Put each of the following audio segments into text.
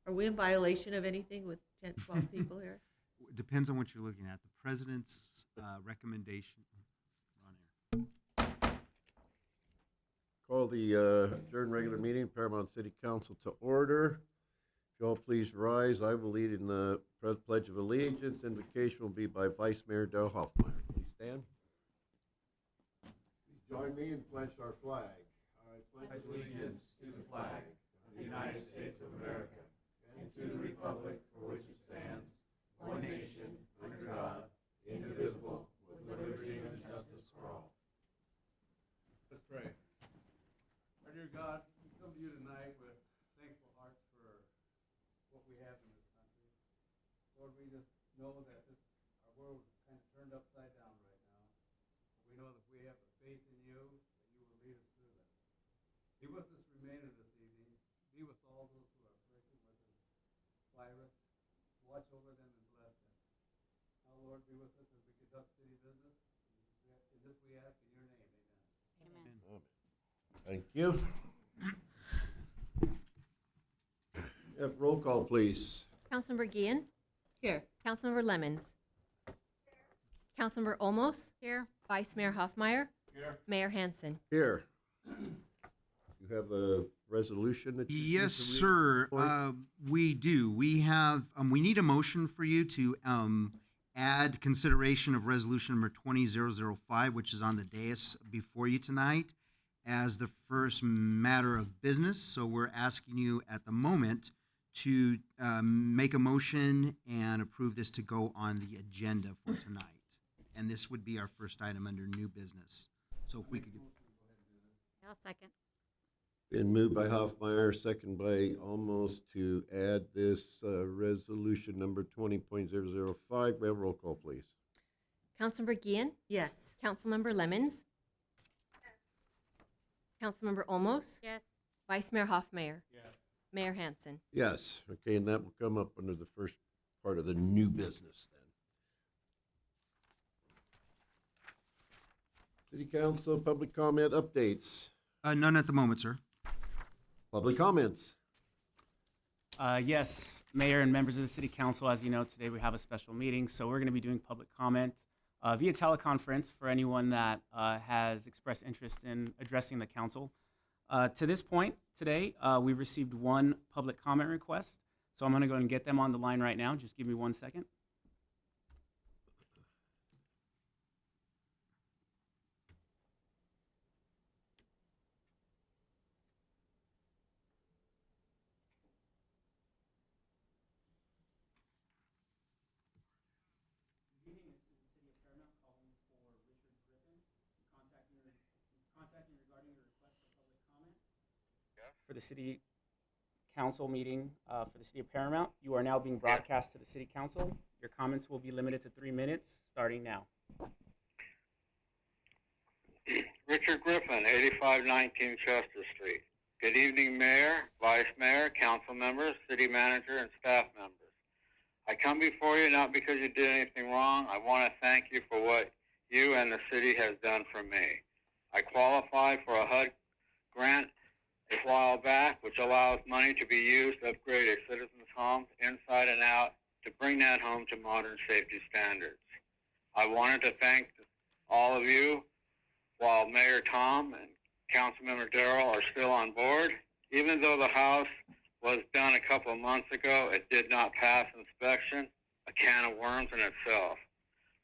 Are we in violation of anything with 10, 12 people here? It depends on what you're looking at. The president's recommendation. On air. Call the adjourned regular meeting, Paramount City Council to order. If you all please rise, I will lead in the Pledge of Allegiance. Invocation will be by Vice Mayor Darrell Hoffmeyer. Please stand. Please join me and pledge our flag. I pledge allegiance to the flag of the United States of America and to the republic for which it stands, one nation, under God, indivisible, with liberty and justice for all. Let's pray. Our dear God, we come to you tonight with thankful hearts for what we have in this country. Lord, we just know that our world is kind of turned upside down right now. We know that if we have the faith in you, that you will lead us through this. Be with us remainder this evening. Be with all those who are afflicted with this virus. Watch over them and bless them. Now, Lord, be with us as we conduct city business. In this we ask in your name. Amen. Amen. Thank you. Yep, roll call, please. Councilmember Guillen? Here. Councilmember Lemons? Councilmember Olmos? Here. Vice Mayor Hoffmeyer? Here. Mayor Hansen? Here. You have a resolution that you Yes, need to read? sir. Point? We do. We have. We need a motion for you to add consideration of resolution number 20005, which is on the dais before you tonight, as the first matter of business. So we're asking you at the moment to make a motion and approve this to go on the agenda for tonight. And this would be our first item under new business. So if we could. I'll second. Been moved by Hoffmeyer, second by Almost, to add this resolution number 20.005. May I have a roll call, please? Councilmember Guillen? Yes. Councilmember Lemons? Councilmember Olmos? Yes. Vice Mayor Hoffmeyer? Yes. Mayor Hansen? Yes. Okay, and that will come up under the first part of the new business then. City Council public comment updates. None at the moment, sir. Public comments. Yes, Mayor and members of the City Council, as you know, today we have a special meeting, so we're going to be doing public comment via teleconference for anyone that has expressed interest in addressing the council. To this point, today, we've received one public comment request, so I'm going to go and get them on the line right now. Just give me 1 second. For the City Council meeting for the City of Paramount. You are now being broadcast to the City Council. Your comments will be limited to 3 minutes, starting now. Richard Griffin, 8519 Chester Street. Good evening, Mayor, Vice Mayor, Council members, City Manager, and staff members. I come before you not because you did anything wrong. I want to thank you for what you and the city has done for me. I qualified for a HUD grant a while back, which allows money to be used to upgrade a citizen's home inside and out to bring that home to modern safety standards. I wanted to thank all of you while Mayor Tom and Councilmember Darrell are still on board. Even though the house was done a couple of months ago, it did not pass inspection, a can of worms in itself.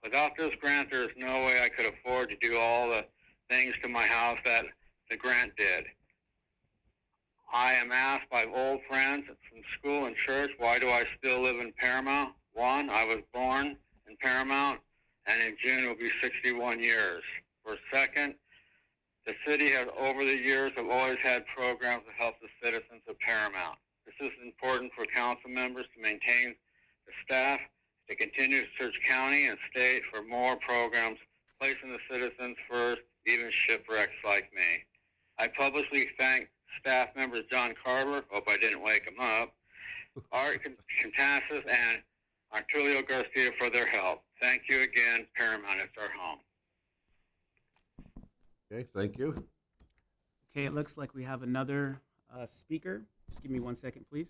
Without this grant, there is no way I could afford to do all the things to my house that the grant did. I am asked by old friends from school and church, why do I still live in Paramount? One, I was born in Paramount, and in June it will be 61 years. For second, the city has over the years have always had programs to help the citizens of Paramount. This is important for council members to maintain the staff, to continue to search county and state for more programs, placing the citizens first, even shipwrecks like me. I publicly thank staff members John Carver, hope I didn't wake him up, Art Contassis, and Artulio Garcia for their help. Thank you again, Paramount, it's our home. Okay, thank you. Okay, it looks like we have another speaker. Just give me 1 second, please.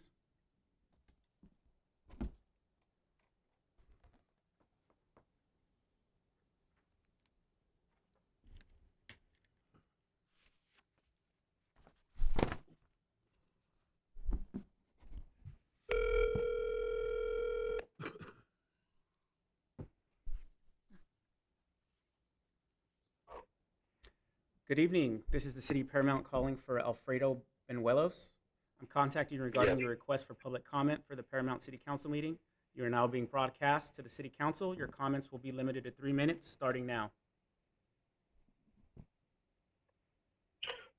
Good evening. This is the City Paramount calling for Alfredo Benuelos. I'm contacting you regarding your request for public comment for the Paramount City Council meeting. You are now being broadcast to the City Council. Your comments will be limited to 3 minutes, starting now.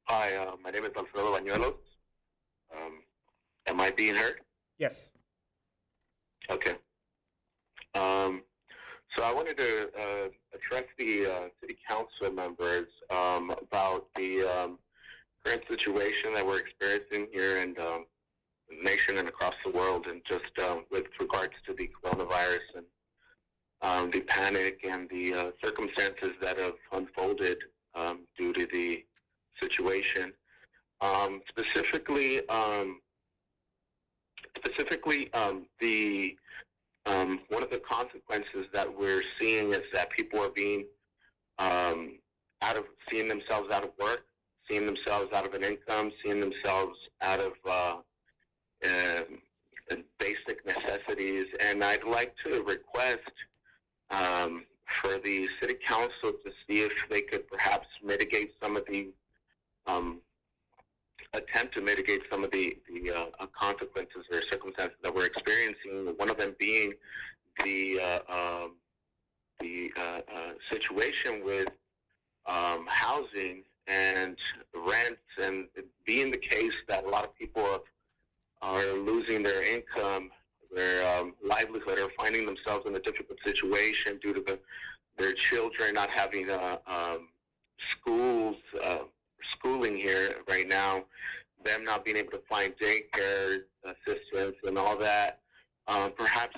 Hi, my name is Alfredo Bañuelos. Am I being heard? Yes. Okay. So I wanted to address the city council members about the current situation that we're experiencing here in the nation and across the world, and just with regards to the coronavirus and the panic and the circumstances that have unfolded due to the situation. Specifically, the one of the consequences that we're seeing is that people are being seeing themselves out of work, seeing themselves out of an income, seeing themselves out of basic necessities. And I'd like to request for the city council to see if they could perhaps mitigate some of the attempt to mitigate some of the consequences or circumstances that we're experiencing. One of them being the situation with housing and rents, and being the case that a lot of people are losing their income, their livelihood, or finding themselves in a difficult situation due to their children not having schooling here right now, them not being able to find daycare assistance and all that. Perhaps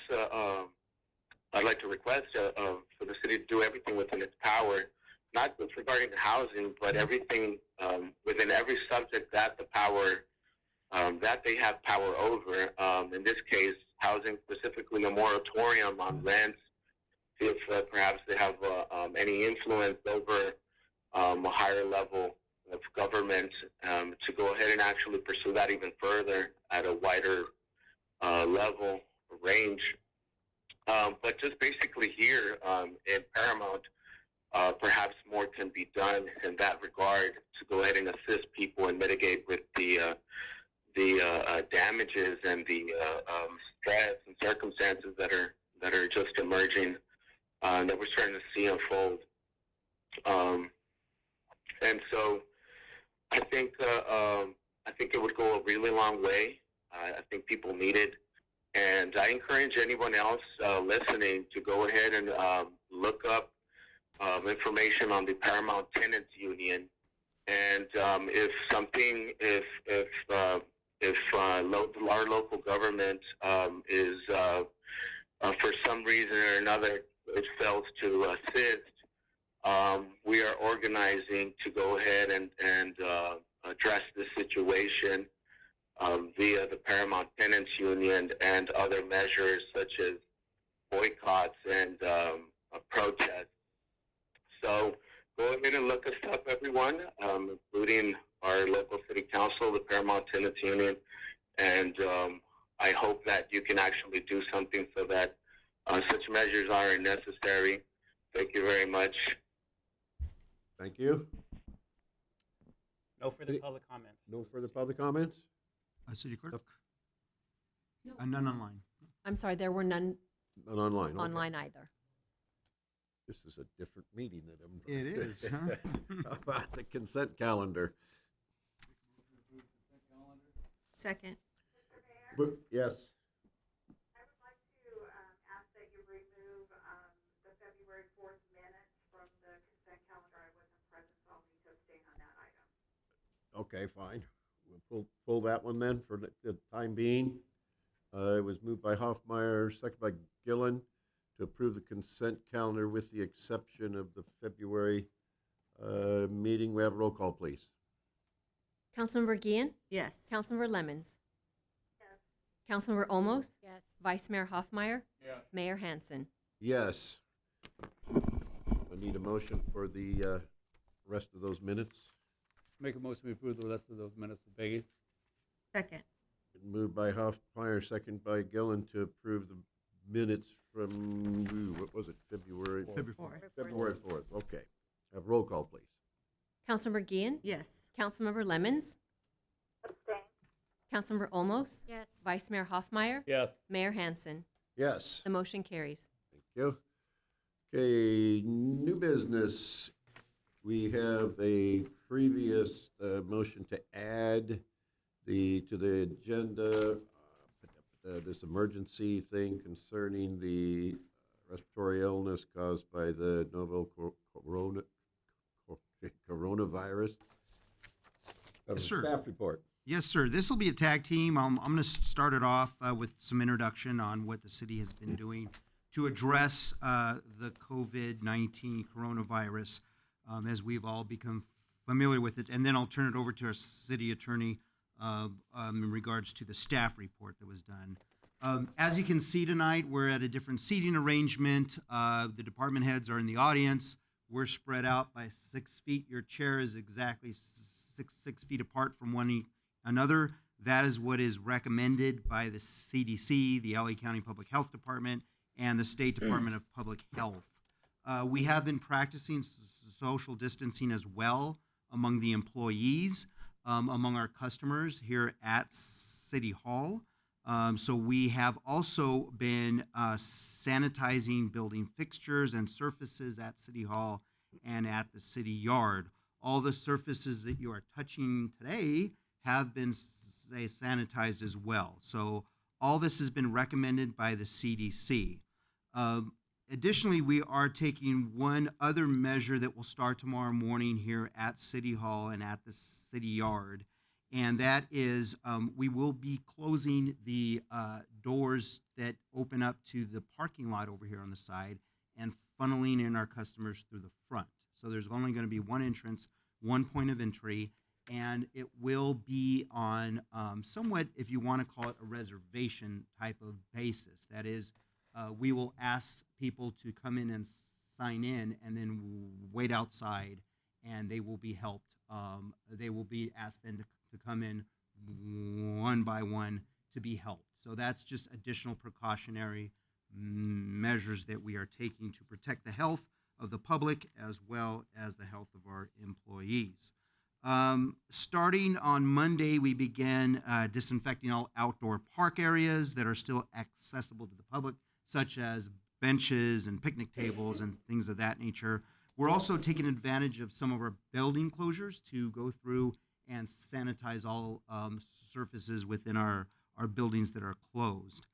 I'd like to request for the city to do everything within its power, not just regarding the housing, but everything within every subject that the power that they have power over. In this case, housing, specifically a moratorium on rents. See if perhaps they have any influence over a higher level of government to go ahead and actually pursue that even further at a wider level range. But just basically here in Paramount, perhaps more can be done in that regard to go ahead and assist people and mitigate with the damages and the stress and circumstances that are just emerging that we're starting to see unfold. And so I think it would go a really long way. I think people need it. And I encourage anyone else listening to go ahead and look up information on the Paramount Tenants Union. And if our local government is for some reason or another it fails to assist, we are organizing to go ahead and address this situation via the Paramount Tenants Union and other measures such as boycotts and protests. So go ahead and look us up, everyone, including our local city council, the Paramount Tenants Union, and I hope that you can actually do something so that such measures aren't necessary. Thank you very much. Thank you. No further public comments. No further public comments? City Clerk? None online. I'm sorry, there were none Not online. Okay. online either. This is a different meeting that I'm. It is, huh? How about the consent calendar? Second. Yes. I would like to ask that you remove the February 4th minutes from the consent calendar. I wasn't present, so I'll need to abstain on that item. Okay, fine. We'll pull that one then for the time being. It was moved by Hoffmeyer, second by Gillen, to approve the consent calendar with the exception of the February meeting. We have a roll call, please. Councilmember Guillen? Yes. Councilmember Lemons? Yes. Councilmember Olmos? Yes. Vice Mayor Hoffmeyer? Yeah. Mayor Hansen? Yes. I need a motion for the rest of those minutes. Make a motion to approve the rest of those minutes of Vegas. Second. Moved by Hoffmeyer, second by Gillen, to approve the minutes from, what was it, February? February Fourth. February 4th, okay. Have roll call, please. Councilmember Guillen, Yes. Councilmember Lemons, Abstain. Councilmember Olmos, Yes. Vice Mayor Hoffmeyer, Yes. Mayor Hansen. Yes. The motion carries. Thank you. Okay, new business. We have a previous motion to add to the agenda this emergency thing concerning the respiratory illness caused by the novel coronavirus. Yes, sir. Staff report. Yes, sir. This will be a tag team. I'm going to start it off with some introduction on what the city has been doing to address the COVID-19 coronavirus as we've all become familiar with it. And then I'll turn it over to our city attorney in regards to the staff report that was done. As you can see tonight, we're at a different seating arrangement. The department heads are in the audience. We're spread out by 6 feet. Your chair is exactly six feet apart from one another. That is what is recommended by the CDC, the LA County Public Health Department, and the State Department of Public Health. We have been practicing social distancing as well among the employees, among our customers here at City Hall. So we have also been sanitizing building fixtures and surfaces at City Hall and at the city yard. All the surfaces that you are touching today have been sanitized as well. So all this has been recommended by the CDC. Additionally, we are taking one other measure that will start tomorrow morning here at City Hall and at the city yard, and that is we will be closing the doors that open up to the parking lot over here on the side and funneling in our customers through the front. So there's only going to be one entrance, one point of entry, and it will be on somewhat, if you want to call it, a reservation type of basis. That is, we will ask people to come in and sign in and then wait outside, and they will be helped. They will be asked then to come in one by one to be helped. So that's just additional precautionary measures that we are taking to protect the health of the public as well as the health of our employees. Starting on Monday, we began disinfecting all outdoor park areas that are still accessible to the public, such as benches and picnic tables and things of that nature. We're also taking advantage of some of our building closures to go through and sanitize all surfaces within our buildings that are closed.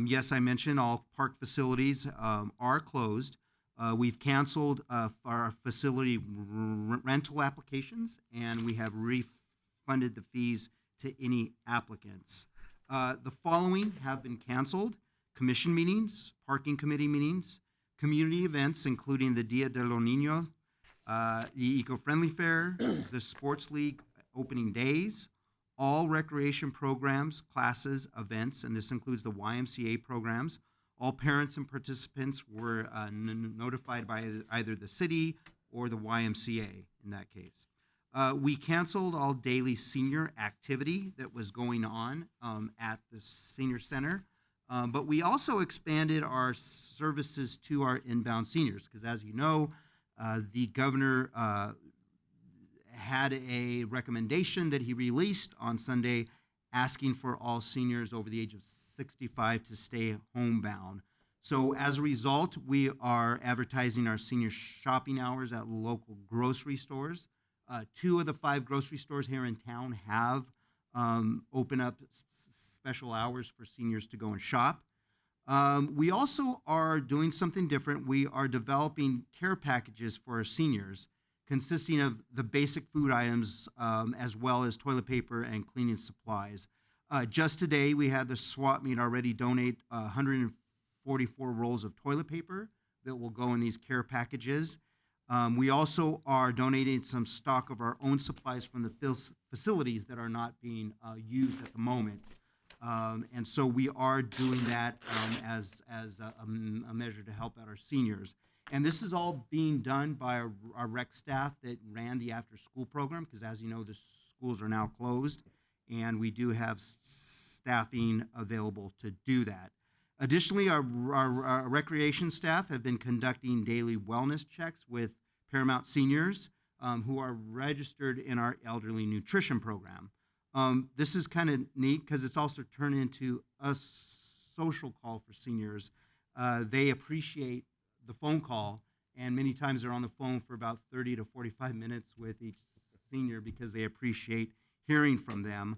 Yes, I mentioned all park facilities are closed. We've canceled our facility rental applications, and we have refunded the fees to any applicants. The following have been canceled: commission meetings, parking committee meetings, community events, including the Dia de los Niños, the Eco-Friendly Fair, the Sports League opening days, all recreation programs, classes, events, and this includes the YMCA programs. All parents and participants were notified by either the city or the YMCA in that case. We canceled all daily senior activity that was going on at the senior center, but we also expanded our services to our inbound seniors because, as you know, the governor had a recommendation that he released on Sunday asking for all seniors over the age of 65 to stay homebound. So as a result, we are advertising our senior shopping hours at local grocery stores. 2 of the 5 grocery stores here in town have opened up special hours for seniors to go and shop. We also are doing something different. We are developing care packages for our seniors, consisting of the basic food items as well as toilet paper and cleaning supplies. Just today, we had the swap meet already donate 144 rolls of toilet paper that will go in these care packages. We also are donating some stock of our own supplies from the facilities that are not being used at the moment. And so we are doing that as a measure to help out our seniors. And this is all being done by our rec staff that ran the after-school program, because as you know, the schools are now closed, and we do have staffing available to do that. Additionally, our recreation staff have been conducting daily wellness checks with Paramount seniors. who are registered in our elderly nutrition program. This is kind of neat because it's also turned into a social call for seniors. They appreciate the phone call, and many times they're on the phone for about 30 to 45 minutes with each senior because they appreciate hearing from them.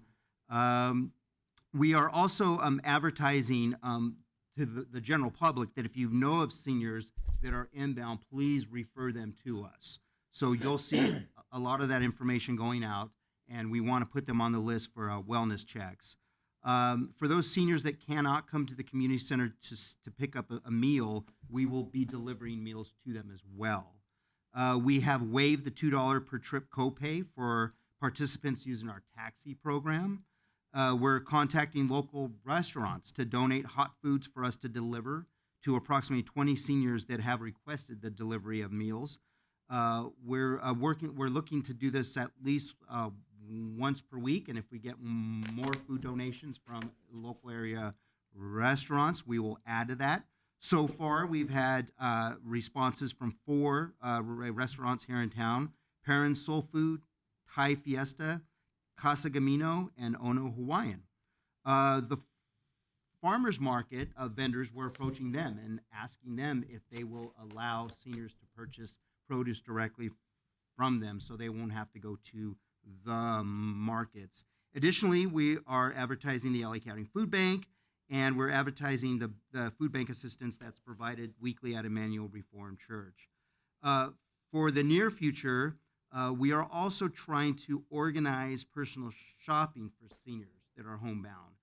We are also advertising to the general public that if you know of seniors that are inbound, please refer them to us. So you'll see a lot of that information going out, and we want to put them on the list for wellness checks. For those seniors that cannot come to the community center to pick up a meal, we will be delivering meals to them as well. We have waived the $2 per trip copay for participants using our taxi program. We're contacting local restaurants to donate hot foods for us to deliver to approximately 20 seniors that have requested the delivery of meals. We're looking to do this at least once per week, and if we get more food donations from local area restaurants, we will add to that. So far, we've had responses from 4 restaurants here in town: Parents Soul Food, Thai Fiesta, Casa Gamino, and Ono Hawaiian. The farmers market vendors, we're approaching them and asking them if they will allow seniors to purchase produce directly from them so they won't have to go to the markets. Additionally, we are advertising the LA County Food Bank, and we're advertising the food bank assistance that's provided weekly at Emmanuel Reformed Church. For the near future, we are also trying to organize personal shopping for seniors that are homebound,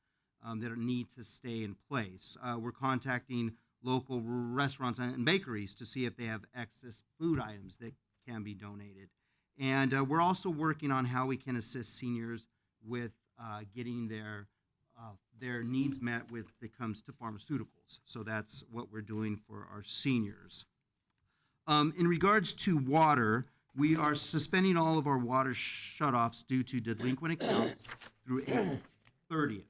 that need to stay in place. We're contacting local restaurants and bakeries to see if they have excess food items that can be donated. And we're also working on how we can assist seniors with getting their needs met when it comes to pharmaceuticals. So that's what we're doing for our seniors. In regards to water, we are suspending all of our water shutoffs due to delinquent accounts through April 30th.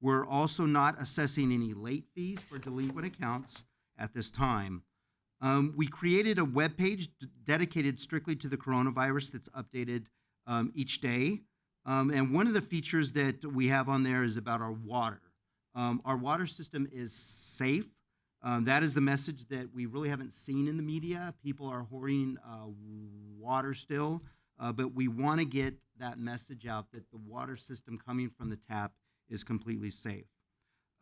We're also not assessing any late fees for delinquent accounts at this time. We created a webpage dedicated strictly to the coronavirus that's updated each day. And one of the features that we have on there is about our water. Our water system is safe. That is the message that we really haven't seen in the media. People are hoarding water still, but we want to get that message out that the water system coming from the tap is completely safe.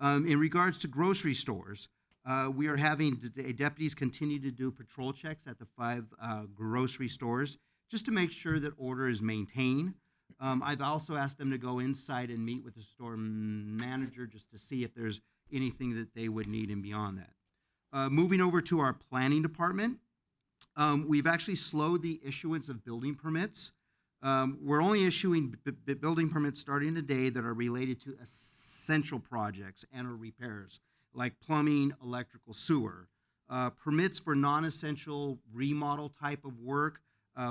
In regards to grocery stores, we are having deputies continue to do patrol checks at the 5 grocery stores just to make sure that order is maintained. I've also asked them to go inside and meet with the store manager just to see if there's anything that they would need and beyond that. Moving over to our planning department, we've actually slowed the issuance of building permits. We're only issuing building permits starting today that are related to essential projects and or repairs, like plumbing, electrical, sewer. Permits for non-essential remodel type of work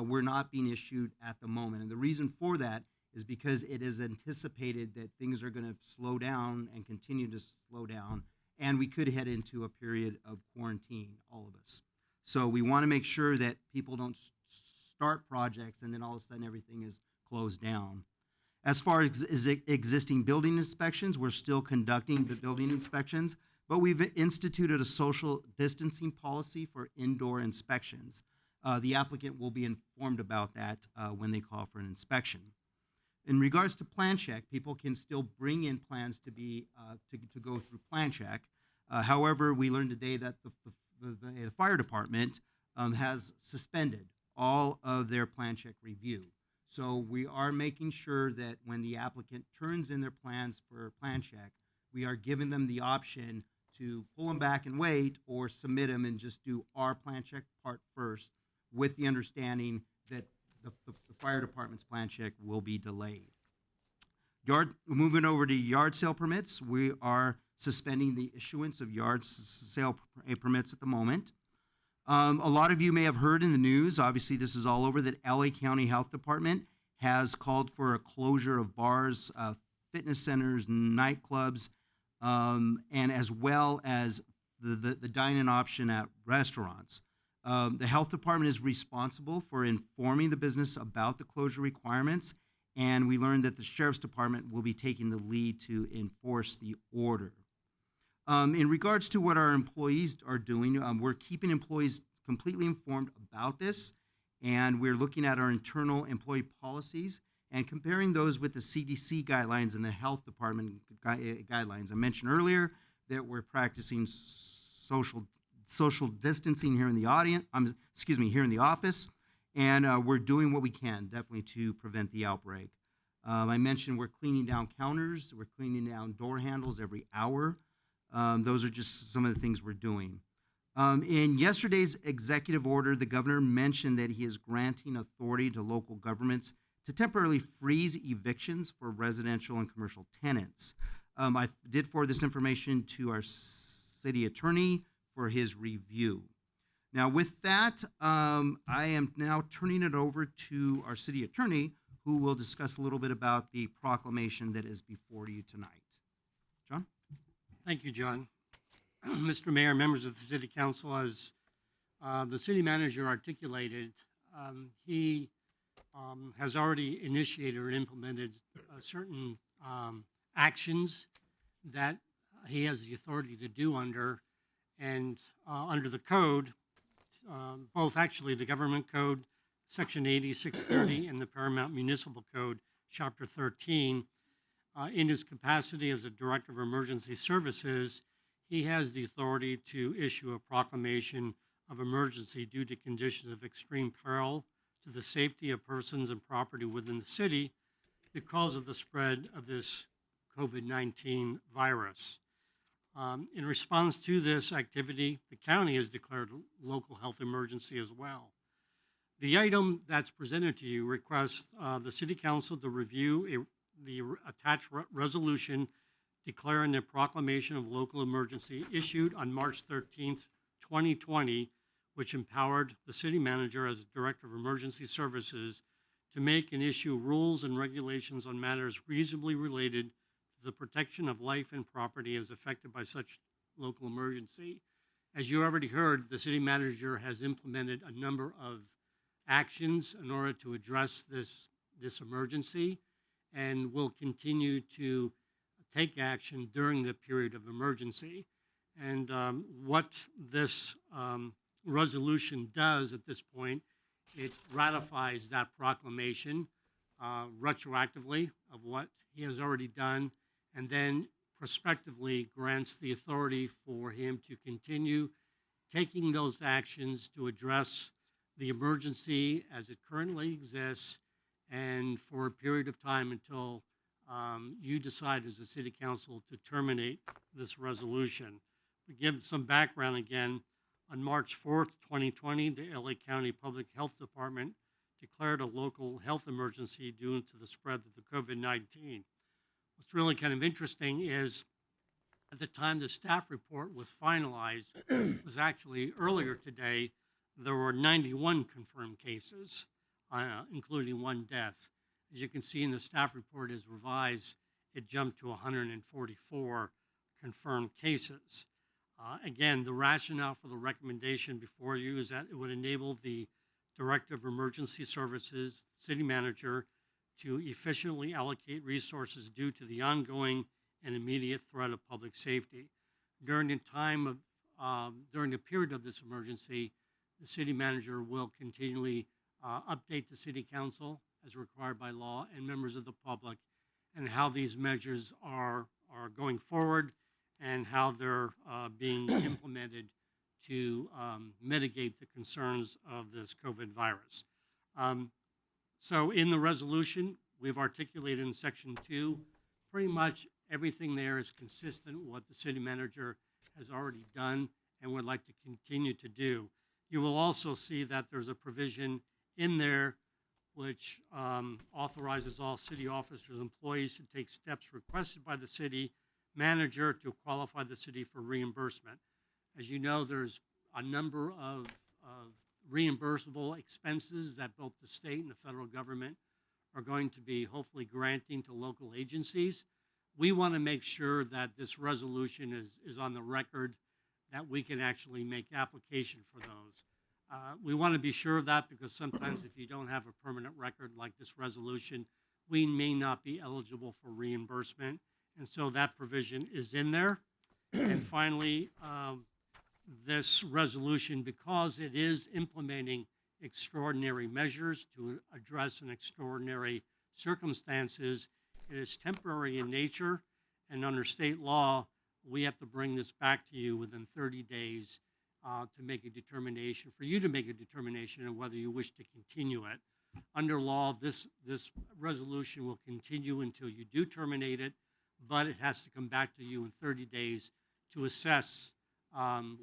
were not being issued at the moment. And the reason for that is because it is anticipated that things are going to slow down and continue to slow down, and we could head into a period of quarantine, all of us. So we want to make sure that people don't start projects and then all of a sudden everything is closed down. As far as existing building inspections, we're still conducting the building inspections, but we've instituted a social distancing policy for indoor inspections. The applicant will be informed about that when they call for an inspection. In regards to plan check, people can still bring in plans to be to go through plan check. However, we learned today that the fire department has suspended all of their plan check review. So we are making sure that when the applicant turns in their plans for plan check, we are giving them the option to pull them back and wait, or submit them and just do our plan check part first, with the understanding that the fire department's plan check will be delayed. Moving over to yard sale permits, we are suspending the issuance of yard sale permits at the moment. A lot of you may have heard in the news, obviously this is all over, that LA County Health Department has called for a closure of bars, fitness centers, nightclubs, and as well as the dine-in option at restaurants. The health department is responsible for informing the business about the closure requirements, and we learned that the sheriff's department will be taking the lead to enforce the order. In regards to what our employees are doing, we're keeping employees completely informed about this, and we're looking at our internal employee policies and comparing those with the CDC guidelines and the health department guidelines. I mentioned earlier that we're practicing social distancing here in the here in the office, and we're doing what we can definitely to prevent the outbreak. I mentioned we're cleaning down counters, we're cleaning down door handles every hour. Those are just some of the things we're doing. In yesterday's executive order, the governor mentioned that he is granting authority to local governments to temporarily freeze evictions for residential and commercial tenants. I did forward this information to our city attorney for his review. Now, with that, I am now turning it over to our city attorney, who will discuss a little bit about the proclamation that is before you tonight. John? Thank you, John. Mr. Mayor, members of the City Council, as the city manager articulated, he has already initiated or implemented certain actions that he has the authority to do under, and under the code, both actually the government code, section 8630, and the Paramount Municipal Code, chapter 13. In his capacity as a director of emergency services, he has the authority to issue a proclamation of emergency due to conditions of extreme peril to the safety of persons and property within the city because of the spread of this COVID-19 virus. In response to this activity, the county has declared a local health emergency as well. The item that's presented to you requests the City Council to review the attached resolution declaring a proclamation of local emergency issued on March 13th, 2020, which empowered the city manager as director of emergency services to make and issue rules and regulations on matters reasonably related to the protection of life and property as affected by such local emergency. As you already heard, the city manager has implemented a number of actions in order to address this emergency, and will continue to take action during the period of emergency. And what this resolution does at this point, it ratifies that proclamation retroactively of what he has already done, and then prospectively grants the authority for him to continue taking those actions to address the emergency as it currently exists, and for a period of time until you decide as a city council to terminate this resolution. To give some background again, on March 4th, 2020, the LA County Public Health Department declared a local health emergency due to the spread of the COVID-19. What's really kind of interesting is at the time the staff report was finalized, was actually earlier today, there were 91 confirmed cases, including one death. As you can see in the staff report as revised, it jumped to 144 confirmed cases. Again, the rationale for the recommendation before you is that it would enable the Director of Emergency Services, city manager, to efficiently allocate resources due to the ongoing and immediate threat of public safety. During the period of this emergency, the city manager will continually update the city council as required by law and members of the public, and how these measures are going forward and how they're being implemented to mitigate the concerns of this COVID virus. So in the resolution, we've articulated in section 2, pretty much everything there is consistent with what the city manager has already done and would like to continue to do. You will also see that there's a provision in there which authorizes all city officers and employees to take steps requested by the city manager to qualify the city for reimbursement. As you know, there's a number of reimbursable expenses that both the state and the federal government are going to be hopefully granting to local agencies. We want to make sure that this resolution is on the record, that we can actually make application for those. We want to be sure of that because sometimes if you don't have a permanent record like this resolution, we may not be eligible for reimbursement. And so that provision is in there. And finally, this resolution, because it is implementing extraordinary measures to address an extraordinary circumstances, it is temporary in nature. And under state law, we have to bring this back to you within 30 days to make a determination, for you to make a determination on whether you wish to continue it. Under law, this resolution will continue until you do terminate it, but it has to come back to you in 30 days to assess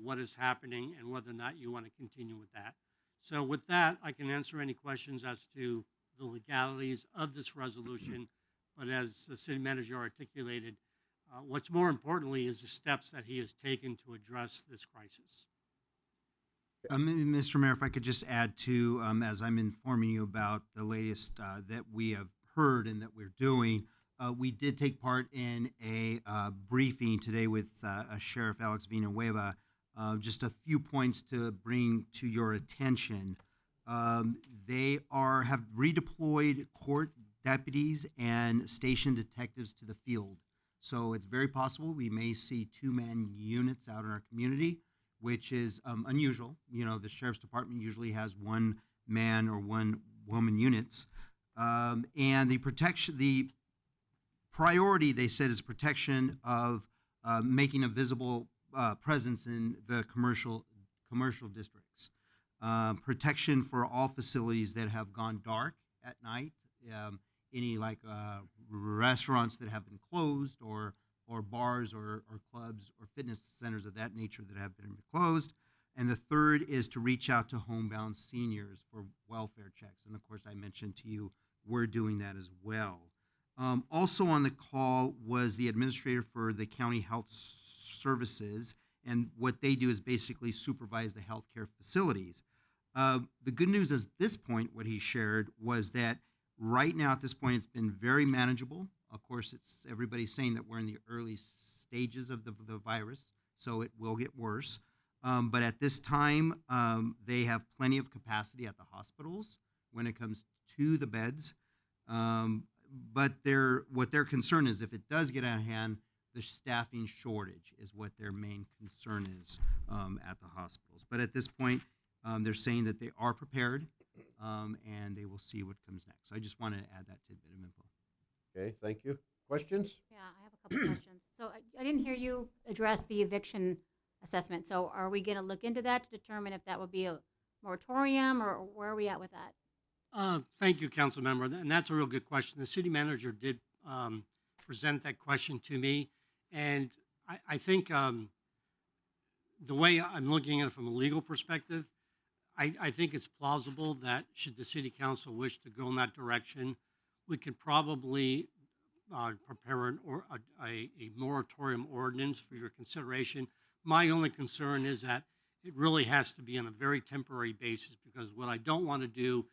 what is happening and whether or not you want to continue with that. So with that, I can answer any questions as to the legalities of this resolution, but as the city manager articulated, what's more importantly is the steps that he has taken to address this crisis. Mr. Mayor, if I could just add to, as I'm informing you about the latest that we have heard and that we're doing, we did take part in a briefing today with Sheriff Alex Villanueva. Just a few points to bring to your attention. They have redeployed court deputies and station detectives to the field. So it's very possible we may see two-man units out in our community, which is unusual. You know, the sheriff's department usually has one man or one woman units. And the priority, they said, is protection of making a visible presence in the commercial districts. Protection for all facilities that have gone dark at night. Any restaurants that have been closed or bars or clubs or fitness centers of that nature that have been closed. And the third is to reach out to homebound seniors for welfare checks. And of course, I mentioned to you, we're doing that as well. Also on the call was the administrator for the county health services. And what they do is basically supervise the healthcare facilities. The good news is this point, what he shared was that right now at this point, it's been very manageable. Of course, everybody's saying that we're in the early stages of the virus, so it will get worse. But at this time, they have plenty of capacity at the hospitals when it comes to the beds. But what their concern is, if it does get out of hand, the staffing shortage is what their main concern is at the hospitals. But at this point, they're saying that they are prepared and they will see what comes next. So I just wanted to add that tidbit of info. Okay, thank you. Questions? Yeah, I have a couple questions. So I didn't hear you address the eviction assessment. So are we going to look into that to determine if that would be a moratorium, or where are we at with that? Thank you, council member. And that's a real good question. The city manager did present that question to me. And I think the way I'm looking at it from a legal perspective, I think it's plausible that should the city council wish to go in that direction, we could probably prepare a moratorium ordinance for your consideration. My only concern is that it really has to be on a very temporary basis, because what I don't want to do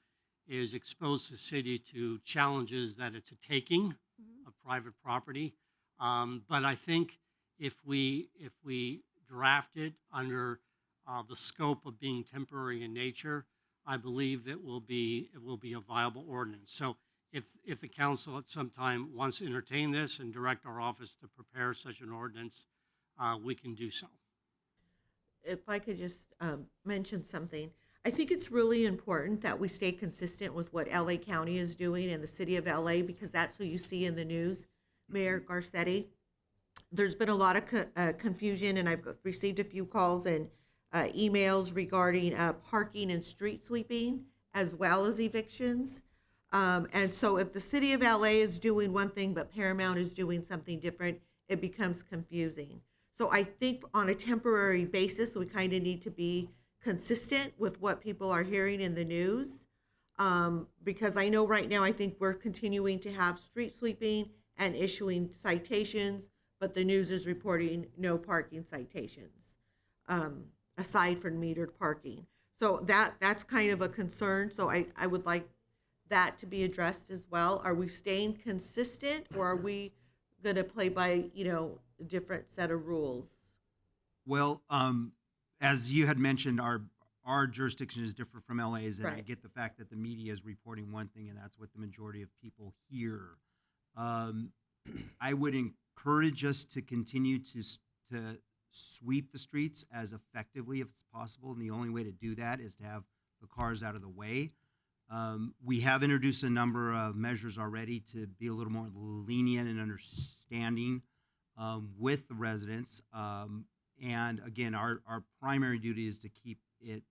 is expose the city to challenges that it's a taking of private property. But I think if we draft it under the scope of being temporary in nature, I believe it will be a viable ordinance. So if the council at some time wants to entertain this and direct our office to prepare such an ordinance, we can do so. If I could just mention something, I think it's really important that we stay consistent with what LA County is doing and the city of LA, because that's who you see in the news. Mayor Garcetti, there's been a lot of confusion, and I've received a few calls and emails regarding parking and street sweeping as well as evictions. And so if the city of LA is doing one thing but Paramount is doing something different, it becomes confusing. So I think on a temporary basis, we kind of need to be consistent with what people are hearing in the news. Because I know right now, I think we're continuing to have street sweeping and issuing citations, but the news is reporting no parking citations, aside from metered parking. So that's kind of a concern. So I would like that to be addressed as well. Are we staying consistent, or are we going to play by, a different set of rules? Well, as you had mentioned, our our jurisdiction is different from LA's, and I Right. get the fact that the media is reporting one thing, and that's what the majority of people hear. I would encourage us to continue to sweep the streets as effectively as possible, and the only way to do that is to have the cars out of the way. We have introduced a number of measures already to be a little more lenient and understanding with the residents. And again, our primary duty is to keep it,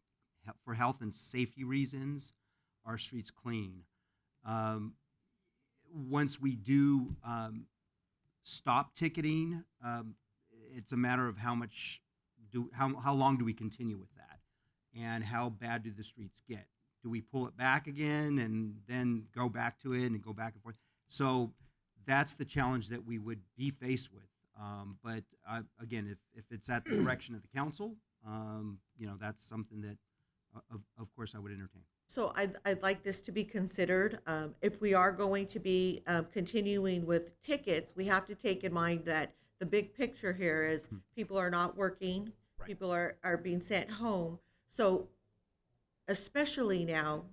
for health and safety reasons, our streets clean. Once we do stop ticketing, it's a matter of how long do we continue with that, and how bad do the streets get? Do we pull it back again and then go back to it and go back and forth? So that's the challenge that we would be faced with. But again, if it's at the direction of the council, that's something that, of course, I would entertain. So I'd like this to be considered. If we are going to be continuing with tickets, we have to take in mind that the big picture here is people are not working, Right. people are being sent home. So especially now,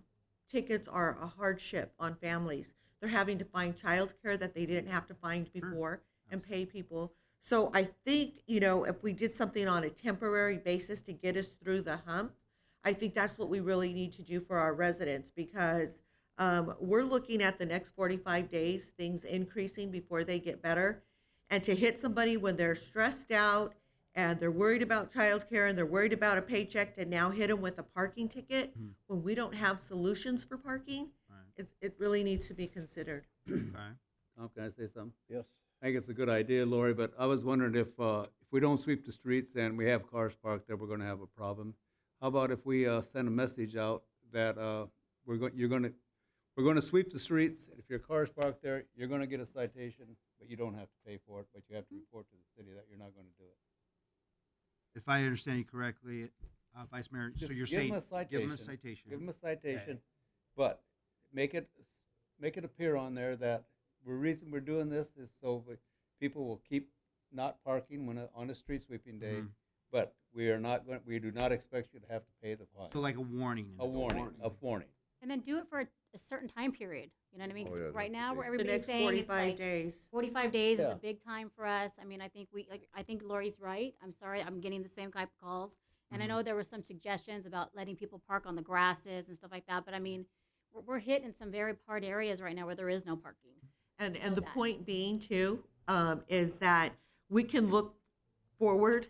tickets are a hardship on families. They're having to find childcare that they didn't have to find before and pay people. So I think, if we did something on a temporary basis to get us through the hump, I think that's what we really need to do for our residents, because we're looking at the next 45 days, things increasing before they get better. And to hit somebody when they're stressed out and they're worried about childcare and they're worried about a paycheck, to now hit them with a parking ticket when we don't have solutions for parking, Right. it really needs to be considered. Okay. Tom, can I say something? Yes. I think it's a good idea, Lori, but I was wondering if we don't sweep the streets and we have cars parked there, we're gonna have a problem. How about if we send a message out that we're gonna sweep the streets, and if your car's parked there, you're gonna get a citation, but you don't have to pay for it, but you have to report to the city that you're not gonna do it. If I understand you correctly, Vice Mayor, so Just you're give 'em saying, a citation. give them a citation. Give them a citation, but make it appear on there that the reason we're doing this is so people will keep not parking on a street sweeping day, Mhm. but we do not expect you to have to pay the fine. So like a warning. A warning. And then do it for a certain time period. You know what I mean? 'Cause Oh, yeah, right now, where the The everybody's next saying it's 45 like days. 45 days is Yeah. a big time for us. I mean, I think I think Lori's right. I'm sorry, I'm getting the same type of calls. And I know there were some suggestions about letting people park on the grasses and stuff like that. But I mean, we're hit in some very part areas right now where there is no parking. And know the that. point being too, is that we can look forward,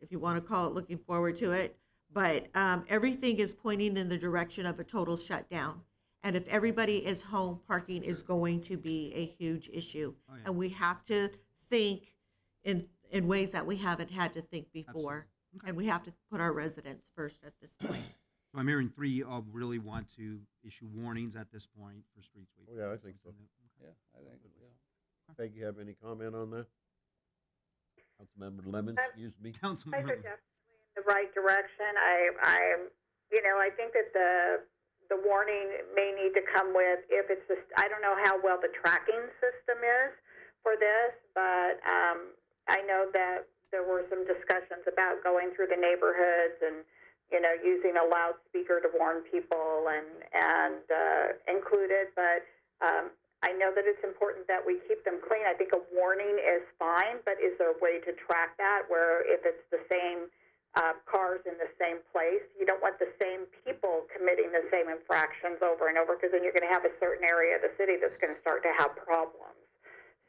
if you want to call it looking forward to it, but everything is pointing in the direction of a total shutdown. And if everybody is home, parking is going to be a huge issue. Oh, yeah. And we have to think in ways that we haven't had to think before. Okay. And we have to put our residents first at this point. So I'm hearing three really want to issue warnings at this point for street sweeping. Oh, yeah, I think so. Something that- Yeah, I think, Peggy, have any comment on that? Councilmember Lemon, excuse me. You guys Councilman are Lemon. definitely in the right direction. I think that the warning may need to come with, if it's just, I don't know how well the tracking system is for this, but I know that there were some discussions about going through the neighborhoods and, using a loudspeaker to warn people and include it, but I know that it's important that we keep them clean. I think a warning is fine, but is there a way to track that where if it's the same cars in the same place, you don't want the same people committing the same infractions over and over, because then you're going to have a certain area of the city that's going to start to have problems.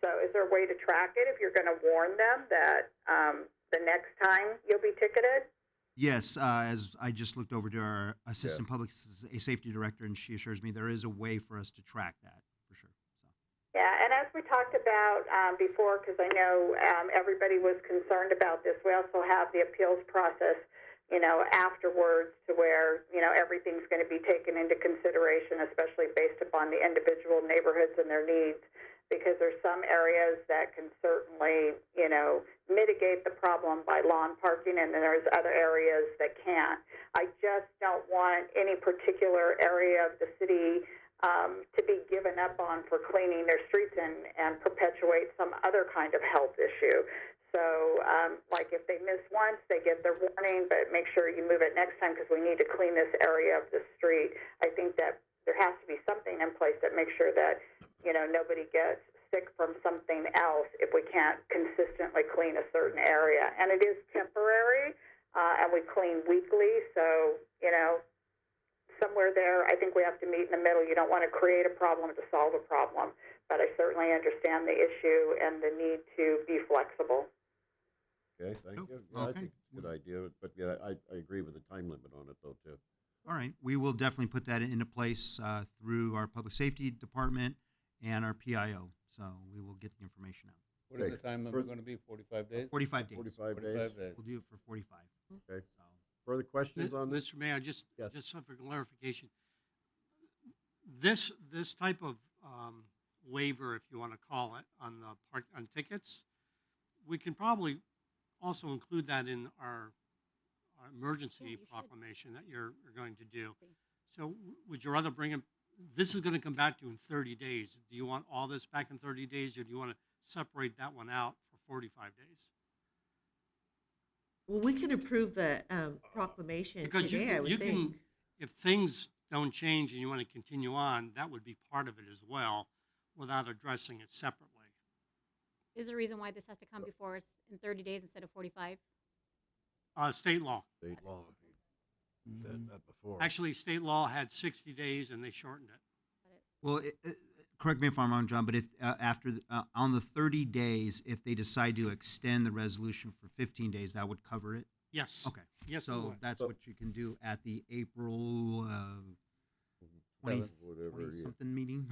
So is there a way to track it if you're going to warn them that the next time you'll be ticketed? Yes, as I just looked over to our Assistant Public Safety Director, and she assures me there is a way for us to track that, for sure. So. Yeah, and as we talked about before, because I know everybody was concerned about this, we also have the appeals process, afterwards, to where, everything's going to be taken into consideration, especially based upon the individual neighborhoods and their needs, because there's some areas that can certainly, mitigate the problem by lawn parking, and then there's other areas that can't. I just don't want any particular area of the city to be given up on for cleaning their streets and perpetuate some other kind of health issue. So, like if they miss once, they get their warning, but make sure you move it next time because we need to clean this area of the street. I think that there has to be something in place that makes sure that, nobody gets sick from something else if we can't consistently clean a certain area. And it is temporary, and we clean weekly, so, somewhere there, I think we have to meet in the middle. You don't want to create a problem to solve a problem, but I certainly understand the issue and the need to be flexible. Okay, thank you. Yeah, I Okay. think it's a good idea, but yeah, I agree with the time limit on it though, too. All right, we will definitely put that into place through our public safety department and our PIO. So we will get the information out. What is Okay. the time limit First- going to be, 45 days? 45 days. 45 days. 45 days. We'll do it for 45. Okay. So, Further questions on this? Mr. Mayor, just Yes. for clarification, this type of waiver, if you want to call it, on the on tickets, we can probably also include that in our Yeah, emergency you should. proclamation that you're going to do. So would you rather bring it? This is going to come back to you in 30 days. Do you want all this back in 30 days, or do you want to separate that one out for 45 days? Well, we could approve the proclamation Because today, I would you think. can, if things don't change and you want to continue on, that would be part of it as well, without addressing it separately. Is there a reason why this has to come before us in 30 days instead of 45? State law. State law. Said that before. Actually, state law had 60 days and they shortened it. well, correct me if I'm wrong, John, but if on the 30 days, if they decide to extend the resolution for 15 days, that would cover it? Yes. Okay. Yes, it So would. that's So- what you can do at the April 20, Whatever, 20 yeah. something meeting,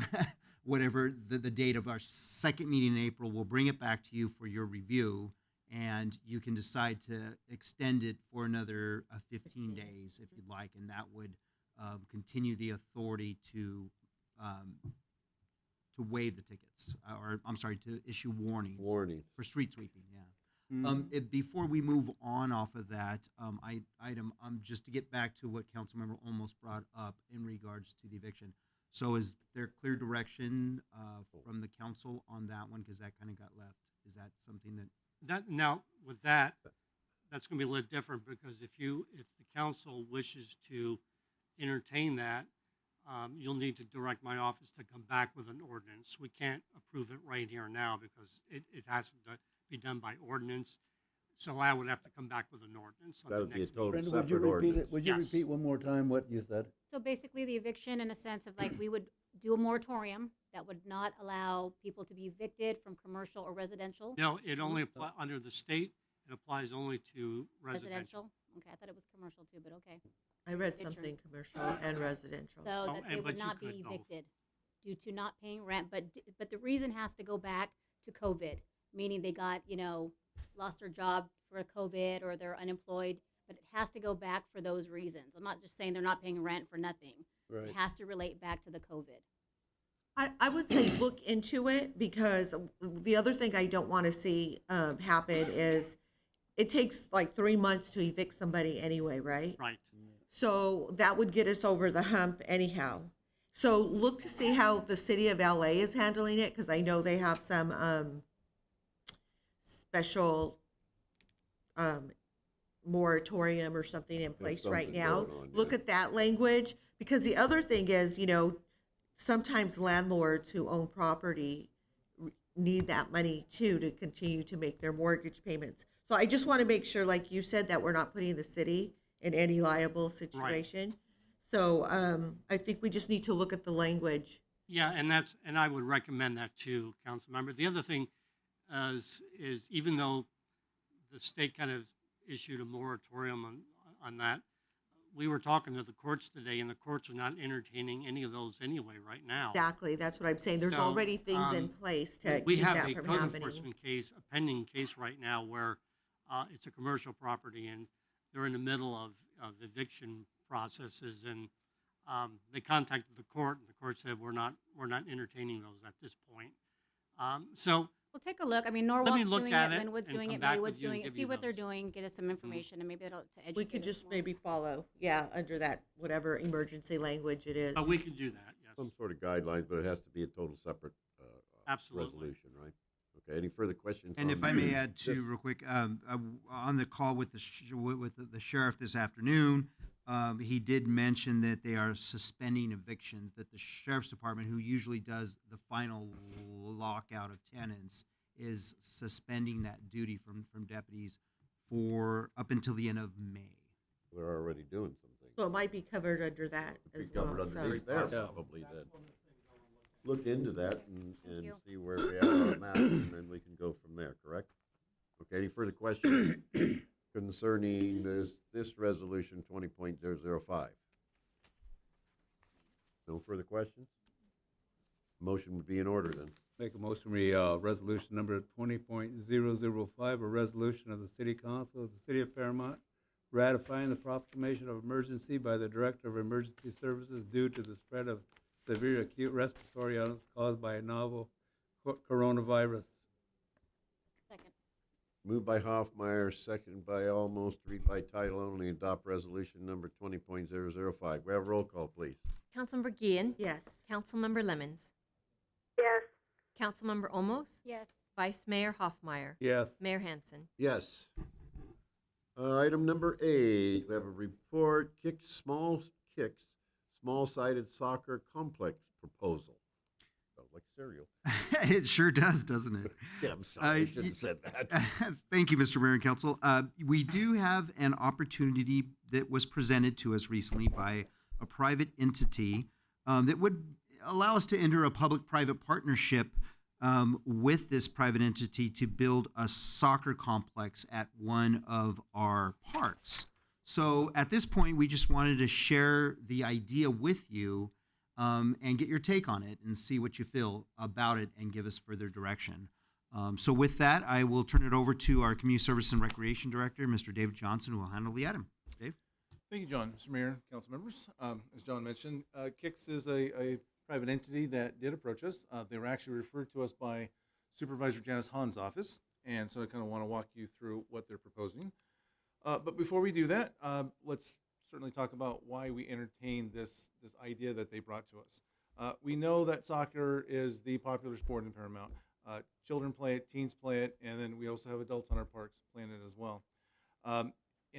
whatever the date of our second meeting in April. We'll bring it back to you for your review, and you can decide to extend it for another 15 days if you'd like, and that would continue the authority to waive the tickets, or I'm sorry, to issue warnings Warning. for street sweeping. Yeah. Before we move on off of that item, just to get back to what Councilmember almost brought up in regards to the eviction. So is there clear direction from the council on that one? Because that kind of got left. Is that something that, Now, with that, that's going to be a little different, because if the council wishes to entertain that, you'll need to direct my office to come back with an ordinance. We can't approve it right here and now because it has to be done by ordinance. So I would have to come back with an ordinance on That the would be a next total meeting. Brenda, would you separate repeat ordinance. it? Would you Yes. repeat one more time what you said? So basically, the eviction in a sense of like we would do a moratorium that would not allow people to be evicted from commercial or residential. No, it only apply under the state. It applies only to residential. Residential? Okay, I thought it was commercial too, but okay. I read Picture. something commercial and residential. So Oh, that they but would you not be could both. evicted due to not paying rent, but the reason has to go back to COVID, meaning they got, lost their job for COVID or they're unemployed, but it has to go back for those reasons. I'm not just saying they're not paying rent for nothing. Right. It has to relate back to the COVID. I would say look into it, because the other thing I don't want to see happen is it takes like 3 months to evict somebody anyway, right? Right. So that would get us over the hump anyhow. So look to see how the city of LA is handling it, because I know they have some special moratorium or something in place right something now. going on, Look yeah. at that language, because the other thing is, sometimes landlords who own property need that money too to continue to make their mortgage payments. So I just want to make sure, like you said, that we're not putting the city in any liable situation. So I think we just need to look at the language. Yeah, and I would recommend that too, council member. The other thing is even though the state kind of issued a moratorium on that, we were talking to the courts today, and the courts are not entertaining any of those anyway right now. Exactly, that's what I'm saying. There's So, already things in place to We keep have that a from code happening. enforcement case, a pending case right now where it's a commercial property and they're in the middle of eviction processes, and they contacted the court, and the court said we're not entertaining those at this point. So We'll take a look. I mean, me Norwalk's look doing at it, it Linwood's and doing come it, back Maywood's with you and doing it. give See you what they're those. doing, get us some information, and maybe it'll to educate We could us just more. maybe follow, under that, whatever emergency language it is. but we can do that, yes. Some sort of guidelines, but it has to be a total separate Absolutely. resolution, right? Okay, any further questions? And on if I may add this? too, real quick, on the call with the sheriff this afternoon, he did mention that they are suspending evictions, that the sheriff's department, who usually does the final lockout of tenants, is suspending that duty from deputies for up until the end of May. They're already doing something. So it might be covered under that as Be covered well. So underneath there probably then. Look into that and you. see where we are on that, and then we can go from there, correct? Okay, any further questions concerning this resolution 20.005? No further questions? Motion would be in order then. Make a motion, resolution number 20.005, a resolution of the City Council of the City of Paramount ratifying the proclamation of emergency by the Director of Emergency Services due to the spread of severe acute respiratory illness caused by a novel coronavirus. Second. Moved by Hoffmeyer, seconded by Almost, read by title only, adopt resolution number 20.005. We have a roll call, please. Councilmember Guillen. yes. Councilmember Lemons. Yes. Councilmember Olmos. Yes. Vice Mayor Hoffmeyer. Yes. Mayor Hansen. Yes. Item number 8, we have a report, small-sided soccer complex proposal. Sounds like cereal. It sure does, doesn't it? Yeah, I'm sorry, I should have said that. Thank you, Mr. Mayor and Council. We do have an opportunity that was presented to us recently by a private entity that would allow us to enter a public-private partnership with this private entity to build a soccer complex at one of our parks. So at this point, we just wanted to share the idea with you and get your take on it and see what you feel about it and give us further direction. So with that, I will turn it over to our Community Service and Recreation Director, Mr. David Johnson, who will handle the item. Dave? Thank you, John. Mr. Mayor, council members. As John mentioned, KIX is a private entity that did approach us. They were actually referred to us by Supervisor Janice Hahn's office, and so I kind of want to walk you through what they're proposing. But before we do that, let's certainly talk about why we entertained this idea that they brought to us. We know that soccer is the popular sport in Paramount. Children play it, teens play it, and then we also have adults on our parks playing it as well. And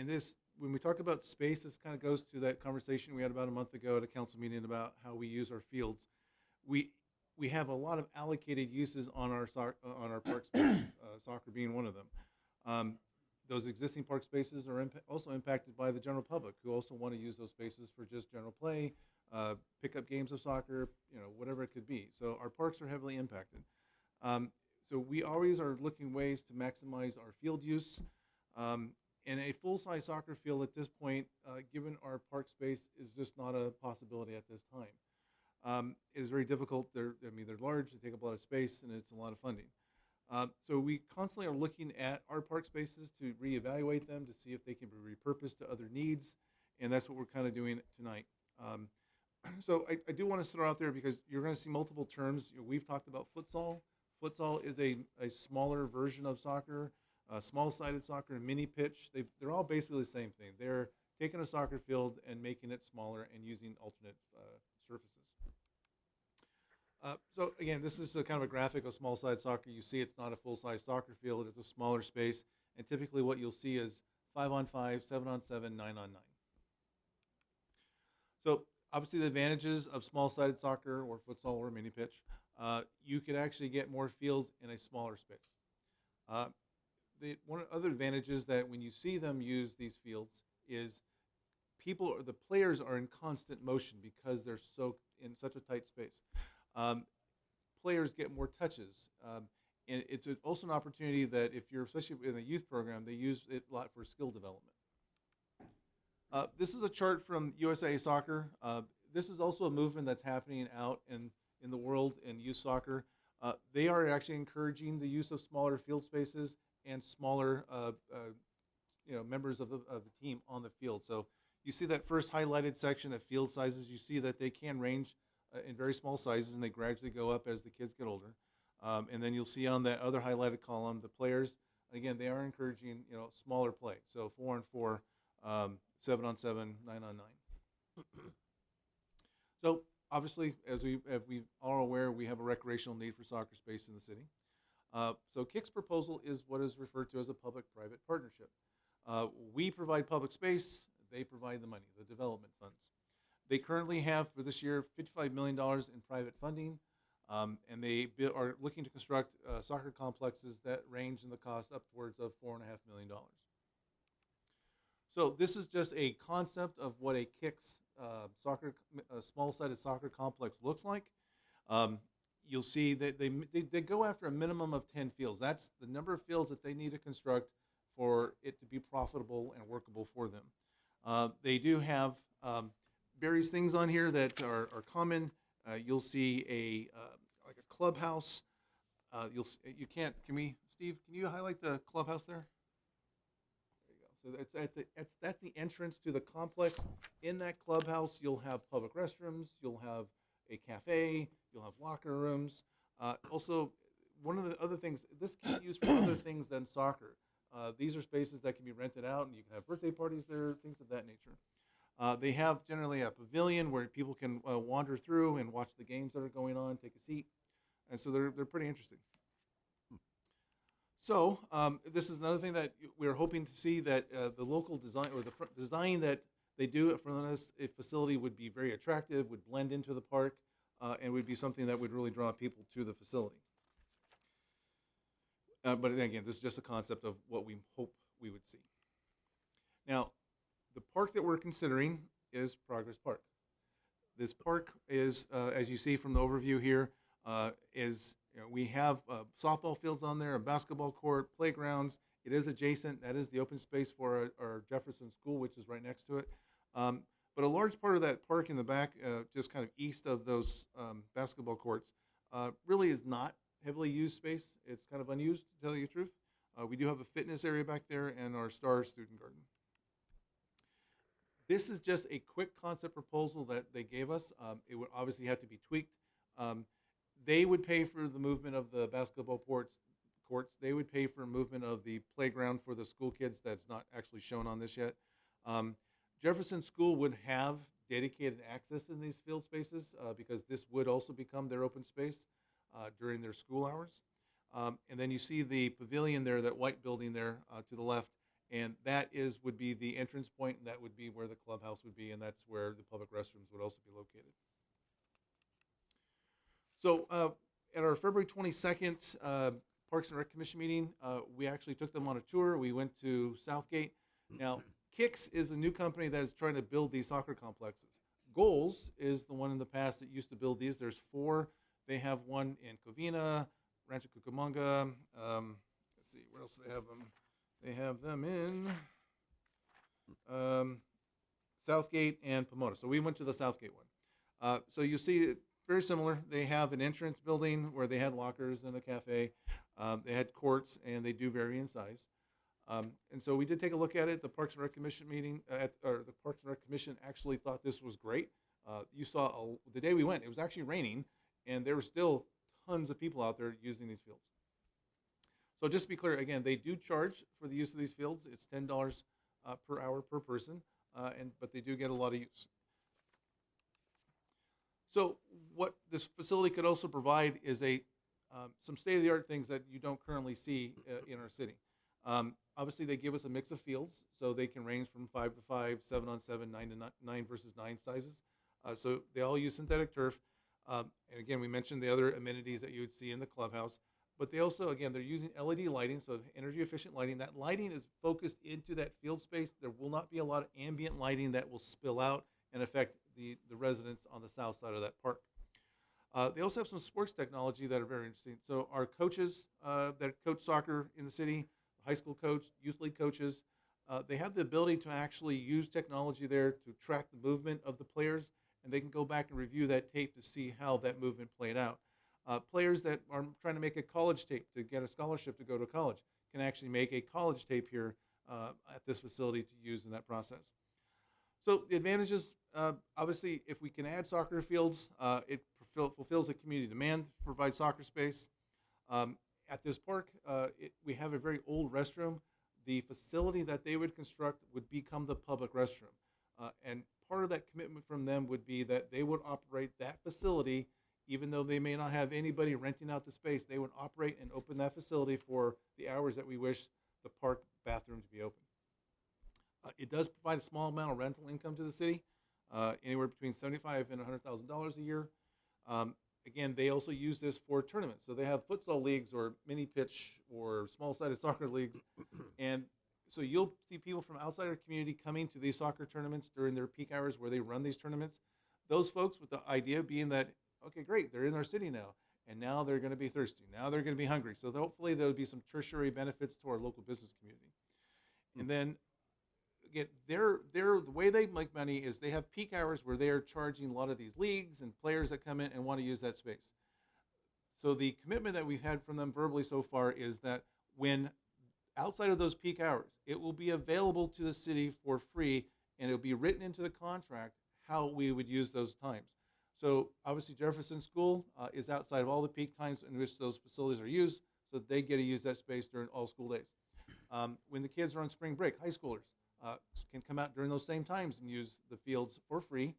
this, when we talk about space, this kind of goes to that conversation we had about a month ago at a council meeting about how we use our fields. We have a lot of allocated uses on our park spaces, soccer being one of them. Those existing park spaces are also impacted by the general public, who also want to use those spaces for just general play, pick up games of soccer, whatever it could be. So our parks are heavily impacted. So we always are looking ways to maximize our field use. And a full-size soccer field at this point, given our park space, is just not a possibility at this time. It is very difficult. They're large, they take up a lot of space, and it's a lot of funding. So we constantly are looking at our park spaces to reevaluate them, to see if they can be repurposed to other needs, and that's what we're kind of doing tonight. So I do want to start out there because you're going to see multiple terms. We've talked about futsal. Futsal is a smaller version of soccer. Small-sided soccer and mini pitch, they're all basically the same thing. They're taking a soccer field and making it smaller and using alternate surfaces. So again, this is a kind of a graphic of small-sided soccer. You see it's not a full-size soccer field. It's a smaller space. And typically what you'll see is 5-on-5, 7-on-7, 9-on-9. So obviously the advantages of small-sided soccer or futsal or mini pitch, you could actually get more fields in a smaller space. One of the other advantages that when you see them use these fields is the players are in constant motion because they're so in such a tight space. Players get more touches. And it's also an opportunity that if you're, especially in the youth program, they use it a lot for skill development. This is a chart from USA Soccer. This is also a movement that's happening out in the world in youth soccer. They are actually encouraging the use of smaller field spaces and smaller members of the team on the field. So you see that first highlighted section of field sizes, you see that they can range in very small sizes and they gradually go up as the kids get older. And then you'll see on that other highlighted column, the players, again, they are encouraging smaller play. So 4-on-4, 7-on-7, 9-on-9. So obviously, as we are aware, we have a recreational need for soccer space in the city. So Kick's proposal is what is referred to as a public-private partnership. We provide public space, they provide the money, the development funds. They currently have, for this year, $55 million in private funding, and they are looking to construct soccer complexes that range in the cost upwards of $4.5 million. So this is just a concept of what a Kicks small-sided soccer complex looks like. You'll see that they go after a minimum of 10 fields. That's the number of fields that they need to construct for it to be profitable and workable for them. They do have various things on here that are common. You'll see like a clubhouse. Steve, can you highlight the clubhouse there? There you go. So that's the entrance to the complex. In that clubhouse, you'll have public restrooms, you'll have a cafe, you'll have locker rooms. Also, one of the other things, this can be used for other things than soccer. These are spaces that can be rented out, and you can have birthday parties there, things of that nature. They have generally a pavilion where people can wander through and watch the games that are going on, take a seat, and so they're pretty interesting. So this is another thing that we're hoping to see, that the local design, or the design that they do for this facility, would be very attractive, would blend into the park, and would be something that would really draw people to the facility. But again, this is just a concept of what we hope we would see. Now, the park that we're considering is Progress Park. This park is, as you see from the overview here, we have softball fields on there, a basketball court, playgrounds. It is adjacent. That is the open space for our Jefferson School, which is right next to it. But a large part of that park in the back, just kind of east of those basketball courts, really is not heavily used space. It's kind of unused, to tell you the truth. We do have a fitness area back there and our Star Student Garden. This is just a quick concept proposal that they gave us. It would obviously have to be tweaked. They would pay for the movement of the basketball courts. They would pay for movement of the playground for the school kids. That's not actually shown on this yet. Jefferson School would have dedicated access in these field spaces because this would also become their open space during their school hours. And then you see the pavilion there, that white building there to the left, and that would be the entrance point, and that would be where the clubhouse would be, and that's where the public restrooms would also be located. So at our February 22nd Parks and Rec Commission meeting, we actually took them on a tour. We went to Southgate. Now, Kicks is a new company that is trying to build these soccer complexes. Goals is the one in the past that used to build these. There's 4. They have one in Covina, Rancho Cucamonga. Let's see, where else do they have them? They have them in Southgate and Pomona. So we went to the Southgate one. So you see it very similar. They have an entrance building where they had lockers and a cafe. They had courts, and they do vary in size. And so we did take a look at it. The Parks and Rec Commission meeting, the Parks and Rec Commission actually thought this was great. You saw the day we went, it was actually raining, and there were still tons of people out there using these fields. So just to be clear, again, they do charge for the use of these fields. It's $10 per hour per person, but they do get a lot of use. So what this facility could also provide is some state-of-the-art things that you don't currently see in our city. Obviously, they give us a mix of fields, so they can range from 5-5, 7-on-7, 9 versus 9 sizes. So they all use synthetic turf. And again, we mentioned the other amenities that you would see in the clubhouse. But they also, again, they're using LED lighting, so energy-efficient lighting. That lighting is focused into that field space. There will not be a lot of ambient lighting that will spill out and affect the residents on the south side of that park. They also have some sports technology that are very interesting. So our coaches that coach soccer in the city, high school coach, youth league coaches, they have the ability to actually use technology there to track the movement of the players, and they can go back and review that tape to see how that movement played out. Players that are trying to make a college tape to get a scholarship to go to college can actually make a college tape here at this facility to use in that process. So the advantages, obviously, if we can add soccer fields, it fulfills a community demand to provide soccer space. At this park, we have a very old restroom. The facility that they would construct would become the public restroom. And part of that commitment from them would be that they would operate that facility even though they may not have anybody renting out the space, they would operate and open that facility for the hours that we wish the park bathroom to be open. It does provide a small amount of rental income to the city, anywhere between $75,000 and $100,000 a year. Again, they also use this for tournaments. So they have futsal leagues or mini pitch or small-sided soccer leagues. And so you'll see people from outside our community coming to these soccer tournaments during their peak hours where they run these tournaments. Those folks, with the idea being that, okay, great, they're in our city now, and now they're going to be thirsty. Now they're going to be hungry. So hopefully there'll be some tertiary benefits to our local business community. And then, again, the way they make money is they have peak hours where they are charging a lot of these leagues and players that come in and want to use that space. So the commitment that we've had from them verbally so far is that when outside of those peak hours, it will be available to the city for free, and it'll be written into the contract how we would use those times. So obviously Jefferson School is outside of all the peak times in which those facilities are used, so they get to use that space during all school days. When the kids are on spring break, high schoolers can come out during those same times and use the fields for free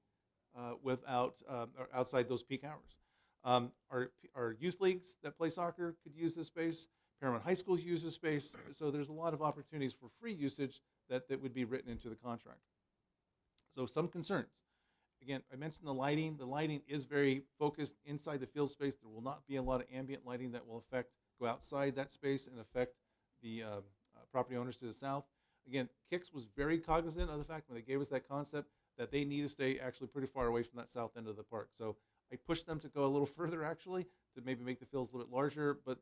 without or outside those peak hours. Our youth leagues that play soccer could use this space. Paramount High School uses this space. So there's a lot of opportunities for free usage that would be written into the contract. So some concerns. Again, I mentioned the lighting. The lighting is very focused inside the field space. There will not be a lot of ambient lighting that will go outside that space and affect the property owners to the south. Again, Kix was very cognizant of the fact when they gave us that concept that they need to stay actually pretty far away from that south end of the park. So I pushed them to go a little further actually to maybe make the fields a little bit larger, but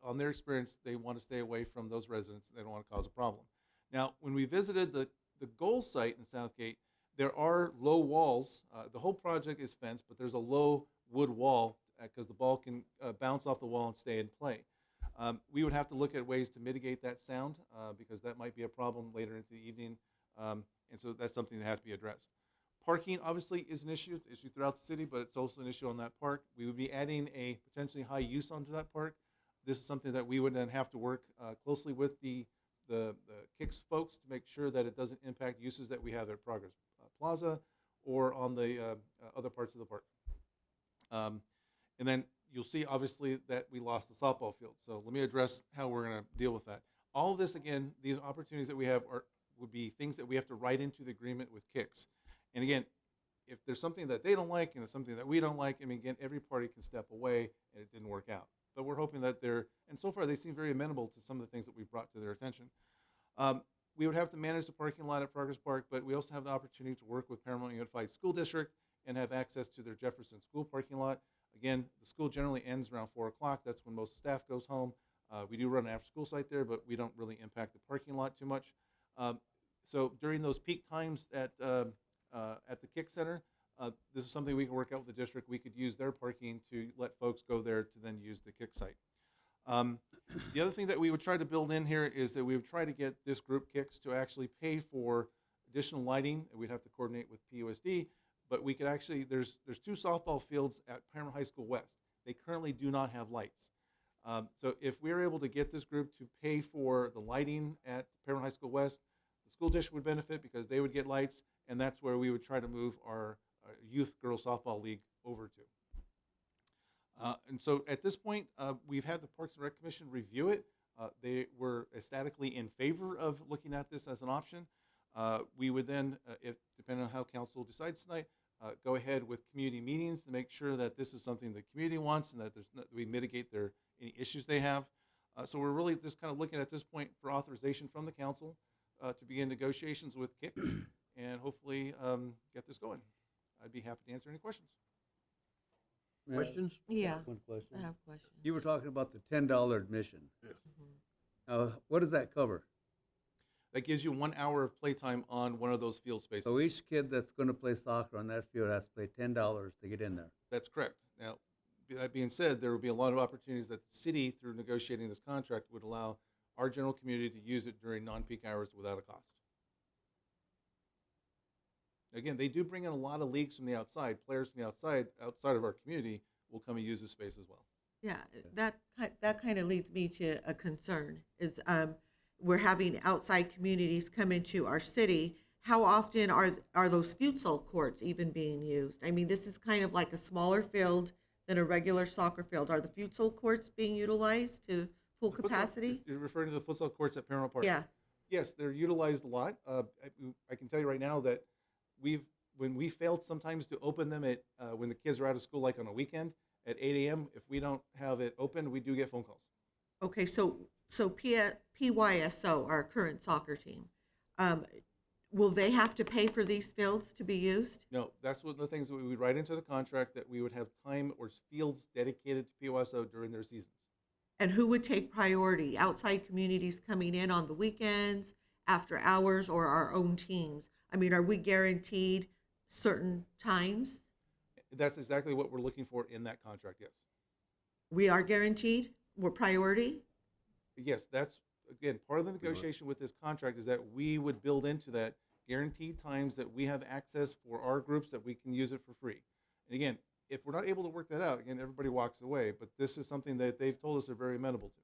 on their experience, they want to stay away from those residents. They don't want to cause a problem. Now, when we visited the goal site in Southgate, there are low walls. The whole project is fenced, but there's a low wood wall because the ball can bounce off the wall and stay in play. We would have to look at ways to mitigate that sound because that might be a problem later into the evening. And so that's something that has to be addressed. Parking obviously is an issue throughout the city, but it's also an issue on that park. We would be adding a potentially high use onto that park. This is something that we would then have to work closely with the Kix folks to make sure that it doesn't impact uses that we have at Progress Plaza or on the other parts of the park. And then you'll see obviously that we lost the softball field. So let me address how we're going to deal with that. All of this, again, these opportunities that we have would be things that we have to write into the agreement with Kix. And again, if there's something that they don't like and it's something that we don't like, I mean, again, every party can step away and it didn't work out. But we're hoping that and so far they seem very amenable to some of the things that we've brought to their attention. We would have to manage the parking lot at Progress Park, but we also have the opportunity to work with Paramount Unified School District and have access to their Jefferson School parking lot. Again, the school generally ends around 4 o'clock. That's when most staff goes home. We do run an after-school site there, but we don't really impact the parking lot too much. So during those peak times at the Kick Center, this is something we can work out with the district. We could use their parking to let folks go there to then use the Kick site. The other thing that we would try to build in here is that we would try to get this group Kicks to actually pay for additional lighting. We'd have to coordinate with PUSD, but we could actually, there's 2 softball fields at Paramount High School West. They currently do not have lights. So if we're able to get this group to pay for the lighting at Paramount High School West, the school district would benefit because they would get lights, and that's where we would try to move our youth girls softball league over to. And so at this point, we've had the Parks and Rec Commission review it. They were ecstatically in favor of looking at this as an option. We would then, if depending on how council decides tonight, go ahead with community meetings to make sure that this is something the community wants and that we mitigate any issues they have. So we're really just kind of looking at this point for authorization from the council to begin negotiations with Kix and hopefully get this going. I'd be happy to answer any questions. Questions? Yeah, One question. I have questions. You were talking about the $10 admission. Yes. What does that cover? That gives you 1 hour of playtime on one of those field spaces. So each kid that's going to play soccer on that field has to pay $10 to get in there. That's correct. Now, that being said, there will be a lot of opportunities that the city, through negotiating this contract, would allow our general community to use it during non-peak hours without a cost. Again, they do bring in a lot of leagues from the outside. Players from the outside of our community will come and use this space as well. Yeah, that kind of leads me to a concern is we're having outside communities come into our city. How often are those futsal courts even being used? I mean, this is kind of like a smaller field than a regular soccer field? Are the futsal courts being utilized to full Futsal- capacity? You're referring to the futsal courts at Paramount Park? Yeah. Yes, they're utilized a lot. I can tell you right now that when we failed sometimes to open them at, when the kids are out of school, like on a weekend at 8 a.m., if we don't have it open, we do get phone calls. Okay, so PYSO, our current soccer team, will they have to pay for these fields to be used? No, that's one of the things that we would write into the contract, that we would have time or fields dedicated to POSO during their seasons. And who would take priority? Outside communities coming in on the weekends, after hours, or our own teams? I mean, are we guaranteed certain times? That's exactly what we're looking for in that contract, yes. We are guaranteed? We're priority? Yes, that's, again, part of the negotiation with this contract is that we would build into that guaranteed times that we have access for our groups, that we can use it for free. And again, if we're not able to work that out, again, everybody walks away, but this is something that they've told us they're very amenable to.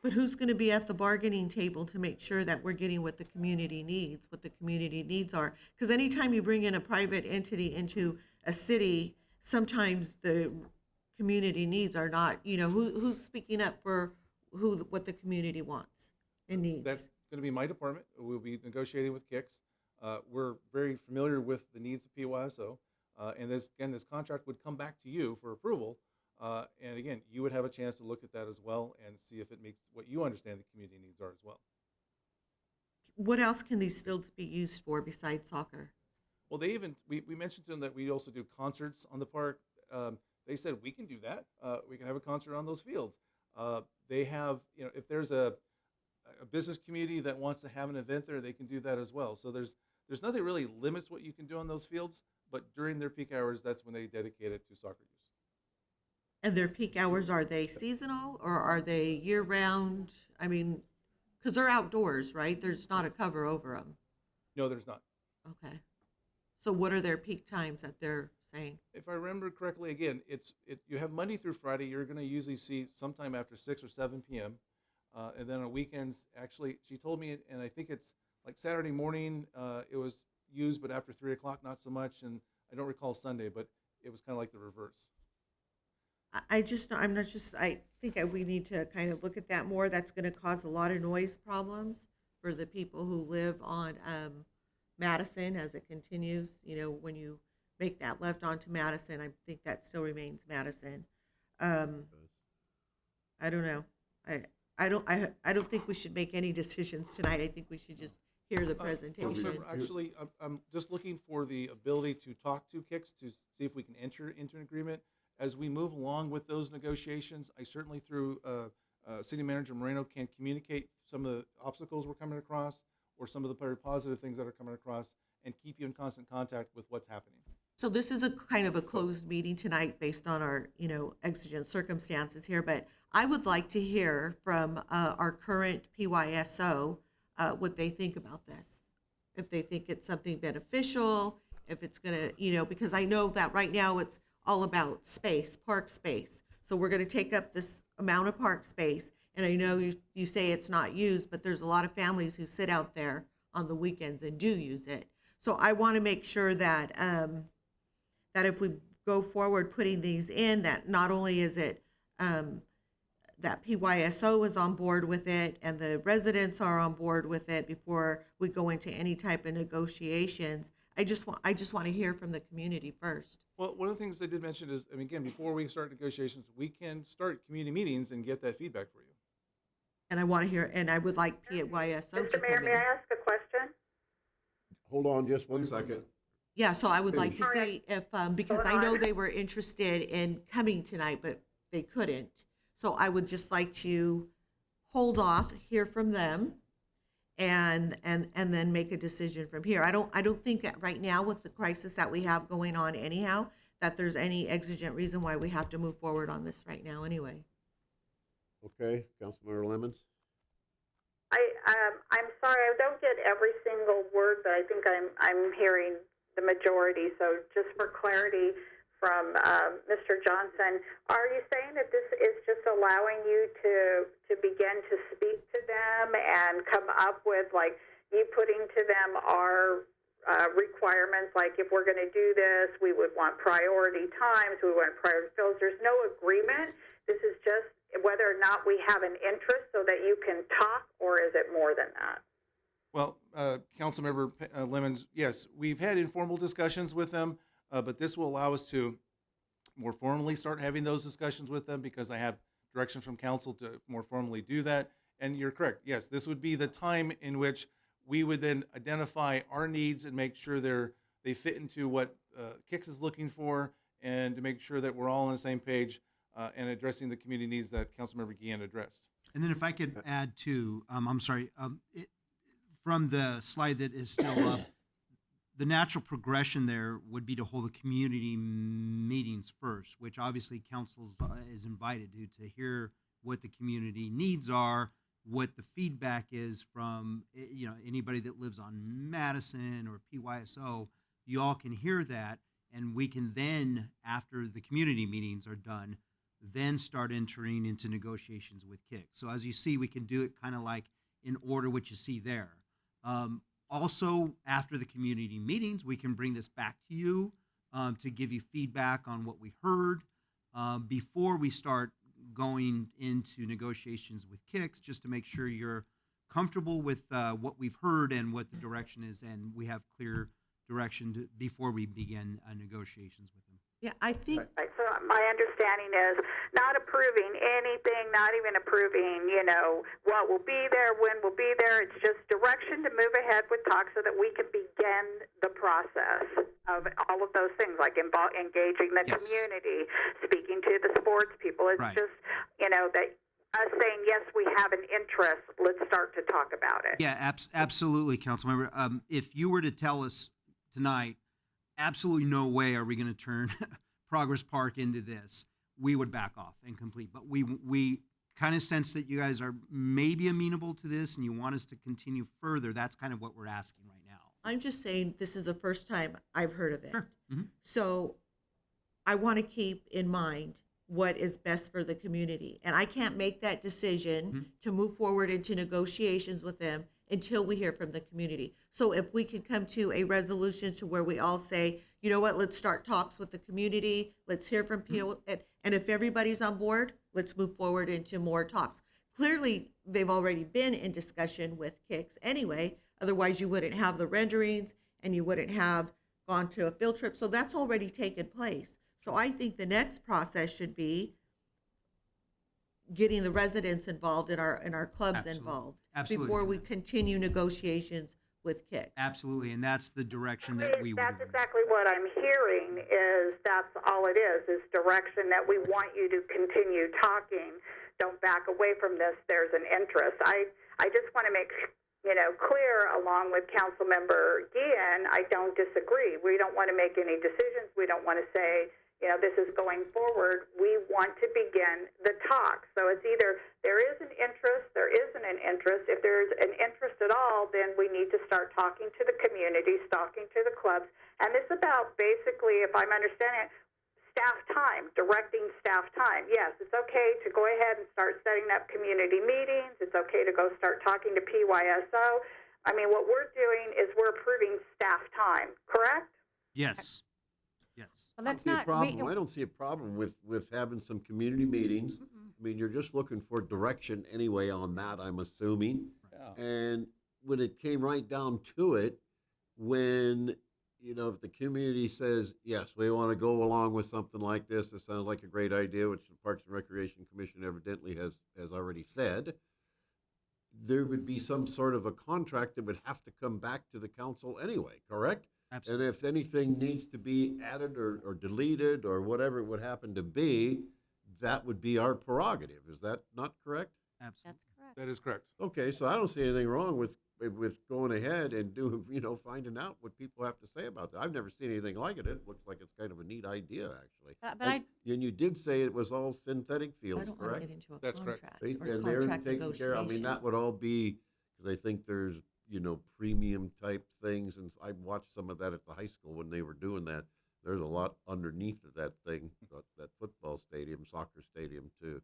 But who's going to be at the bargaining table to make sure that we're getting what the community needs, what the community needs are? Because anytime you bring in a private entity into a city, sometimes the community needs are not, who's speaking up for what the community wants and needs? That's going to be my department. We'll be negotiating with Kicks. We're very familiar with the needs of PYSO. And this contract would come back to you for approval. And again, you would have a chance to look at that as well and see if it meets what you understand the community needs are as well. What else can these fields be used for besides soccer? Well, we mentioned to them that we also do concerts on the park. They said we can do that. We can have a concert on those fields. They have, if there's a business community that wants to have an event there, they can do that as well. So there's nothing really limits what you can do on those fields, but during their peak hours, that's when they dedicate it to soccer use. And their peak hours, are they seasonal or are they year round? I mean, because they're outdoors, right? There's not a cover over them. No, there's not. Okay. So what are their peak times that they're saying? If I remember correctly, again, you have Monday through Friday. You're going to usually see sometime after 6 or 7 p.m. And then on weekends, actually, she told me, and I think it's like Saturday morning, it was used, but after 3 o'clock, not so much. And I don't recall Sunday, but it was kind of like the reverse. I think we need to kind of look at that more. That's going to cause a lot of noise problems for the people who live on Madison as it continues. When you make that left onto Madison, I think that still remains Madison. I don't know. I don't think we should make any decisions tonight. I think we should just hear the presentation. Councilmember, actually, I'm just looking for the ability to talk to Kicks to see if we can enter into an agreement. As we move along with those negotiations, I certainly, through City Manager Moreno, can communicate some of the obstacles we're coming across or some of the very positive things that are coming across and keep you in constant contact with what's happening. So this is a kind of a closed meeting tonight based on our, exigent circumstances here, but I would like to hear from our current PYSO what they think about this. If they think it's something beneficial, if it's going to, because I know that right now it's all about space, park space. So we're going to take up this amount of park space. And I know you say it's not used, but there's a lot of families who sit out there on the weekends and do use it. So I want to make sure that that if we go forward putting these in, that not only is it that PYSO is on board with it and the residents are on board with it before we go into any type of negotiations. I just want to hear from the community first. Well, one of the things I did mention is, again, before we start negotiations, we can start community meetings and get that feedback for you. And I want to hear, and I would like PYSO to Mr. Mayor, come may in. I ask a question? Hold on just one second. Yeah, so I would like to Finish. see if, because I know they were interested in coming tonight, but they couldn't. So I would just like to hold off, hear from them, and then make a decision from here. I don't think that right now with the crisis that we have going on anyhow, that there's any exigent reason why we have to move forward on this right now anyway. Okay, Councilmember Lemons? I'm sorry, I don't get every single word, but I think I'm hearing the majority. So just for clarity from Mr. Johnson, are you saying that this is just allowing you to begin to speak to them and come up with, like, you putting to them our requirements, like if we're going to do this, we would want priority times, we want priority fills. There's no agreement. This is just whether or not we have an interest so that you can talk, or is it more than that? Well, Councilmember Lemons, yes, we've had informal discussions with them, but this will allow us to more formally start having those discussions with them, because I have direction from council to more formally do that. And you're correct. Yes, this would be the time in which we would then identify our needs and make sure they fit into what Kix is looking for, and to make sure that we're all on the same page and addressing the community needs that Councilmember Guillen addressed. And then if I could add too, I'm sorry, from the slide that is still up, the natural progression there would be to hold the community meetings first, which obviously council is invited to hear what the community needs are, what the feedback is from anybody that lives on Madison or PYSO. You all can hear that, and we can then, after the community meetings are done, then start entering into negotiations with KIC. So as you see, we can do it kind of like in order what you see there. Also, after the community meetings, we can bring this back to you to give you feedback on what we heard before we start going into negotiations with KICS, just to make sure you're comfortable with what we've heard and what the direction is, and we have clear direction before we begin negotiations with them. Yeah, I think Right. So my understanding is not approving anything, not even approving, what will be there, when will be there. It's just direction to move ahead with talk so that we can begin the process of all of those things, like engaging the Yes. community, speaking to the sports people. It's Right. just, that us saying, yes, we have an interest, let's start to talk about it. Yeah, absolutely, Councilmember. If you were to tell us tonight, absolutely no way are we going to turn Progress Park into this, we would back off and complete. But we kind of sense that you guys are maybe amenable to this and you want us to continue further. That's kind of what we're asking right now. I'm just saying this is the first time I've heard of it. Sure. Mhm. So I want to keep in mind what is best for the community. And I can't make that decision to move forward into negotiations with them until we hear from the community. So if we can come to a resolution to where we all say, you know what, let's start talks with the community, let's hear from PO, and if everybody's on board, let's move forward into more talks. Clearly, they've already been in discussion with KICS anyway, otherwise you wouldn't have the renderings and you wouldn't have gone to a field trip. So that's already taken place. So I think the next process should be getting the residents involved in our clubs Absolutely. involved Absolutely. before we continue negotiations with KICS. Absolutely, and that's the direction that we That's would. exactly what I'm hearing, is that's all it is direction that we want you to continue talking. Don't back away from this. There's an interest. I just want to make clear, along with Councilmember Guillen, I don't disagree. We don't want to make any decisions. We don't want to say, this is going forward. We want to begin the talk. So it's either there is an interest, there isn't an interest. If there's an interest at all, then we need to start talking to the community, talking to the clubs. And this is about basically, if I'm understanding it, staff time, directing staff time. Yes, it's okay to go ahead and start setting up community meetings. It's okay to go start talking to PYSO. I mean, what we're doing is we're approving staff time, correct? Yes. Yes. Well, that's I don't see a not. problem. I don't see a problem with having some community meetings. I mean, you're just looking for direction anyway on that, I'm assuming. Yeah. And when it came right down to it, when, if the community says, yes, we want to go along with something like this sounds like a great idea, which the Parks and Recreation Commission evidently has already said, there would be some sort of a contract that would have to come back to the council anyway, correct? Absolutely. And if anything needs to be added or deleted or whatever it would happen to be, that would be our prerogative. Is that not correct? Absolutely. That's correct. That is correct. Okay, so I don't see anything wrong with going ahead and doing, finding out what people have to say about that. I've never seen anything like it. It looks like it's kind of a neat idea, actually. But And you did say it was all synthetic I fields, don't want to correct? get into a That's correct. contract Right? or And they're contract taking care, I mean, that negotiation. would all be, because I think there's, premium type things, and I watched some of that at the high school when they were doing that. There's a lot underneath of that thing, that football stadium, soccer stadium, to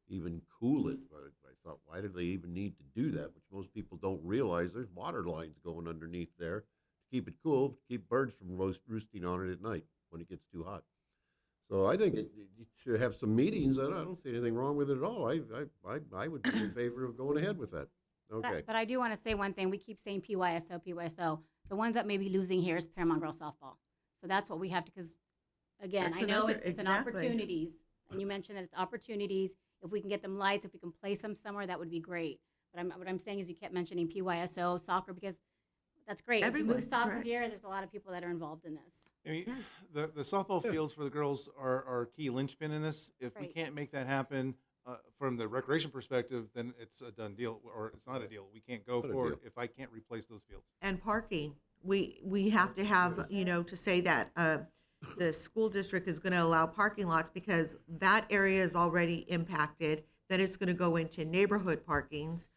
even cool it. But I thought, why do they even need to do that? Which most people don't realize. There's water lines going underneath there to keep it cool, keep birds from roosting on it at night when it gets too hot. So I think it should have some meetings. I don't see anything wrong with it at all. I would be in favor of going ahead with that. Okay. But I do want to say one thing. We keep saying PYSO, PYSO. The ones that may be losing here is Paramount Girls Softball. So that's what we have to, because, again, That's I know another- it's an exactly. opportunities, and you mentioned that it's opportunities. If we can get them lights, if we can place them somewhere, that would be great. But what I'm saying is you kept mentioning PYSO, soccer, because that's great. If you Everyone, move soccer correct. here, there's a lot of people that are involved in this. I mean, the softball fields for the girls are key linchpin in this. If we Right. can't make that happen from the recreation perspective, then it's a done deal, or it's not a deal. We can't go Not a forward deal. if I can't replace those fields. And parking, we have to have, to say that the school district is going to allow parking lots because that area is already impacted. Then it's going to go into neighborhood parkings.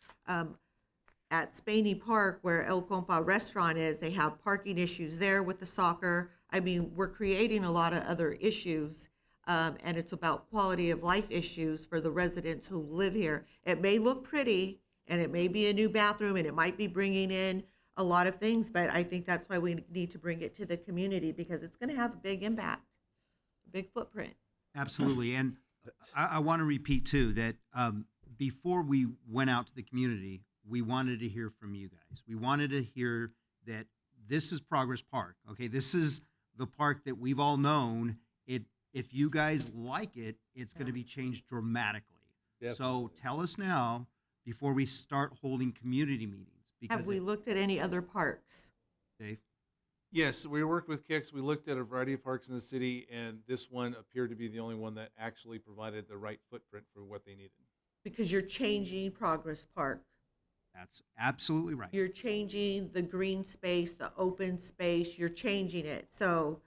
At Spaney Park, where El Compa Restaurant is, they have parking issues there with the soccer. I mean, we're creating a lot of other issues, and it's about quality of life issues for the residents who live here. It may look pretty, and it may be a new bathroom, and it might be bringing in a lot of things, but I think that's why we need to bring it to the community, because it's going to have a big impact, a big footprint. Absolutely. And I want to repeat, too, that before we went out to the community, we wanted to hear from you guys. We wanted to hear that this is Progress Park. Okay, this is the park that we've all known. If you guys like it, it's going to be changed dramatically. So tell us now before we start holding community meetings. Because Have we looked at any other parks? Dave? Yes, we worked with Kix. We looked at a variety of parks in the city, and this one appeared to be the only one that actually provided the right footprint for what they needed. Because you're changing Progress Park. That's absolutely right. You're changing the green space, the open space, you're changing it. So,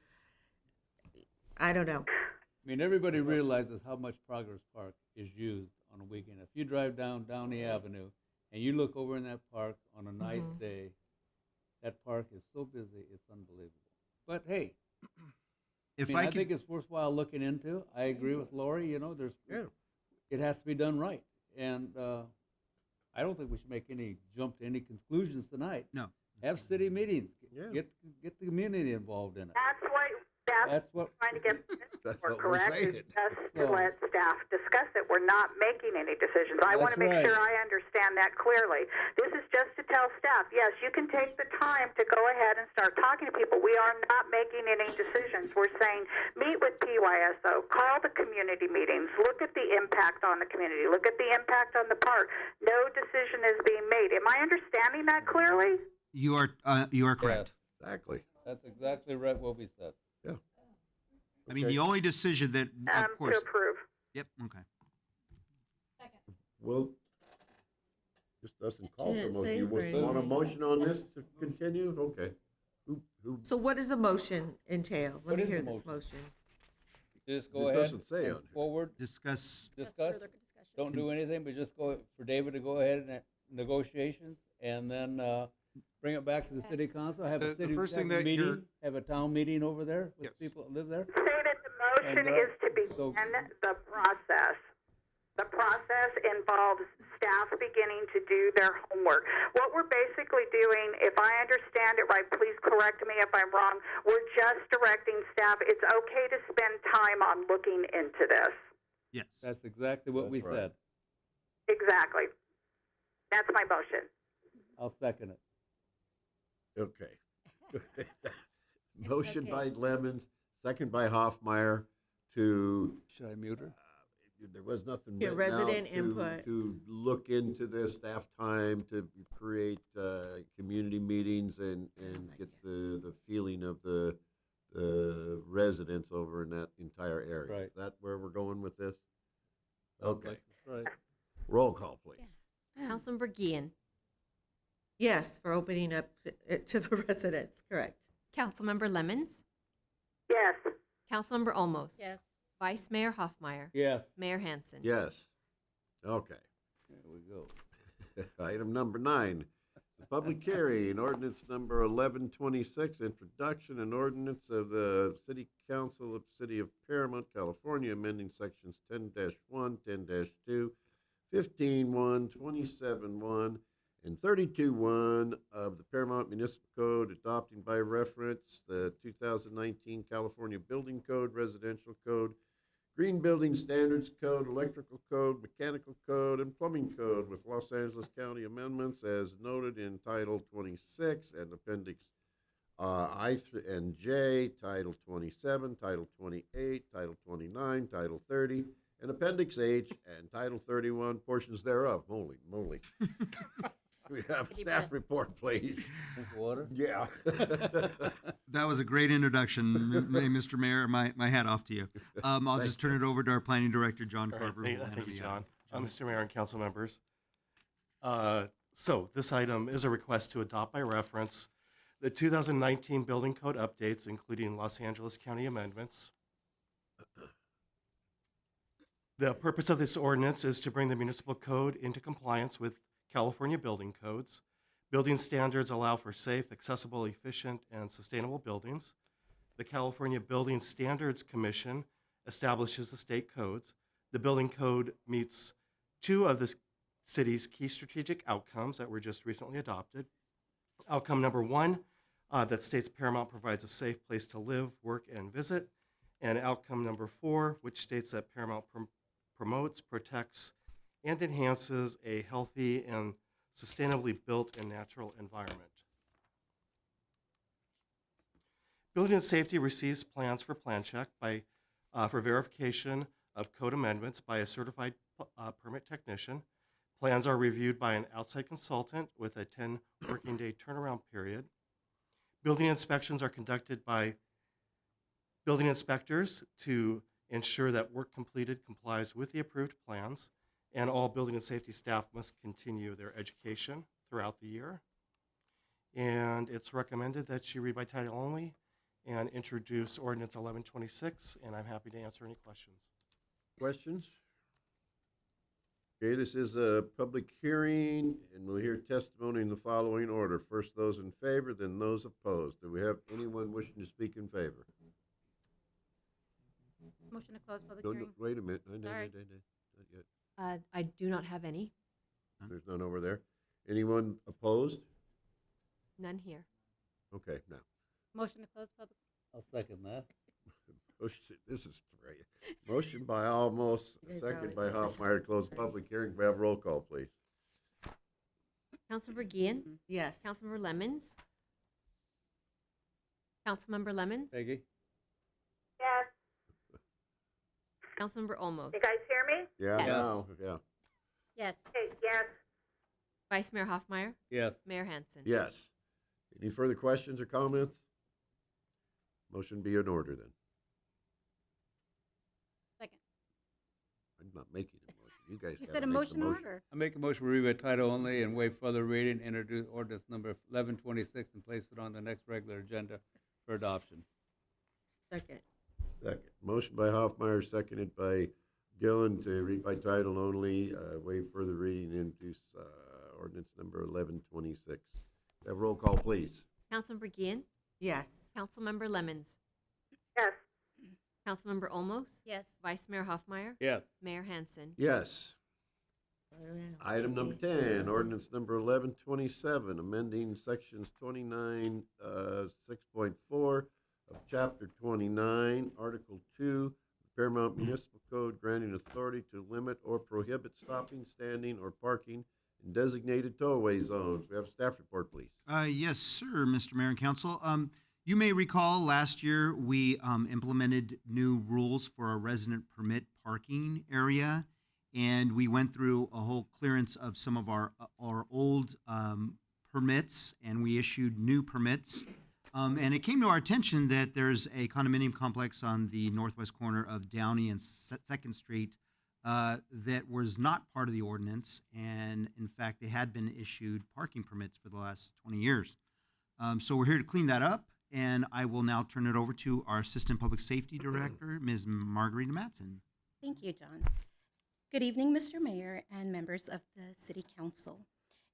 I don't know. I mean, everybody realizes how much Progress Park is used on a weekend. If you drive down Downey Avenue and you look over in that park on a nice day, that park is so busy, it's unbelievable. But hey, If I I could, think it's worthwhile looking into. I agree with Lori. It has to be done right, and I don't think we should make any jump to any conclusions tonight. no. Have city meetings. Yeah. Get the community involved in it. That's What trying to get That's we're what we're correct, saying. is just to So- let staff discuss it. We're not making any decisions. I want to That's make sure right. I understand that clearly. This is just to tell staff, yes, you can take the time to go ahead and start talking to people. We are not making any decisions. We're saying meet with PYSO, call the community meetings, look at the impact on the community, look at the impact on the park. No decision is being made. Am I understanding that clearly? You are correct. Exactly. That's exactly right what we said. Yeah. I mean, Okay. the only decision that, of To course. approve. Yep. Okay. Well, this doesn't call for Didn't motion. say You for want a anything. motion on this to continue? Okay. Who, So what does the motion entail? Let What me is hear the this motion. Just It go ahead. doesn't say come on here. forward. Discuss. Discuss. Further discussion. Don't do anything, but just go for David to go ahead and negotiations, and then bring it back to the city council. Have The a city first thing have a that you're- meeting. Have a town meeting over there with Yes. people that live there. Say that the motion And, is to begin so- the process. The process involves staff beginning to do their homework. What we're basically doing, if I understand it right, please correct me if I'm wrong, we're just directing staff, it's okay to spend time on looking into this. Yes. That's exactly what we That's right. said. Exactly. That's my motion. I'll second it. Okay. Motion okay. by Lemons, second by Hoffmeyer to, Should I mute her? there was nothing Yeah, written out resident to- input. To look into this, staff time, to create community meetings and get the feeling of the residents over in that entire area. Right. Is that where we're going with this? Sounds Okay. like that's right. Roll call, please. Councilmember Guillen, Yes, for opening up it to the residents, correct. Councilmember Lemons, Yes. Councilmember Olmos, Yes. Vice Mayor Hoffmeyer, Yes. Mayor Hansen. Yes. Okay. There we go. Item number 9, the public hearing, ordinance number 1126, introduction and ordinance of the City Council of City of Paramount, California, amending sections 10-1, 10-2, 15-1, 27-1, and 32.1 of the Paramount Municipal Code, adopting by reference the 2019 California Building Code, Residential Code, Green Building Standards Code, Electrical Code, Mechanical Code, and Plumbing Code with Los Angeles County amendments as noted in Title 26 and Appendix and J, Title 27, Title 28, Title 29, Title 30, and Appendix H, and Title 31, portions thereof. Holy moly. We have Deep staff breath. report, please. Water? Yeah. That was a great introduction, Mr. Mayor. My hat off to you. I'll just turn it over to our planning director, John All right, Carver. thank who will thank you, handle the John. Mr. Mayor and council members. So this item is a request to adopt by reference the 2019 Building Code updates, including Los Angeles County amendments. The purpose of this ordinance is to bring the municipal code into compliance with California building codes. Building standards allow for safe, accessible, efficient, and sustainable buildings. The California Building Standards Commission establishes the state codes. The building code meets two of the city's key strategic outcomes that were just recently adopted. Outcome number one, that states Paramount provides a safe place to live, work, and visit. And outcome number 4, which states that Paramount promotes, protects, and enhances a healthy and sustainably built and natural environment. Building and Safety receives plans for plan check for verification of code amendments by a certified permit technician. Plans are reviewed by an outside consultant with a 10 working day turnaround period. Building inspections are conducted by building inspectors to ensure that work completed complies with the approved plans, and all building and safety staff must continue their education throughout the year. And it's recommended that you read by title only and introduce ordinance 1126, and I'm happy to answer any questions. Questions? Okay, this is a public hearing, and we'll hear testimony in the following order. First, those in favor, then those opposed. Do we have anyone wishing to speak in favor? Motion to close public No, hearing. wait a minute. No, Sorry. not yet. I do not have any. There's none over there. Anyone opposed? None here. Okay, now. Motion to close public. I'll second that. This is great. Motion by Almost, You guys are second by always such a- Hoffmeyer to close public hearing. Can we have roll call, please? Councilmember Guillen? Yes. Councilmember Lemons? Councilmember Lemons? Peggy? Yes. Councilmember Olmos? You guys hear me? Yeah, Yes. now, yeah. Yes. Hey, yes. Vice Mayor Hoffmeyer? Yes. Mayor Hansen? Yes. Any further questions or comments? Motion be in order then. Second. I'm not making a motion. You guys You gotta said a make the motion order. I make a motion to read by title only and waive further reading, introduce ordinance number 1126 and place it on the next regular agenda for adoption. Second. Second. Motion by Hoffmeyer, seconded by Gillen to read by title only, waive further reading, introduce ordinance number 1126. Have roll call, please. Councilmember Guillen? Yes. Councilmember Lemons? Yes. Councilmember Olmos? Yes. Vice Mayor Hoffmeyer? Yes. Mayor Hansen? Yes. Item number 10, ordinance number 1127, amending sections 29, 6.4 of chapter 29, article 2, the Paramount Municipal Code, granting authority to limit or prohibit stopping, standing, or parking in designated tollway zones. We have a staff report, please. Yes, sir, Mr. Mayor and Council. You may recall last year we implemented new rules for our resident permit parking area, and we went through a whole clearance of some of our old permits, and we issued new permits. And it came to our attention that there's a condominium complex on the northwest corner of Downey and 2nd Street that was not part of the ordinance, and in fact, they had been issued parking permits for the last 20 years. So we're here to clean that up, and I will now turn it over to our Assistant Public Safety Director, Ms. Margarita Matson. Thank you, John. Good evening, Mr. Mayor and members of the City Council.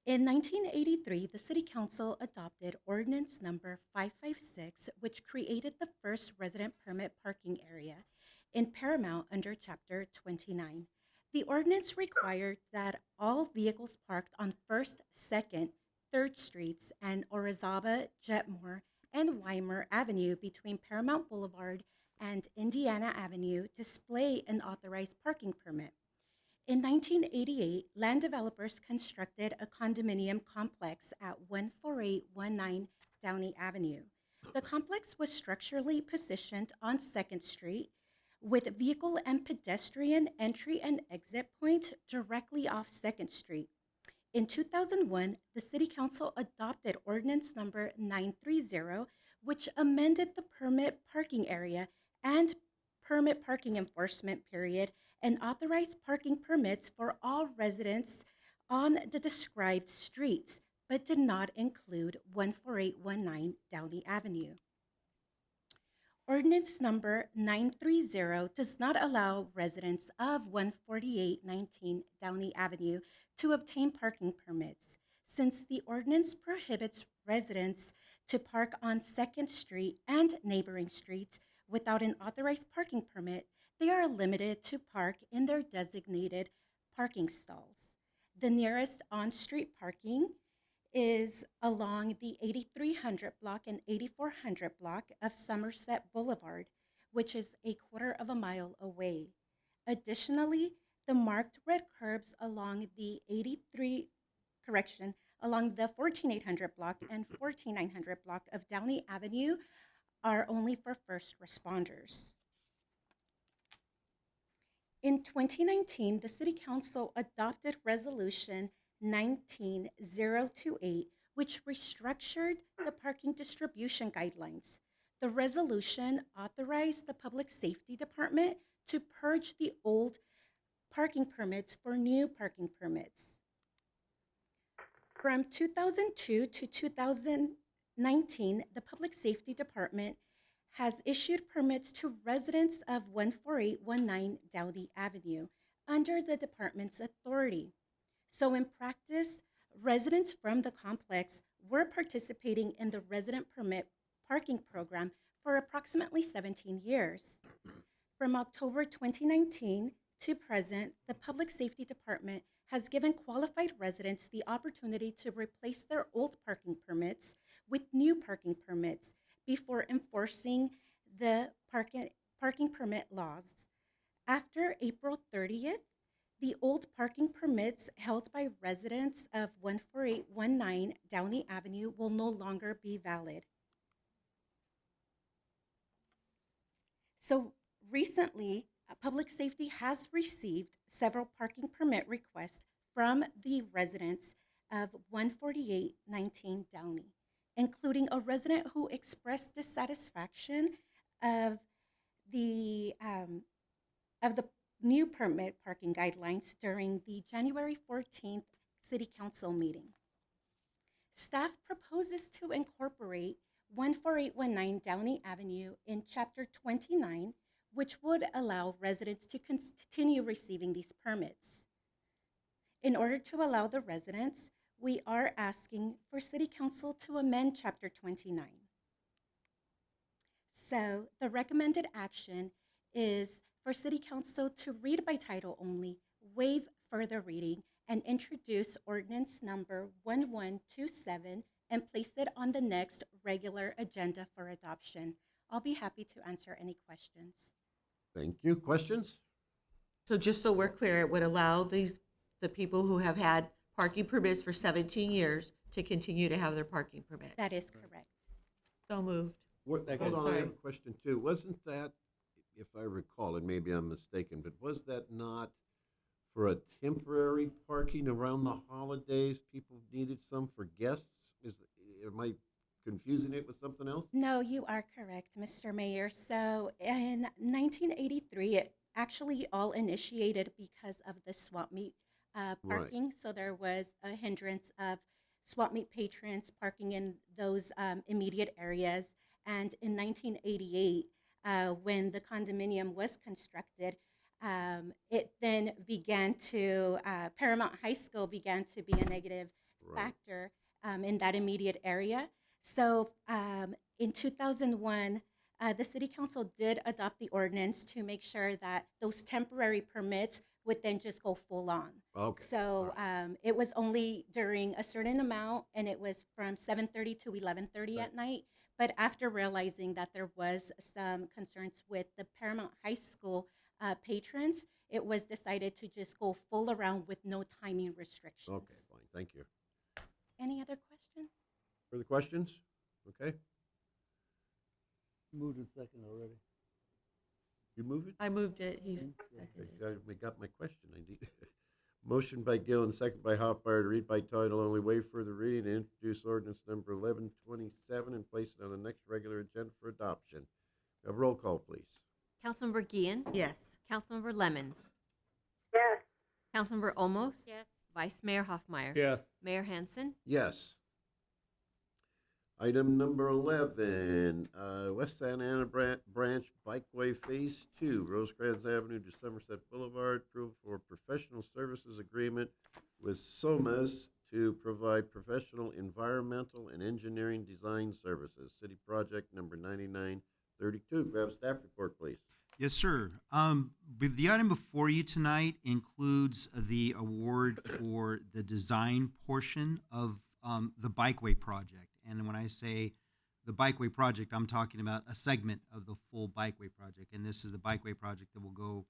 In 1983, the City Council adopted Ordinance Number 556, which created the first resident permit parking area in Paramount under Chapter 29. The ordinance required that all vehicles parked on 1st, 2nd, 3rd Streets and Orizaba, Jetmore, and Weimer Avenue between Paramount Boulevard and Indiana Avenue display an authorized parking permit. In 1988, land developers constructed a condominium complex at 14819 Downey Avenue. The complex was structurally positioned on 2nd Street with vehicle and pedestrian entry and exit points directly off 2nd Street. In 2001, the City Council adopted Ordinance Number 930, which amended the permit parking area and permit parking enforcement period and authorized parking permits for all residents on the described streets, but did not include 14819 Downey Avenue. Ordinance number 930 does not allow residents of 14819 Downey Avenue to obtain parking permits, since the ordinance prohibits residents to park on 2nd Street and neighboring streets without an authorized parking permit. They are limited to park in their designated parking stalls. The nearest on-street parking is along the 8300 block and 8400 block of Somerset Boulevard, which is a quarter of a mile away. Additionally, the marked red curbs along the 14800 block and 14900 block of Downey Avenue are only for first responders. In 2019, the City Council adopted Resolution 19028, which restructured the parking distribution guidelines. The resolution authorized the Public Safety Department to purge the old parking permits for new parking permits. From 2002 to 2019, the Public Safety Department has issued permits to residents of 14819 Downey Avenue under the department's authority. So in practice, residents from the complex were participating in the resident permit parking program for approximately 17 years. From October 2019 to present, the Public Safety Department has given qualified residents the opportunity to replace their old parking permits with new parking permits before enforcing the parking permit laws. After April 30th, the old parking permits held by residents of 14819 Downey Avenue will no longer be valid. So recently, Public Safety has received several parking permit requests from the residents of 14819 Downey, including a resident who expressed dissatisfaction of the new permit parking guidelines during the January 14th City Council meeting. Staff proposes to incorporate 14819 Downey Avenue in Chapter 29, which would allow residents to continue receiving these permits. In order to allow the residents, we are asking for City Council to amend Chapter 29. So the recommended action is for City Council to read by title only, waive further reading, and introduce ordinance number 1127 and place it on the next regular agenda for adoption. I'll be happy to answer any questions. Thank you. Questions? So just so we're clear, it would allow the people who have had parking permits for 17 years to continue to have their parking permit. That is correct. So moved. Hold on, I Sorry. have a question too. Wasn't that, if I recall, and maybe I'm mistaken, but was that not for a temporary parking around the holidays? People needed some for guests? Am I confusing it with something else? No, you are correct, Mr. Mayor. So in 1983, it actually all initiated because of the swap meet parking. So there was a hindrance of swap meet patrons parking in those immediate areas. And in 1988, when the condominium was constructed, it then began to, Paramount High School began to be a negative factor in that immediate area. So in 2001, the City Council did adopt the ordinance to make sure that those temporary permits would then just go full on. Okay. So it was only during a certain amount, and it was from 7:30 to 11:30 at night. But after realizing that there was some concerns with the Paramount High School patrons, it was decided to just go full around with no timing restrictions. Okay, fine, thank you. Any other questions? Further questions? Okay, Moved in second already. you move it? I moved it. He's Okay, seconded. we got my question, I need. Motion by Gill and second by Hopmeyer to read by title only, waive further reading, and introduce ordinance number 1127 and place it on the next regular agenda for adoption. Have roll call, please. Councilmember Guillen. Yes. Councilmember Lemons. Yes. Councilmember Olmos. Yes. Vice Mayor Hoffmeyer. Yes. Mayor Hansen. Yes. Item number 11, West Santa Ana Branch Bikeway Phase 2, Rosecrans Avenue to Somerset Boulevard, approval for professional services agreement with SOMAS to provide professional environmental and engineering design services. City project number 9932. Grab staff report, please. Yes, sir. The item before you tonight includes the award for the design portion of the Bikeway project. And when I say the Bikeway project, I'm talking about a segment of the full Bikeway project. And this is the Bikeway project that will go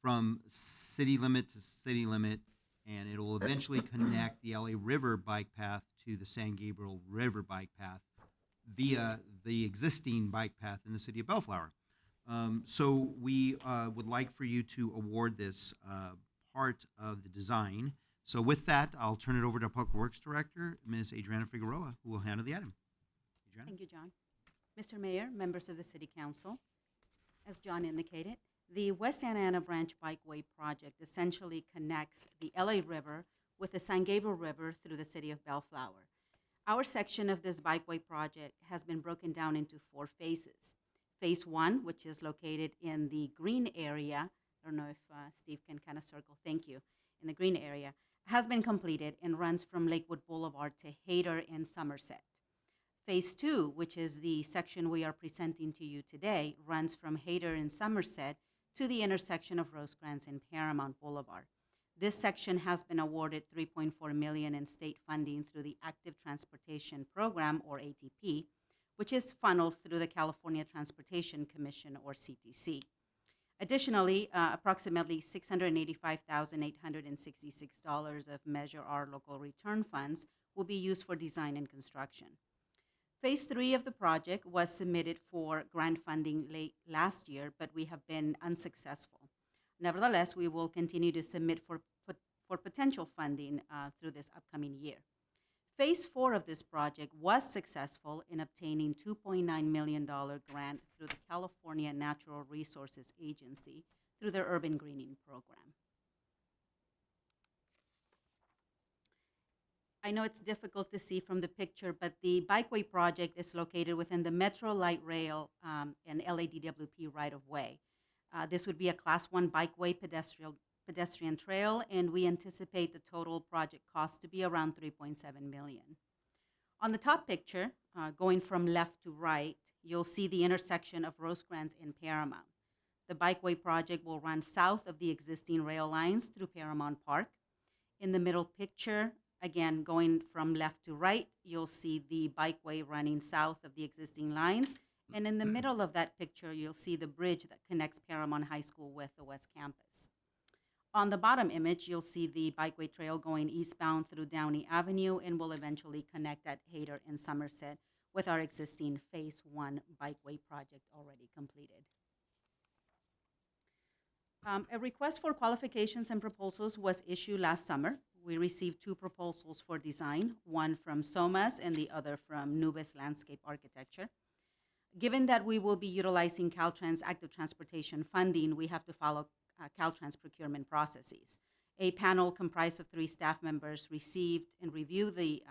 from city limit to city limit, and it will eventually connect the LA River bike path to the San Gabriel River bike path via the existing bike path in the city of Bellflower. So we would like for you to award this part of the design. So with that, I'll turn it over to Public Works Director, Ms. Adriana Figueroa, who will handle the item. Adriana? Thank you, John. Mr. Mayor, members of the City Council, as John indicated, the West Santa Ana Branch Bikeway project essentially connects the LA River with the San Gabriel River through the city of Bellflower. Our section of this Bikeway project has been broken down into 4 phases. Phase 1, which is located in the green area, I don't know if Steve can kind of circle, thank you, in the green area, has been completed and runs from Lakewood Boulevard to Hayter in Somerset. Phase 2, which is the section we are presenting to you today, runs from Hayter in Somerset to the intersection of Rosecrans and Paramount Boulevard. This section has been awarded $3.4 million in state funding through the Active Transportation Program, or ATP, which is funneled through the California Transportation Commission, or CTC. Additionally, approximately $685,866 of Measure R local return funds will be used for design and construction. Phase 3 of the project was submitted for grant funding late last year, but we have been unsuccessful. Nevertheless, we will continue to submit for potential funding through this upcoming year. Phase 4 of this project was successful in obtaining $2.9 million grant through the California Natural Resources Agency through their urban greening program. I know it's difficult to see from the picture, but the Bikeway project is located within the Metro Light Rail and LADWP right-of-way. This would be a Class 1 Bikeway pedestrian trail, and we anticipate the total project cost to be around $3.7 million. On the top picture, going from left to right, you'll see the intersection of Rosecrans and Paramount. The Bikeway project will run south of the existing rail lines through Paramount Park. In the middle picture, again, going from left to right, you'll see the Bikeway running south of the existing lines. And in the middle of that picture, you'll see the bridge that connects Paramount High School with the West Campus. On the bottom image, you'll see the Bikeway trail going eastbound through Downey Avenue and will eventually connect at Hayter and Somerset with our existing Phase 1 Bikeway project already completed. A request for qualifications and proposals was issued last summer. We received 2 proposals for design, one from SOMAS and the other from Nubis Landscape Architecture. Given that we will be utilizing Caltrans Active Transportation funding, we have to follow Caltrans procurement processes. A panel comprised of 3 staff members received and review the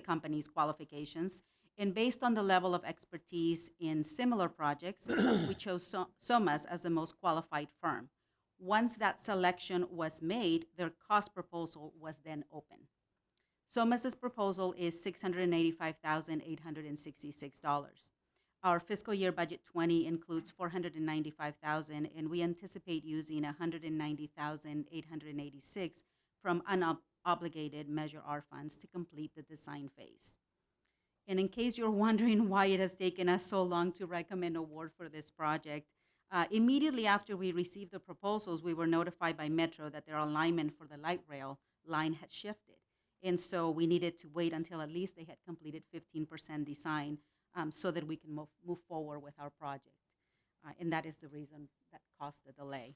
company's qualifications, and based on the level of expertise in similar projects, we chose SOMAS as the most qualified firm. Once that selection was made, their cost proposal was then open. SOMAS's proposal is $685,866. Our fiscal year budget 20 includes 495,000, and we anticipate using 190,886 from unobligated Measure R funds to complete the design phase. And in case you're wondering why it has taken us so long to recommend award for this project, immediately after we received the proposals, we were notified by Metro that their alignment for the light rail line had shifted. And so we needed to wait until at least they had completed 15% design so that we can move forward with our project. And that is the reason that caused the delay.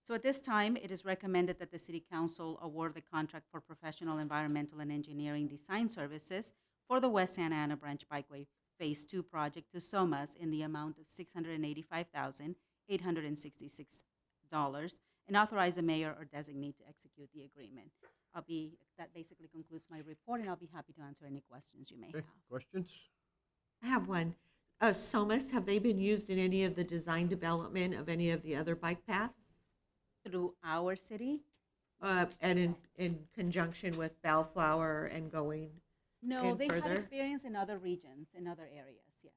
So at this time, it is recommended that the City Council award the contract for professional environmental and engineering design services for the West Santa Ana Branch Bikeway Phase 2 project to SOMAS in the amount of $685,866 and authorize the mayor or designee to execute the agreement. That basically concludes my report, and I'll be happy to answer any questions you may Okay, have. questions? I have one. SOMAS, have they been used in any of the design development of any of the other bike paths? Through our city? And in conjunction with Bellflower and going No, in they had further? experience in other regions, in other areas, yes.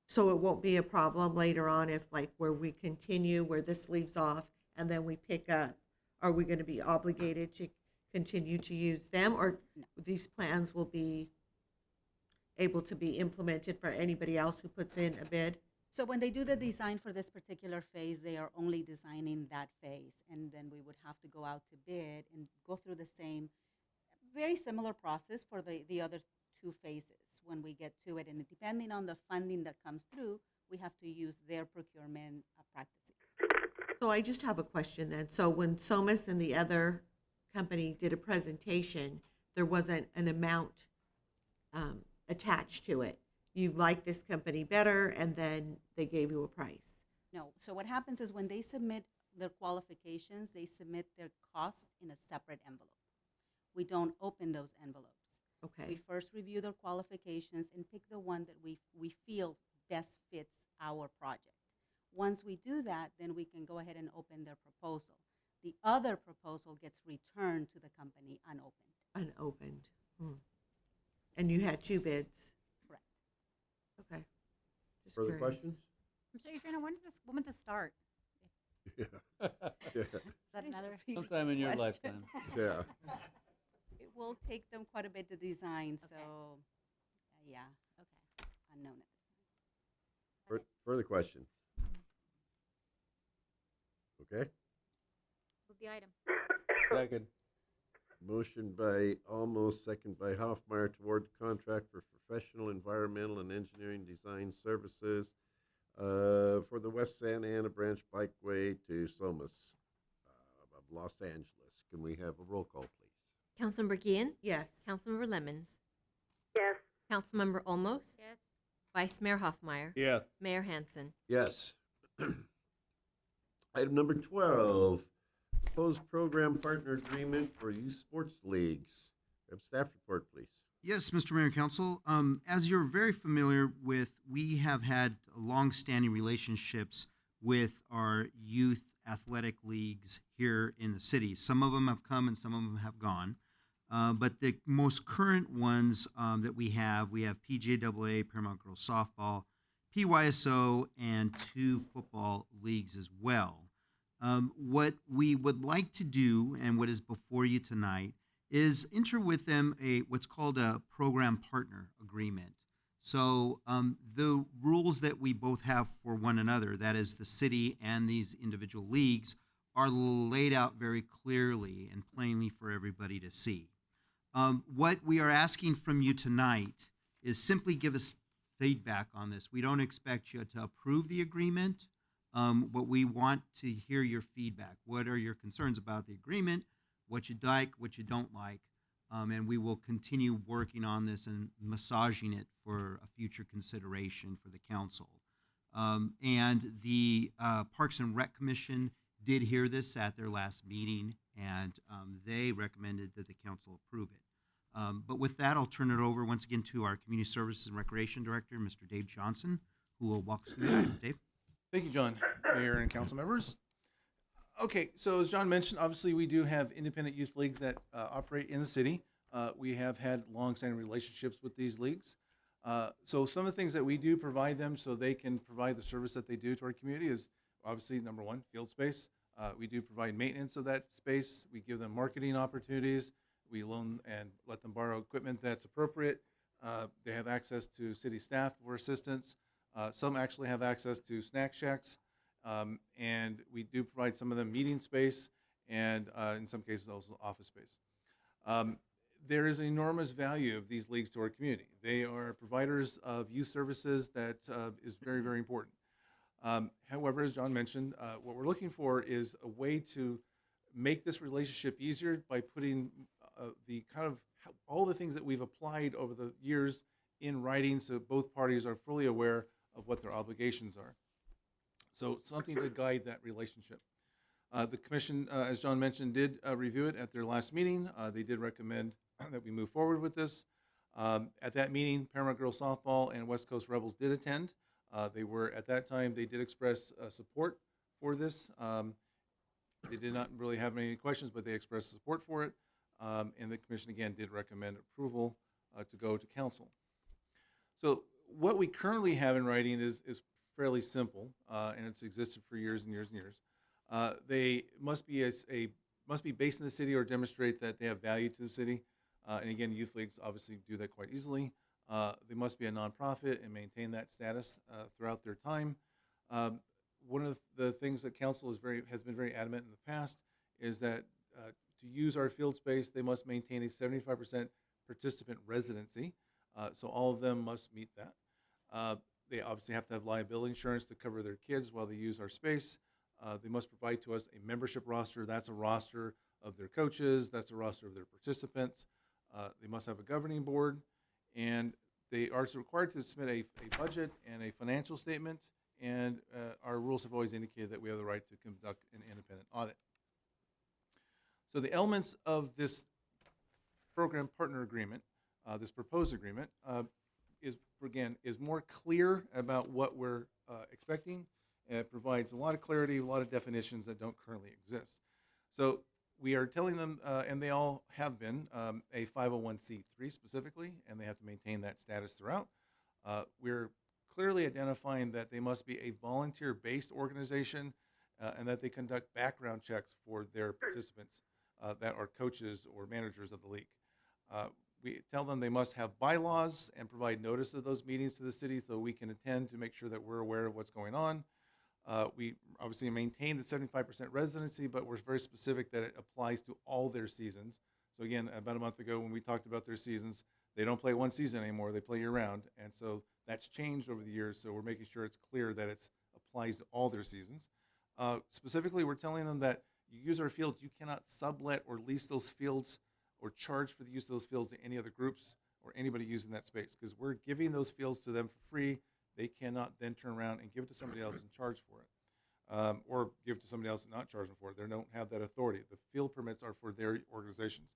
So it won't be a problem later on if like where we continue, where this leaves off, and then we pick up, are we going to be obligated to continue to use them, or these plans will be able to be implemented for anybody else who puts in a bid? So when they do the design for this particular phase, they are only designing that phase, and then we would have to go out to bid and go through the same, very similar process for the other two phases when we get to it. And depending on the funding that comes through, we have to use their procurement practices. So I just have a question then. So when SOMAS and the other company did a presentation, there wasn't an amount attached to it. You like this company better, and then they gave you a price. No, so what happens is when they submit their qualifications, they submit their cost in a separate envelope. We don't open those envelopes. Okay. We first review their qualifications and pick the one that we feel best fits our project. Once we do that, then we can go ahead and open their proposal. The other proposal gets returned to the company unopened. Unopened. And you had two bids. Correct. Okay. Just Further curious. questions? I'm sorry, Adriana, when will this start? Yeah. That another Sometime in your question? lifetime. Yeah. It will take them quite a bit to design, so, yeah, okay, unknown at this time. Further questions? Okay. Move the item. Second. Motion by Almost, second by Hoffmeyer to award the contract for professional environmental and engineering design services for the West Santa Ana Branch Bikeway to SOMAS of Los Angeles. Can we have a roll call, please? Councilmember Guillen? Yes. Councilmember Lemons? Yes. Councilmember Olmos? Yes. Vice Mayor Hoffmeyer? Yes. Mayor Hansen? Yes. Item number 12, proposed program partner agreement for youth sports leagues. Have staff report, please. Yes, Mr. Mayor and Council. As you're very familiar with, we have had long-standing relationships with our youth athletic leagues here in the city. Some of them have come and some of them have gone. But the most current ones that we have PGAAA, Paramount Girls Softball, PYSO, and 2 football leagues as well. What we would like to do, and what is before you tonight, is enter with them what's called a program partner agreement. So the rules that we both have for one another, that is the city and these individual leagues, are laid out very clearly and plainly for everybody to see. What we are asking from you tonight is simply give us feedback on this. We don't expect you to approve the agreement, but we want to hear your feedback. What are your concerns about the agreement? What you like, what you don't like, and we will continue working on this and massaging it for a future consideration for the council. And the Parks and Rec Commission did hear this at their last meeting, and they recommended that the council approve it. But with that, I'll turn it over once again to our Community Services and Recreation Director, Mr. Dave Johnson, who will walk us through that. Dave? Thank you, John, Mayor and council members. Okay, so as John mentioned, obviously we do have independent youth leagues that operate in the city. We have had long-standing relationships with these leagues. So some of the things that we do provide them so they can provide the service that they do to our community is obviously number one, field space. We do provide maintenance of that space. We give them marketing opportunities. We loan and let them borrow equipment that's appropriate. They have access to city staff for assistance. Some actually have access to snack shacks. And we do provide some of them meeting space and in some cases also office space. There is enormous value of these leagues to our community. They are providers of youth services that is very, very important. However, as John mentioned, what we're looking for is a way to make this relationship easier by putting the kind of all the things that we've applied over the years in writing so both parties are fully aware of what their obligations are. So something to guide that relationship. The commission, as John mentioned, did review it at their last meeting. They did recommend that we move forward with this. At that meeting, Paramount Girls Softball and West Coast Rebels did attend. They were, at that time, they did express support for this. They did not really have any questions, but they expressed support for it. And the commission, again, did recommend approval to go to council. So what we currently have in writing is fairly simple, and it's existed for years and years and years. They must be must be based in the city or demonstrate that they have value to the city. And again, youth leagues obviously do that quite easily. They must be a nonprofit and maintain that status throughout their time. One of the things that council has been very adamant in the past is that to use our field space, they must maintain a 75% participant residency. So all of them must meet that. They obviously have to have liability insurance to cover their kids while they use our space. They must provide to us a membership roster. That's a roster of their coaches. That's a roster of their participants. They must have a governing board. And they are required to submit a budget and a financial statement. And our rules have always indicated that we have the right to conduct an independent audit. So the elements of this program partner agreement, this proposed agreement, is more clear about what we're expecting. It provides a lot of clarity, a lot of definitions that don't currently exist. So we are telling them, and they all have been, a 501c3 specifically, and they have to maintain that status throughout. We're clearly identifying that they must be a volunteer-based organization and that they conduct background checks for their participants that are coaches or managers of the league. We tell them they must have bylaws and provide notice of those meetings to the city so we can attend to make sure that we're aware of what's going on. We obviously maintain the 75% residency, but we're very specific that it applies to all their seasons. So again, about a month ago when we talked about their seasons, they don't play one season anymore, they play year-round. And so that's changed over the years, so we're making sure it's clear that it applies to all their seasons. Specifically, we're telling them that you use our fields, you cannot sublet or lease those fields or charge for the use of those fields to any other groups or anybody using that space, because we're giving those fields to them for free. They cannot then turn around and give it to somebody else and charge for it, or give it to somebody else and not charge them for it. They don't have that authority. The field permits are for their organizations.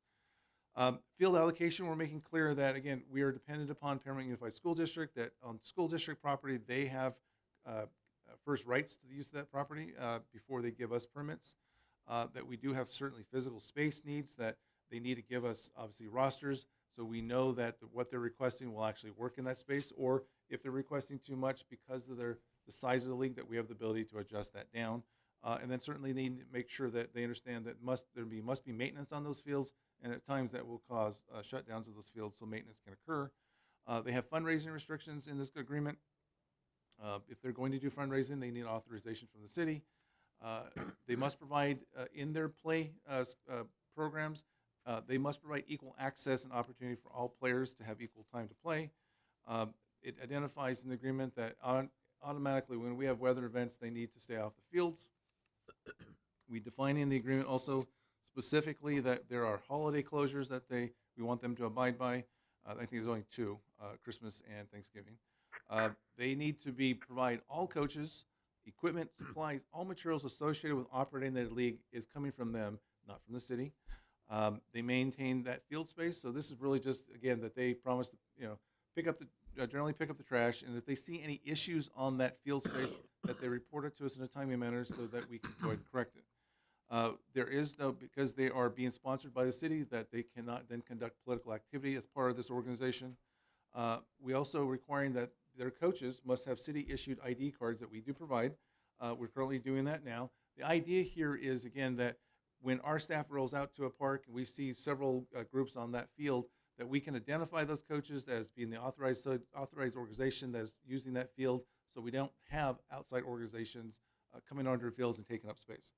Field allocation, we're making clear that, again, we are dependent upon Paramount Unified School District, that on school district property, they have first rights to the use of that property before they give us permits. That we do have certainly physical space needs, that they need to give us, obviously, rosters, so we know that what they're requesting will actually work in that space, or if they're requesting too much because of the size of the league, that we have the ability to adjust that down. And then certainly they need to make sure that they understand that there must be maintenance on those fields, and at times that will cause shutdowns of those fields so maintenance can occur. They have fundraising restrictions in this agreement. If they're going to do fundraising, they need authorization from the city. They must provide in their play programs, they must provide equal access and opportunity for all players to have equal time to play. It identifies in the agreement that automatically when we have weather events, they need to stay off the fields. We define in the agreement also specifically that there are holiday closures that we want them to abide by. I think there's only two, Christmas and Thanksgiving. They need to provide all coaches, equipment, supplies, all materials associated with operating their league is coming from them, not from the city. They maintain that field space, so this is really just, again, that they promise to, generally pick up the trash, and if they see any issues on that field space, that they report it to us in a timely manner so that we can go ahead and correct it. There is no, because they are being sponsored by the city, that they cannot then conduct political activity as part of this organization. We also requiring that their coaches must have city-issued ID cards that we do provide. We're currently doing that now. The idea here is, again, that when our staff rolls out to a park and we see several groups on that field, that we can identify those coaches as being the authorized organization that's using that field, so we don't have outside organizations coming onto our fields and taking up space.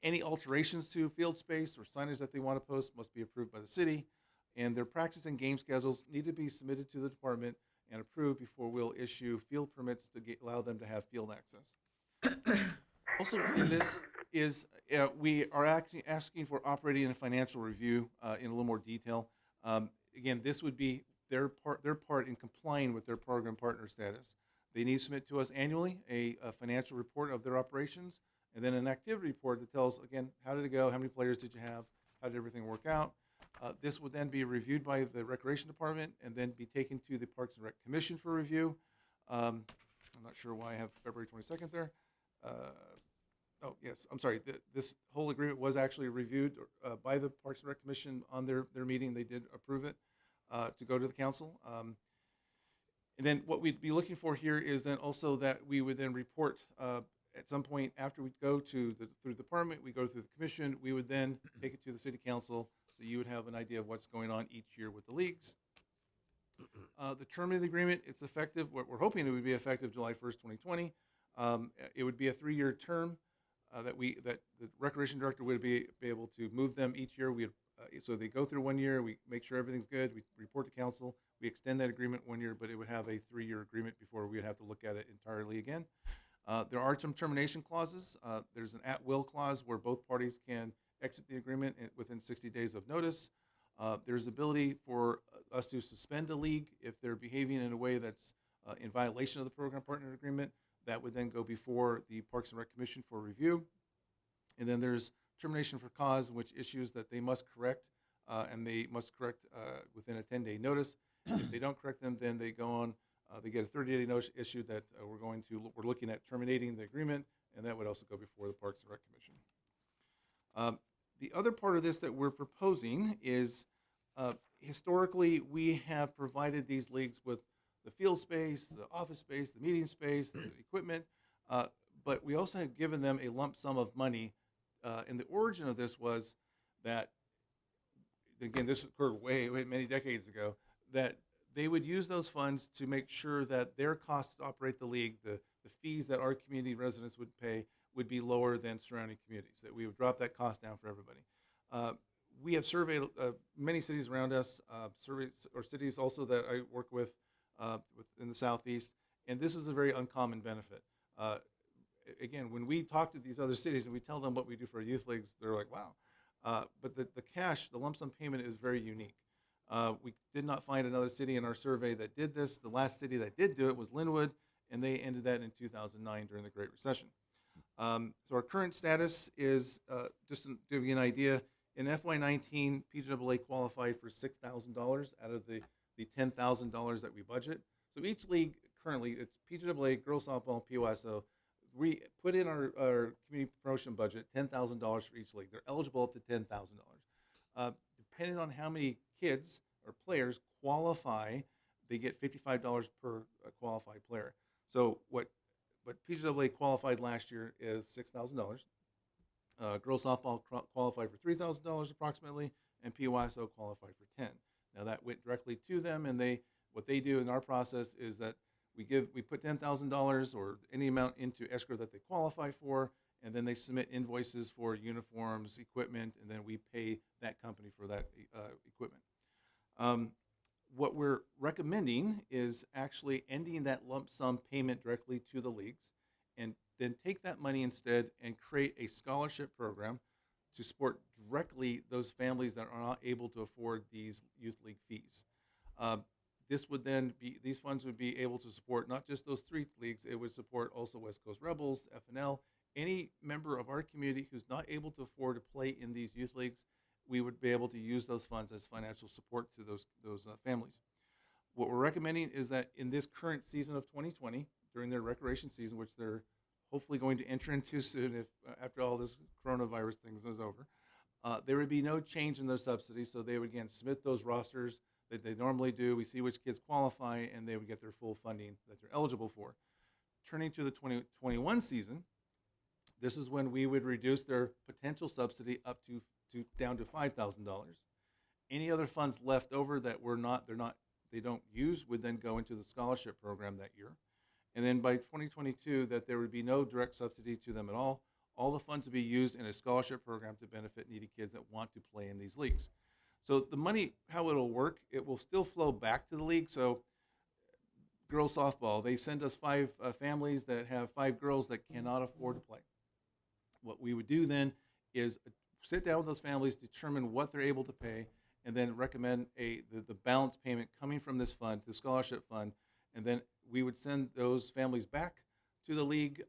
Any alterations to field space or signage that they want to post must be approved by the city, and their practice and game schedules need to be submitted to the department and approved before we'll issue field permits to allow them to have field access. Also in this is we are actually asking for operating and financial review in a little more detail. Again, this would be their part in complying with their program partner status. They need to submit to us annually a financial report of their operations, and then an activity report that tells, again, how did it go, how many players did you have, how did everything work out. This would then be reviewed by the Recreation Department and then be taken to the Parks and Rec Commission for review. I'm not sure why I have February 22nd there. Oh, yes, I'm sorry. This whole agreement was actually reviewed by the Parks and Rec Commission on their meeting. They did approve it to go to the council. And then what we'd be looking for here is then also that we would then report at some point after we go through the department, we go through the commission, we would then take it to the city council, so you would have an idea of what's going on each year with the leagues. The term of the agreement, it's effective, what we're hoping it would be effective July 1st, 2020. It would be a 3-year term that the recreation director would be able to move them each year. So they go through 1 year, we make sure everything's good, we report to council, we extend that agreement 1 year, but it would have a 3-year agreement before we'd have to look at it entirely again. There are some termination clauses. There's an at-will clause where both parties can exit the agreement within 60 days of notice. There's ability for us to suspend a league if they're behaving in a way that's in violation of the program partner agreement. That would then go before the Parks and Rec Commission for review. And then there's termination for cause, which issues that they must correct, and they must correct within a 10-day notice. If they don't correct them, then they go on. They get a 30-day notice issued that we're looking at terminating the agreement, and that would also go before the Parks and Rec Commission. The other part of this that we're proposing is historically we have provided these leagues with the field space, the office space, the meeting space, the equipment, but we also have given them a lump sum of money. And the origin of this was that, again, this occurred way many decades ago, that they would use those funds to make sure that their costs to operate the league, the fees that our community residents would pay, would be lower than surrounding communities, that we would drop that cost down for everybody. We have surveyed many cities around us, cities also that I work with in the Southeast, and this is a very uncommon benefit. Again, when we talk to these other cities and we tell them what we do for our youth leagues, they're like, wow. But the cash, the lump sum payment is very unique. We did not find another city in our survey that did this. The last city that did do it was Linwood, and they ended that in 2009 during the Great Recession. So our current status is, just to give you an idea, in FY19, PWA qualified for $6,000 out of the $10,000 that we budget. So each league currently, it's PWA, girls softball, POSO. We put in our community promotion budget $10,000 for each league. They're eligible up to $10,000. Depending on how many kids or players qualify, they get $55 per qualified player. So what PWA qualified last year is $6,000. Girls softball qualified for $3,000 approximately, and PYSO qualified for $10,000. Now that went directly to them, and what they do in our process is that we put $10,000 or any amount into escrow that they qualify for, and then they submit invoices for uniforms, equipment, and then we pay that company for that equipment. What we're recommending is actually ending that lump sum payment directly to the leagues, and then take that money instead and create a scholarship program to support directly those families that are not able to afford these youth league fees. These funds would be able to support not just those 3 leagues, it would support also West Coast Rebels, FNL, any member of our community who's not able to afford to play in these youth leagues. We would be able to use those funds as financial support to those families. What we're recommending is that in this current season of 2020, during their recreation season, which they're hopefully going to enter into soon if after all this coronavirus thing is over, there would be no change in those subsidies. So they would again submit those rosters. that they normally do. We see which kids qualify, and they would get their full funding that they're eligible for. Turning to the 2021 season, this is when we would reduce their potential subsidy up to down to $5,000. Any other funds left over that they don't use would then go into the scholarship program that year. And then by 2022, that there would be no direct subsidy to them at all. All the funds would be used in a scholarship program to benefit needy kids that want to play in these leagues. So the money, how it'll work, it will still flow back to the league. So girls softball, they send us 5 families that have 5 girls that cannot afford to play. What we would do then is sit down with those families, determine what they're able to pay, and then recommend the balance payment coming from this fund, the scholarship fund, and then we would send those families back to the league,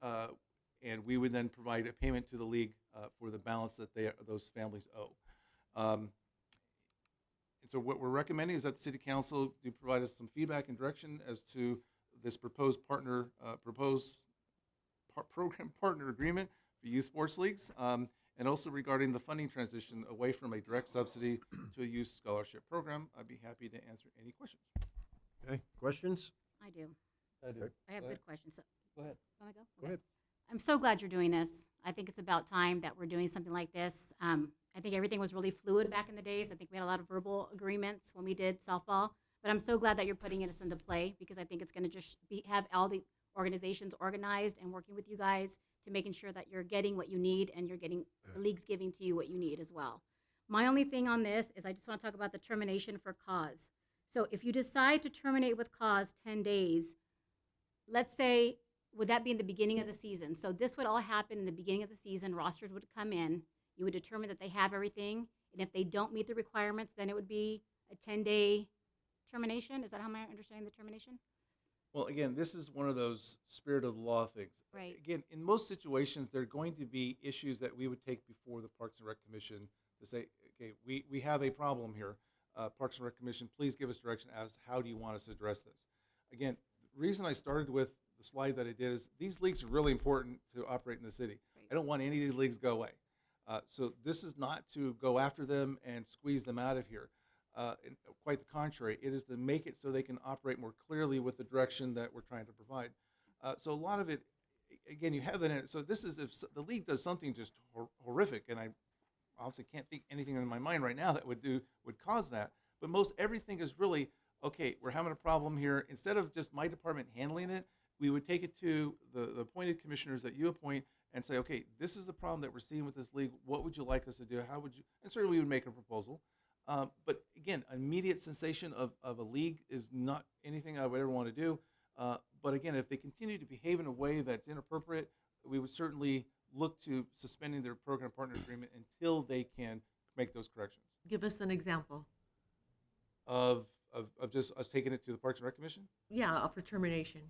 and we would then provide a payment to the league for the balance that those families owe. And so what we're recommending is that the City Council do provide us some feedback and direction as to this proposed program partner agreement for youth sports leagues, and also regarding the funding transition away from a direct subsidy to a youth scholarship program. I'd be happy to answer any questions. Okay, questions? I do. I do. I have good questions. So, Go ahead. want to go? Go ahead. I'm so glad you're doing this. I think it's about time that we're doing something like this. I think everything was really fluid back in the days. I think we had a lot of verbal agreements when we did softball. But I'm so glad that you're putting this into play, because I think it's going to just have all the organizations organized and working with you guys to making sure that you're getting what you need and you're getting the league's giving to you what you need as well. My only thing on this is I just want to talk about the termination for cause. So if you decide to terminate with cause 10 days, let's say, would that be in the beginning of the season? So this would all happen in the beginning of the season. Rosters would come in. You would determine that they have everything. And if they don't meet the requirements, then it would be a 10-day termination. Is that how I'm understanding the termination? Well, again, this is one of those spirit of the law things. Right. Again, in most situations, there are going to be issues that we would take before the Parks and Rec Commission to say, okay, we have a problem here. Parks and Rec Commission, please give us direction as how do you want us to address this? Again, the reason I started with the slide that I did is these leagues are really important to operate in the city. Right. I don't want any of these leagues to go away. So this is not to go after them and squeeze them out of here. And quite the contrary, it is to make it so they can operate more clearly with the direction that we're trying to provide. So a lot of it, again, you have that in it. So this is if the league does something just horrific, and I obviously can't think anything in my mind right now that would cause that. But most everything is really, okay, we're having a problem here. Instead of just my department handling it, we would take it to the appointed commissioners that you appoint and say, okay, this is the problem that we're seeing with this league. What would you like us to do? How would you? And certainly we would make a proposal. But again, immediate cessation of a league is not anything I would ever want to do. But again, if they continue to behave in a way that's inappropriate, we would certainly look to suspending their program partner agreement until they can make those corrections. Give us an example. Of just us taking it to the Parks and Rec Commission? Yeah, for termination.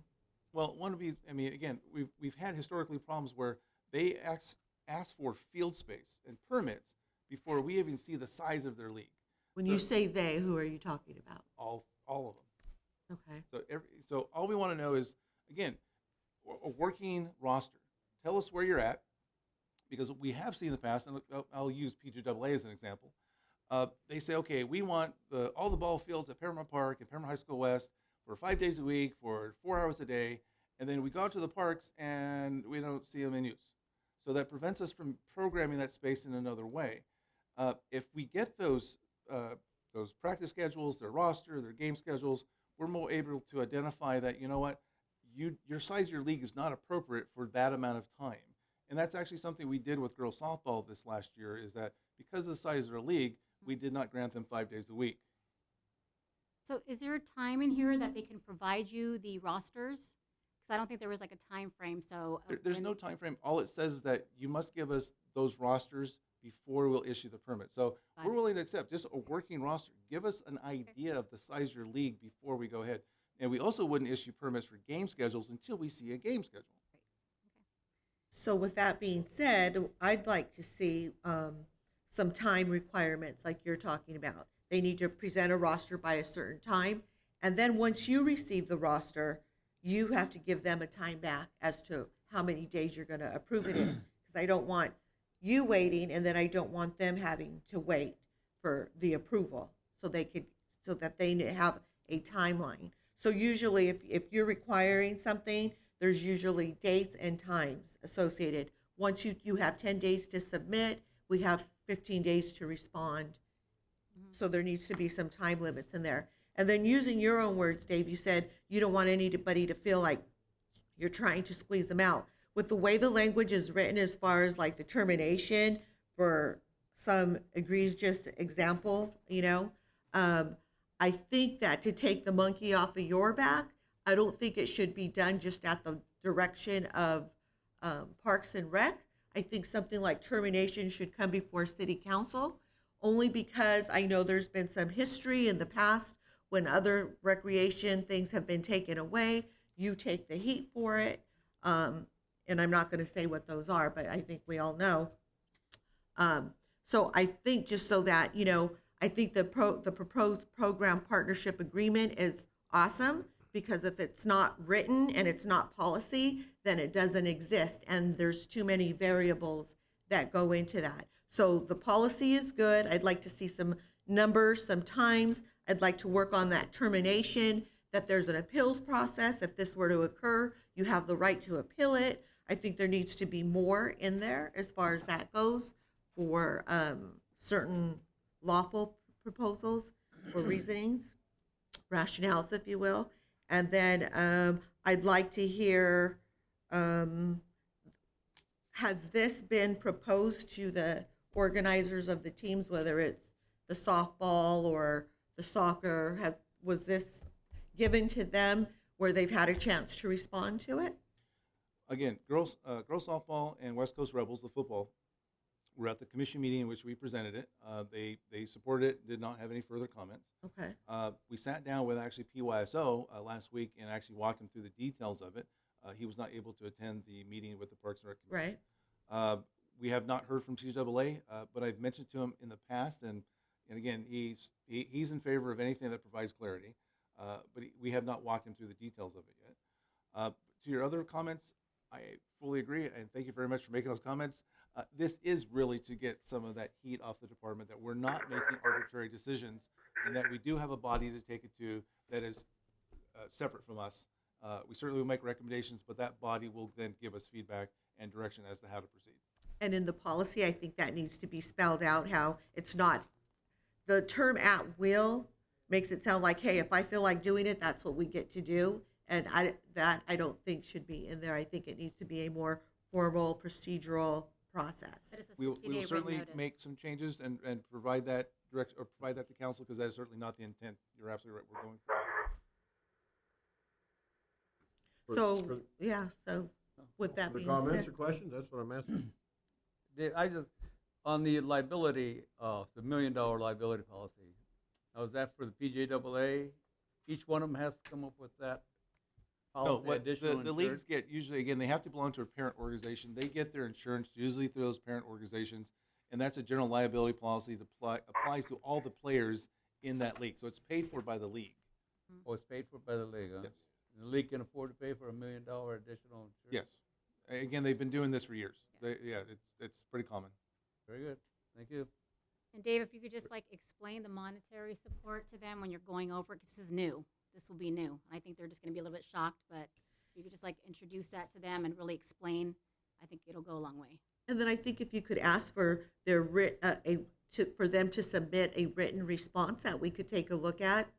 Well, one would be, I mean, again, we've had historically problems where they ask for field space and permits before we even see the size of their league. When you say they, who are you talking about? All of them. Okay. So all we want to know is, again, a working roster. Tell us where you're at, because we have seen in the past, and I'll use PGAA as an example. They say, okay, we want all the ball fields at Paramount Park and Paramount High School West for 5 days a week for 4 hours a day, and then we go out to the parks and we don't see them in use. So that prevents us from programming that space in another way. If we get those practice schedules, their roster, their game schedules, we're more able to identify that, you know what, your size of your league is not appropriate for that amount of time. And that's actually something we did with girls softball this last year, is that because of the size of their league, we did not grant them 5 days a week. So is there a time in here that they can provide you the rosters? Because I don't think there was like a time frame. So There's no time frame. All it says is that you must give us those rosters before we'll issue the permit. So we're willing to accept just a working roster. Give us an idea of the size of your league before we go ahead. And we also wouldn't issue permits for game schedules until we see a game schedule. So with that being said, I'd like to see some time requirements like you're talking about. They need to present a roster by a certain time. And then once you receive the roster, you have to give them a time back as to how many days you're going to approve it in. Because I don't want you waiting, and then I don't want them having to wait for the approval so they could so that they have a timeline. So usually if you're requiring something, there's usually dates and times associated. Once you have 10 days to submit, we have 15 days to respond. So there needs to be some time limits in there. And then using your own words, Dave, you said you don't want anybody to feel like you're trying to squeeze them out. With the way the language is written as far as like the termination for some egregious example, I think that to take the monkey off of your back, I don't think it should be done just at the direction of Parks and Rec. I think something like termination should come before City Council, only because I know there's been some history in the past when other recreation things have been taken away. You take the heat for it. And I'm not going to say what those are, but I think we all know. So I think just so that, I think the proposed program partnership agreement is awesome, because if it's not written and it's not policy, then it doesn't exist. And there's too many variables that go into that. So the policy is good. I'd like to see some numbers, some times. I'd like to work on that termination, that there's an appeals process. If this were to occur, you have the right to appeal it. I think there needs to be more in there as far as that goes for certain lawful proposals or reasonings, rationales, if you will. And then I'd like to hear, has this been proposed to the organizers of the teams, whether it's the softball or the soccer? Was this given to them where they've had a chance to respond to it? Again, girls softball and West Coast Rebels, the football, were at the commission meeting in which we presented it. They supported it, did not have any further comments. Okay. We sat down with actually PYSO last week and actually walked him through the details of it. He was not able to attend the meeting with the Parks and Rec Commission. Right. We have not heard from CAA, but I've mentioned to him in the past, and again, he's in favor of anything that provides clarity, but we have not walked him through the details of it yet. To your other comments, I fully agree, and thank you very much for making those comments. This is really to get some of that heat off the department, that we're not making arbitrary decisions, and that we do have a body to take it to that is separate from us. We certainly will make recommendations, but that body will then give us feedback and direction as to how to proceed. And in the policy, I think that needs to be spelled out, how it's not, the term "at will" makes it sound like, hey, if I feel like doing it, that's what we get to do. And I don't think should be in there. I think it needs to be a more formal procedural process. We will certainly make some changes and provide that provide that to council, because that is certainly not the intent. You're absolutely right. We're going for So, yeah, so with that being Comments said. or questions? That's what I'm asking. On the liability, the $1 million liability policy, now is that for the PJAA? Each one of them has to come up with that policy, what additional the insurance? leagues get, usually, again, they have to belong to a parent organization. They get their insurance usually through those parent organizations, and that's a general liability policy that applies to all the players in that league. So it's paid for by the league. Oh, it's paid for by the league, huh? Yes. And the league can afford to pay for $1 million additional insurance? Yes. Again, they've been doing this for years. It's pretty common. Very good. Thank you. And Dave, if you could just explain the monetary support to them when you're going over it, 'cause this is new. This will be new. I think they're just going to be a little bit shocked, but if you could just introduce that to them and really explain, I think it'll go a long way. And then I think if you could ask for their for them to submit a written response that we could take a look at,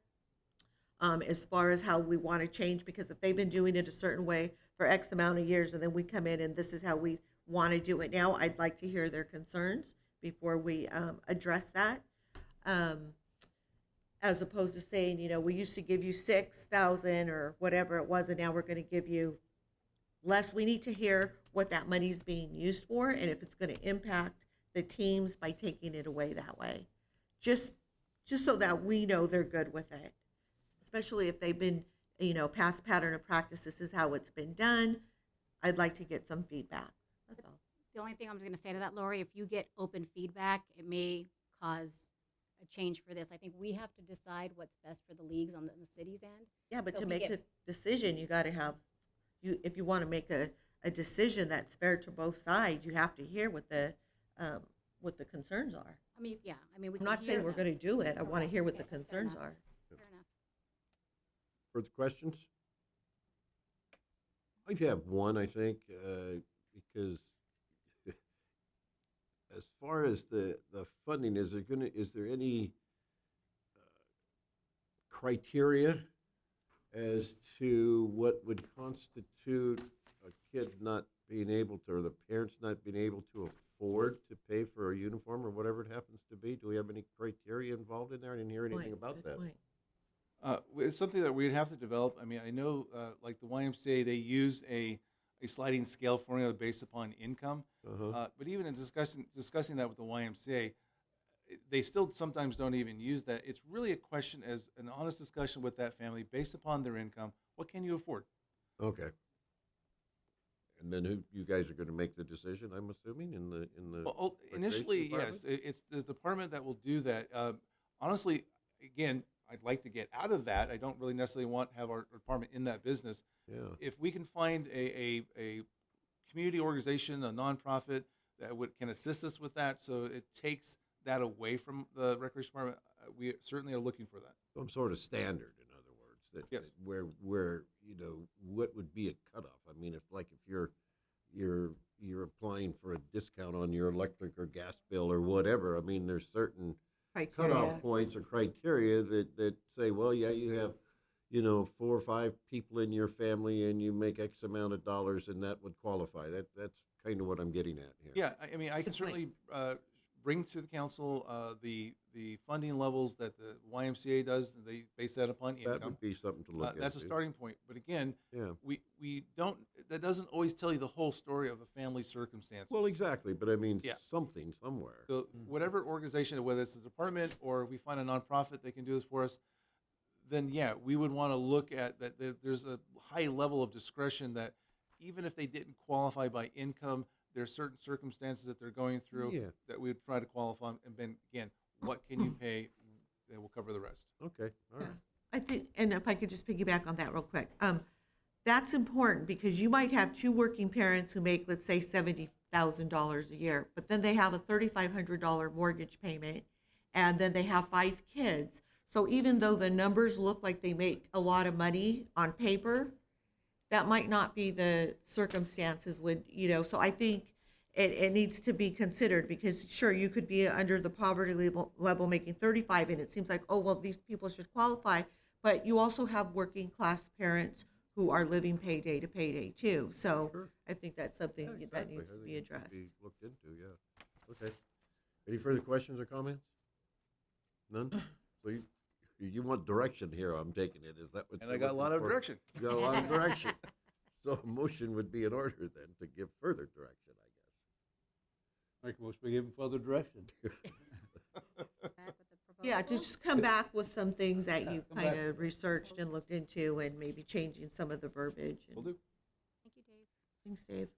as far as how we want to change, because if they've been doing it a certain way for X amount of years and then we come in and this is how we want to do it now, I'd like to hear their concerns before we address that. As opposed to saying, we used to give you 6,000 or whatever it was, and now we're going to give you less. We need to hear what that money is being used for, and if it's going to impact the teams by taking it away that way, just so that we know they're good with it. Especially if they've been, past pattern of practice, this is how it's been done. I'd like to get some feedback. That's all. The only thing I'm going to say to that, Lori, if you get open feedback, it may cause a change for this. I think we have to decide what's best for the leagues on the city's end. Yeah, but So to if we make get- a decision, you got to have, if you want to make a decision that's fair to both sides, you have to hear what the concerns are. I mean, yeah. I mean, we I'm can not saying hear we're them. going to do it. I want to hear what the Okay, that's fair concerns enough. are. Further questions? I have one, I think, because as far as the funding, is there any criteria as to what would constitute a kid not being able to, or the parents not being able to afford to pay for a uniform or whatever it happens to be? Do we have any criteria involved in there? I didn't hear anything about Good that. point. It's something that we'd have to develop. I mean, I know, like the YMCA, they use a sliding scale formula based upon income. But even in discussing that with the YMCA, they still sometimes don't even use that. It's really a question, as an honest discussion with that family based upon their income. What can you afford? Okay. And then you guys are going to make the decision, I'm assuming, in the Well, recreation initially, department? yes, it's the department that will do that. Honestly, again, I'd like to get out of that. I don't really necessarily want to have our department in that business. Yeah. If we can find a community organization, a nonprofit that can assist us with that, so it takes that away from the recreation department, we certainly are looking for that. Some sort of standard, in other words, Yes. where what would be a cutoff? I mean, if you're applying for a discount on your electric or gas bill or whatever, I mean, there's certain Criteria. cutoff points or criteria that say, well, yeah, you have 4 or 5 people in your family and you make X amount of dollars, and that would qualify. That's kind of what I'm getting at here. Yeah, I mean, I can certainly bring to the council the funding levels that the YMCA does. And they base that upon income. That would be something to look into. That's a starting point. But again, Yeah. we don't. That doesn't always tell you the whole story of a family's circumstances. Well, exactly, but I mean, Yeah. something somewhere. So whatever organization, whether it's a department or we find a nonprofit that can do this for us, then yeah, we would want to look at that. There's a high level of discretion that even if they didn't qualify by income, there are certain circumstances that they're going through Yeah. that we would try to qualify. And then again, what can you pay? They will cover the rest. Okay, all right. I think, and if I could just piggyback on that real quick, that's important because you might have 2 working parents who make, let's say, $70,000 a year, but then they have a $3,500 mortgage payment, and then they have 5 kids. So even though the numbers look like they make a lot of money on paper, that might not be the circumstances so I think it needs to be considered because sure, you could be under the poverty level making 35 and it seems like, oh, well, these people should qualify, but you also have working class parents who are living payday to payday too. So Sure. I think that's something Yeah, that exactly. needs I to think be it should addressed. Be looked into, yeah. Okay. Any further questions or comments? None? So you want direction here, I'm taking it, is that what? And you're I got a looking lot of for? direction. You got a lot of direction. So a motion would be in order then to give further direction, I Make a motion, we give them further direction. guess. Back with the Yeah, proposal. just come back with some things that you've come kind back. of researched and looked into and maybe changing some of the verbiage. Will do. Thank you, Dave. Thanks, Dave.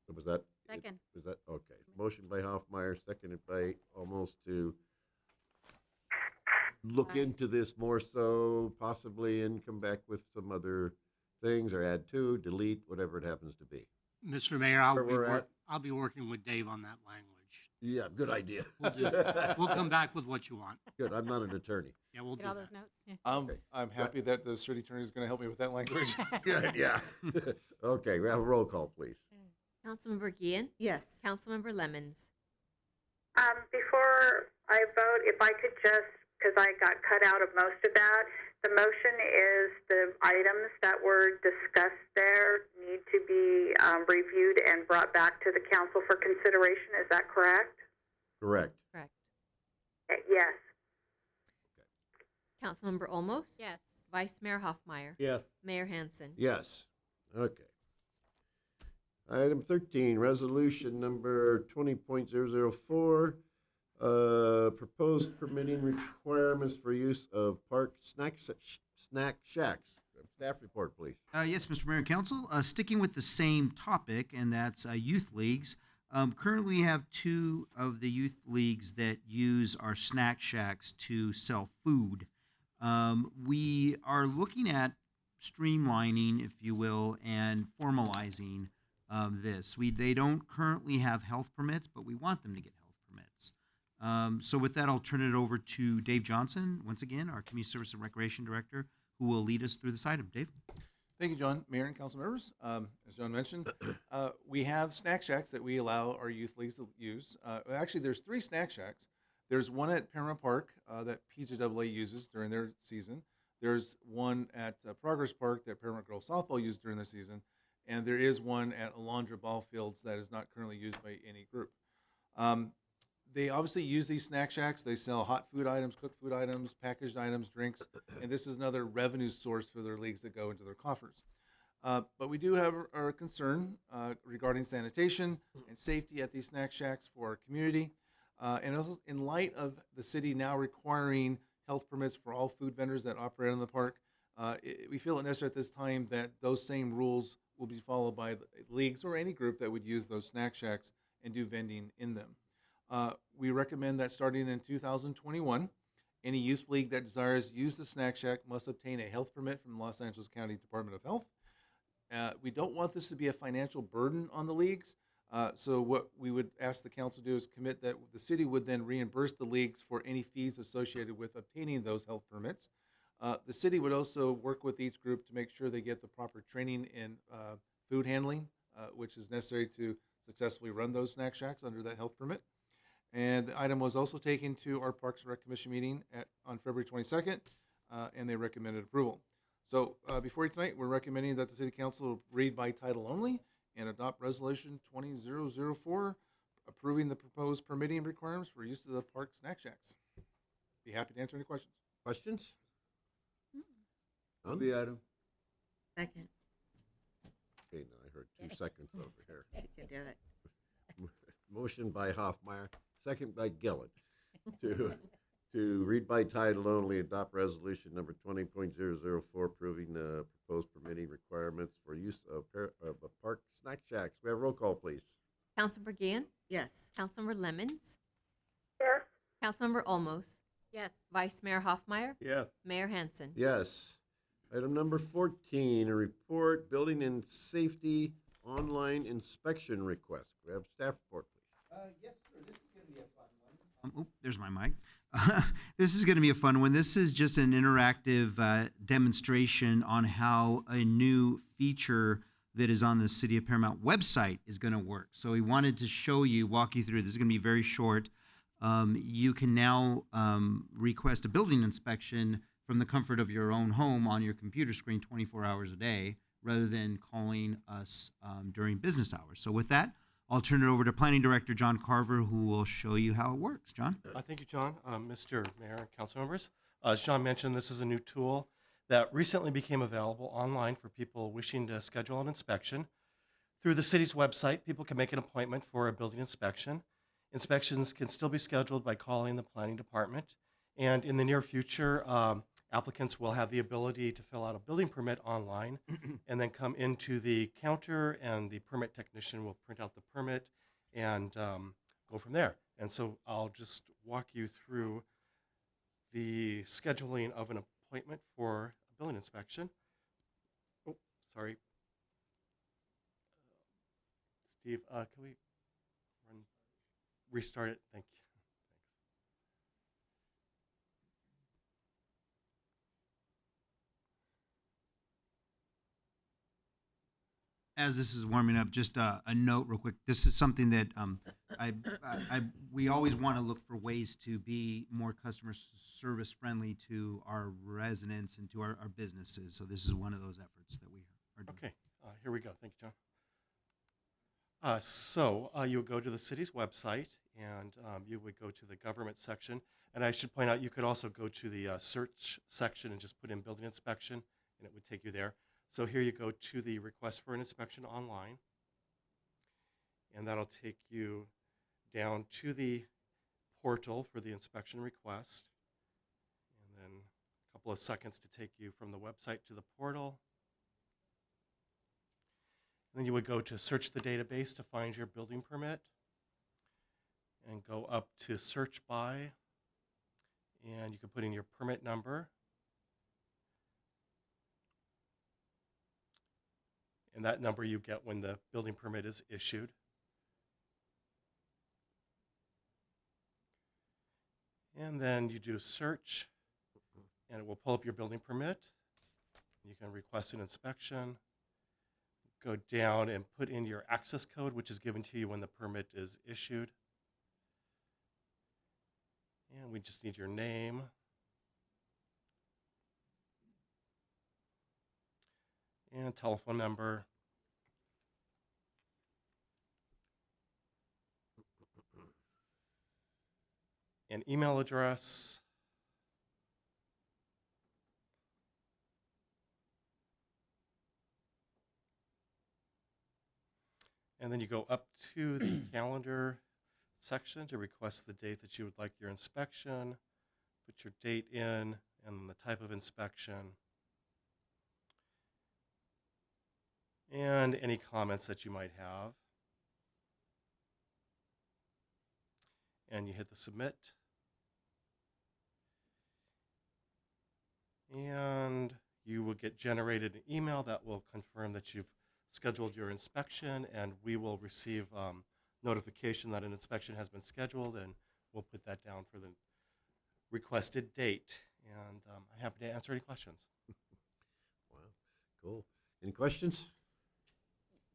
So was that? Second. Was that, okay. Motion by Hoffmeyer, seconded by Almost to look Aye. into this more so possibly and come back with some other things or add to, delete, whatever it happens to be. Mr. Mayor, Where we're at? I'll be working with Dave on that language. Yeah, good idea. We'll come back with what you want. Good, I'm not an attorney. Yeah, we'll do Get all that. those notes? Yeah. I'm happy that the city attorney is going to help me with that language. Good, yeah. Okay, we have a roll call, please. Councilmember Gian, Yes. Councilmember Lemons, Before I vote, if I could just, because I got cut out of most of that, the motion is the items that were discussed there need to be reviewed and brought back to the council for consideration. Is that correct? Correct. correct. Yes. Councilmember Olmos, Yes. Vice Mayor Hoffmeyer, Yes. Mayor Hansen. Yes. Okay. Item 13, resolution number 20.004, proposed permitting requirements for use of park snack shacks. Staff report, please. Yes, Mr. Mayor and Council, sticking with the same topic, and that's youth leagues. Currently, we have 2 of the youth leagues that use our snack shacks to sell food. We are looking at streamlining, if you will, and formalizing this. They don't currently have health permits, but we want them to get health permits. So with that, I'll turn it over to Dave Johnson, once again, our Community Service and Recreation Director, who will lead us through this item. Dave? Thank you, John. Mayor and council members. As John mentioned, we have snack shacks that we allow our youth leagues to use. Actually, there's 3 snack shacks. There's one at Paramount Park that PJAA uses during their season. There's one at Progress Park that Paramount Girls Softball uses during their season. And there is one at Alondra Ball Fields that is not currently used by any group. They obviously use these snack shacks. They sell hot food items, cooked food items, packaged items, drinks, and this is another revenue source for their leagues that go into their coffers. But we do have our concern regarding sanitation and safety at these snack shacks for our community. And also in light of the city now requiring health permits for all food vendors that operate in the park, we feel it necessary at this time that those same rules will be followed by the leagues or any group that would use those snack shacks and do vending in them. We recommend that starting in 2021, any youth league that desires to use the snack shack must obtain a health permit from Los Angeles County Department of Health. We don't want this to be a financial burden on the leagues. So what we would ask the council to do is commit that the city would then reimburse the leagues for any fees associated with obtaining those health permits. The city would also work with each group to make sure they get the proper training in food handling, which is necessary to successfully run those snack shacks under that health permit. And the item was also taken to our Parks and Rec Commission meeting on February 22nd, and they recommended approval. So before you tonight, we're recommending that the City Council read by title only and adopt Resolution 20004, approving the proposed permitting requirements for use of the park snack shacks. Be happy to answer any questions. Questions? None? The item. Second. Okay, now I heard 2 seconds over here. She can do it. Motion by Hoffmeyer, second by Gillen, to read by title only, adopt resolution number 20.004, approving the proposed permitting requirements for use of park snack shacks. We have a roll call, please. Councilmember Gian, Yes. Councilmember Lemons, Yes. Councilmember Olmos, Yes. Vice Mayor Hoffmeyer, Yes. Mayor Hansen. Yes. Item number 14, a report, building and safety online inspection request. We have staff report, please. Yes, sir. This is going to be a fun one. There's my mic. This is going to be a fun one. This is just an interactive demonstration on how a new feature that is on the City of Paramount website is going to work. So we wanted to show you, walk you through. This is going to be very short. You can now request a building inspection from the comfort of your own home on your computer screen 24 hours a day, rather than calling us during business hours. So with that, I'll turn it over to Planning Director John Carver, who will show you how it works. John? Thank you, John. Mr. Mayor and council members. As John mentioned, this is a new tool that recently became available online for people wishing to schedule an inspection. Through the city's website, people can make an appointment for a building inspection. Inspections can still be scheduled by calling the planning department. And in the near future, applicants will have the ability to fill out a building permit online and then come into the counter, and the permit technician will print out the permit and go from there. And so I'll just walk you through the scheduling of an appointment for a building inspection. Oh, sorry. Steve, can we restart it? Thank you. As this is warming up, just a note real quick. This is something that we always want to look for ways to be more customer service friendly to our residents and to our businesses. So this is one of those efforts that we are doing. Okay, here we go. Thank you, John. So you would go to the city's website, and you would go to the government section. And I should point out, you could also go to the search section and just put in building inspection, and it would take you there. So here you go to the request for an inspection online, and that'll take you down to the portal for the inspection request, and then a couple of seconds to take you from the website to the portal. And then you would go to search the database to find your building permit, and go up to search by, and you can put in your permit number. And that number you get when the building permit is issued. And then you do search, and it will pull up your building permit. You can request an inspection, go down and put in your access code, which is given to you when the permit is issued. And we just need your name. And telephone number. An email address. And then you go up to the calendar section to request the date that you would like your inspection, put your date in, and the type of inspection, and any comments that you might have. And you hit the submit. And you will get generated an email that will confirm that you've scheduled your inspection, and we will receive notification that an inspection has been scheduled, and we'll put that down for the requested date. And I'm happy to answer any questions. Wow, cool. Any questions?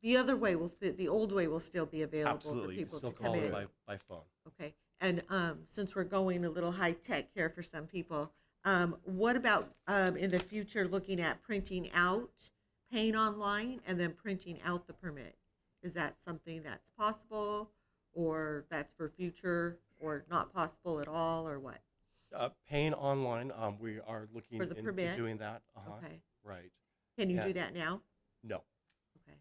The other way the old way will still be available Absolutely. for people Still to come call in. by phone. Okay. And since we're going a little high tech here for some people, what about in the future looking at printing out, paying online, and then printing out the permit? Is that something that's possible, or that's for future, or not possible at all, or what? Paying online, we are looking For the into permit? doing that. Okay. Right. Can you Yeah. do that now? No. Okay.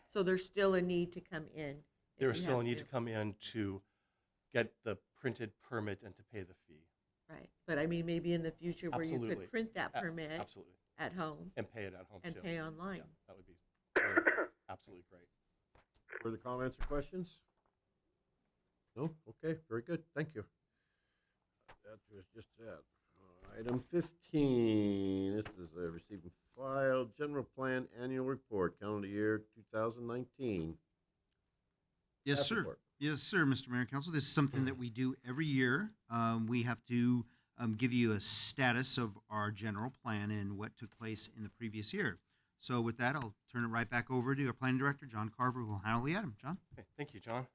So there's still a need to come in. if There's you still a have need to come in to get the printed permit and to pay the fee. Right. But I mean, maybe in the future where you Absolutely. could print that permit Absolutely. at home And pay it at home and too. pay online. Yeah, that would be great. Absolutely great. Further comments or questions? No? Okay, very good. Thank you. That was just that. Item 15, this is receive and file general plan annual report, calendar year 2019. Yes, Staff sir. report. Yes, sir, Mr. Mayor and Council. This is something that we do every year. We have to give you a status of our general plan and what took place in the previous year. So with that, I'll turn it right back over to our planning director, John Carver, who will handle the item. John? Okay, thank you, John.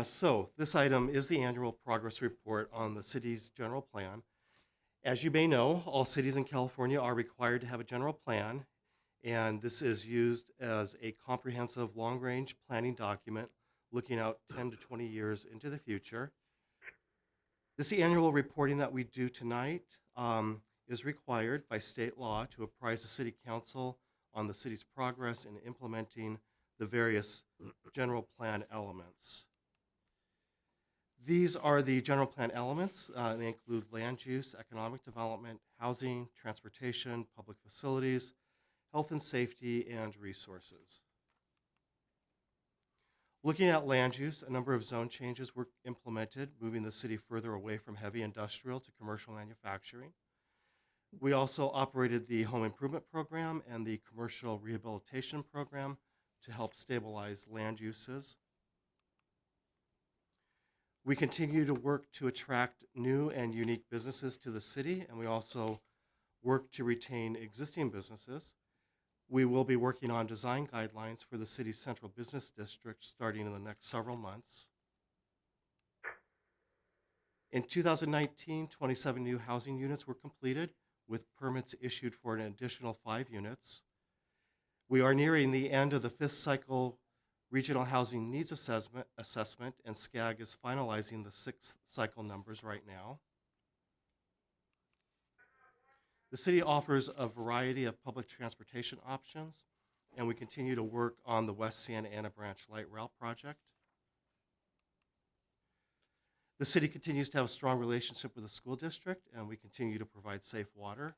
So this item is the annual progress report on the city's general plan. As you may know, all cities in California are required to have a general plan, and this is used as a comprehensive long-range planning document looking out 10 to 20 years into the future. This annual reporting that we do tonight is required by state law to apprise the city council on the city's progress in implementing the various general plan elements. These are the general plan elements. They include land use, economic development, housing, transportation, public facilities, health and safety, and resources. Looking at land use, a number of zone changes were implemented, moving the city further away from heavy industrial to commercial manufacturing. We also operated the home improvement program and the commercial rehabilitation program to help stabilize land uses. We continue to work to attract new and unique businesses to the city, and we also work to retain existing businesses. We will be working on design guidelines for the city's central business district starting in the next several months. In 2019, 27 new housing units were completed, with permits issued for an additional 5 units. We are nearing the end of the 5th cycle Regional Housing Needs Assessment, and SCAG is finalizing the 6th cycle numbers right now. The city offers a variety of public transportation options, and we continue to work on the West Santa Ana Branch Light Rail project. The city continues to have a strong relationship with the school district, and we continue to provide safe water.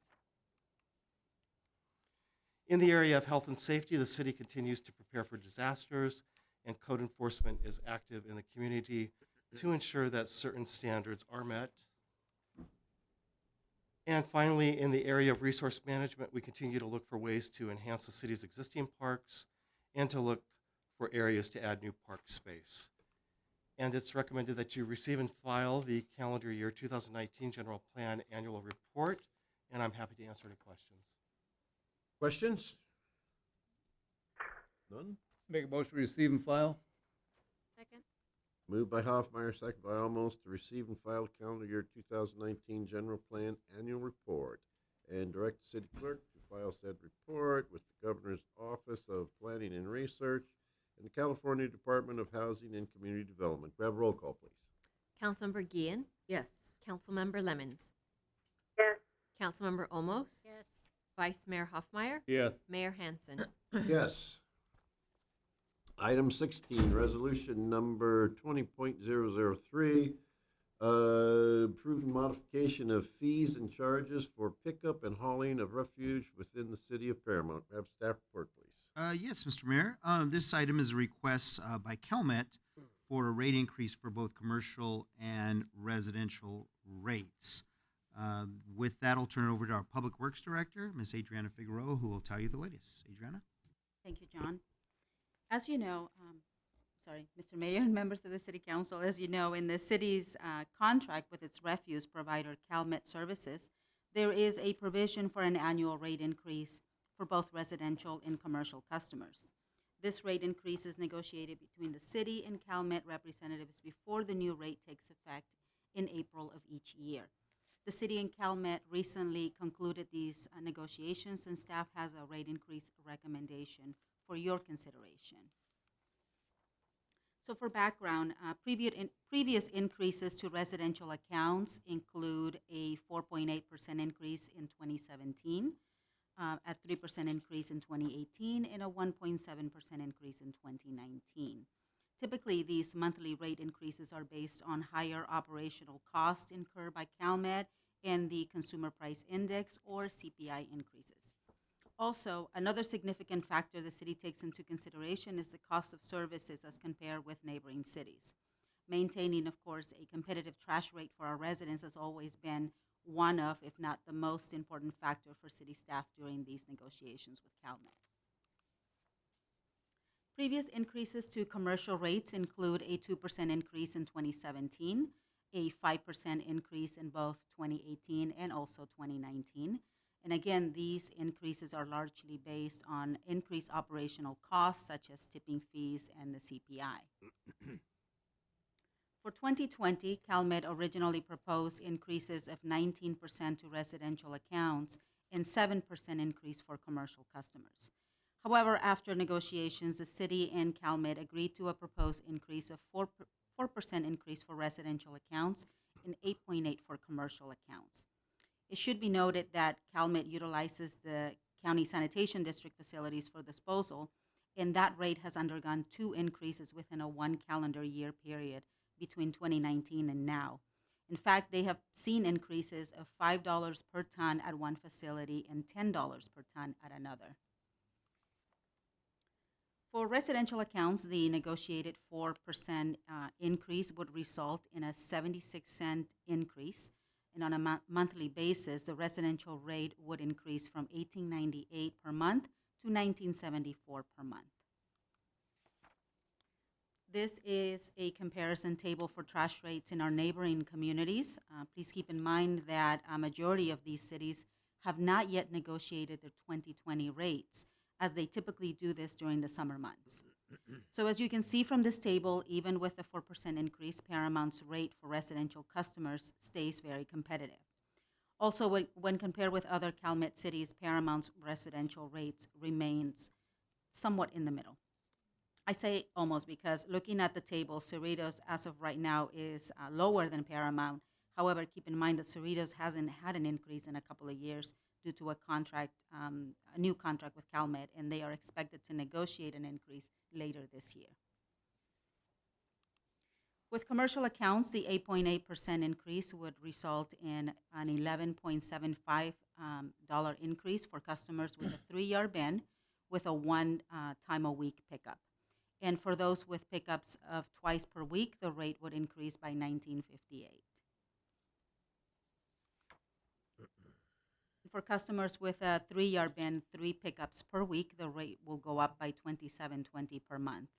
In the area of health and safety, the city continues to prepare for disasters, and code enforcement is active in the community to ensure that certain standards are met. And finally, in the area of resource management, we continue to look for ways to enhance the city's existing parks and to look for areas to add new park space. And it's recommended that you receive and file the calendar year 2019 general plan annual report, and I'm happy to answer any questions. Questions? None? Make a motion to receive and file. Second? Moved by Hoffmeyer, second by Almost, to receive and file calendar year 2019 general plan annual report and direct the city clerk to file said report with the governor's office of planning and research and the California Department of Housing and Community Development. We have roll call, please. Councilmember Guillen, Yes. Councilmember Lemons, Yes. Councilmember Olmos, Yes. Vice Mayor Hoffmeyer, Yes. Mayor Hansen. Yes. Item 16, resolution number 20.003, approving modification of fees and charges for pickup and hauling of refuge within the city of Paramount. Have staff report, please. Yes, Mr. Mayor. This item is a request by CalMet for a rate increase for both commercial and residential rates. With that, I'll turn it over to our Public Works Director, Ms. Adriana Figueroa, who will tell you the latest. Adriana? Thank you, John. As you know, Mr. Mayor and members of the City Council, as you know, in the city's contract with its refuse provider, CalMet Services, there is a provision for an annual rate increase for both residential and commercial customers. This rate increase is negotiated between the city and CalMet representatives before the new rate takes effect in April of each year. The city and CalMet recently concluded these negotiations, and staff has a rate increase recommendation for your consideration. So for background, previous increases to residential accounts include a 4.8% increase in 2017, a 3% increase in 2018, and a 1.7% increase in 2019. Typically, these monthly rate increases are based on higher operational costs incurred by CalMet and the Consumer Price Index, or CPI, increases. Also, another significant factor the city takes into consideration is the cost of services as compared with neighboring cities. Maintaining, of course, a competitive trash rate for our residents has always been one of, if not the most important factor for city staff during these negotiations with CalMet. Previous increases to commercial rates include a 2% increase in 2017, a 5% increase in both 2018 and also 2019. And again, these increases are largely based on increased operational costs such as tipping fees and the CPI. For 2020, CalMet originally proposed increases of 19% to residential accounts and 7% increase for commercial customers. However, after negotiations, the city and CalMet agreed to a proposed increase of 4% increase for residential accounts and 8.8% for commercial accounts. It should be noted that CalMet utilizes the county sanitation district facilities for disposal, and that rate has undergone 2 increases within a 1 calendar year period between 2019 and now. In fact, they have seen increases of $5 per ton at one facility and $10 per ton at another. For residential accounts, the negotiated 4% increase would result in a 76-cent increase. And on a monthly basis, the residential rate would increase from $18.98 per month to $19.74 per month. This is a comparison table for trash rates in our neighboring communities. Please keep in mind that a majority of these cities have not yet negotiated their 2020 rates, as they typically do this during the summer months. So as you can see from this table, even with the 4% increase, Paramount's rate for residential customers stays very competitive. Also, when compared with other CalMet cities, Paramount's residential rates remains somewhat in the middle. I say almost because looking at the table, Cerritos as of right now is lower than Paramount. However, keep in mind that Cerritos hasn't had an increase in a couple of years due to a new contract with CalMet, and they are expected to negotiate an increase later this year. With commercial accounts, the 8.8% increase would result in an $11.75 increase for customers with a 3-yard bin with a 1 time a week pickup. And for those with pickups of twice per week, the rate would increase by $19.58. For customers with a 3-yard bin, 3 pickups per week, the rate will go up by $27.20 per month.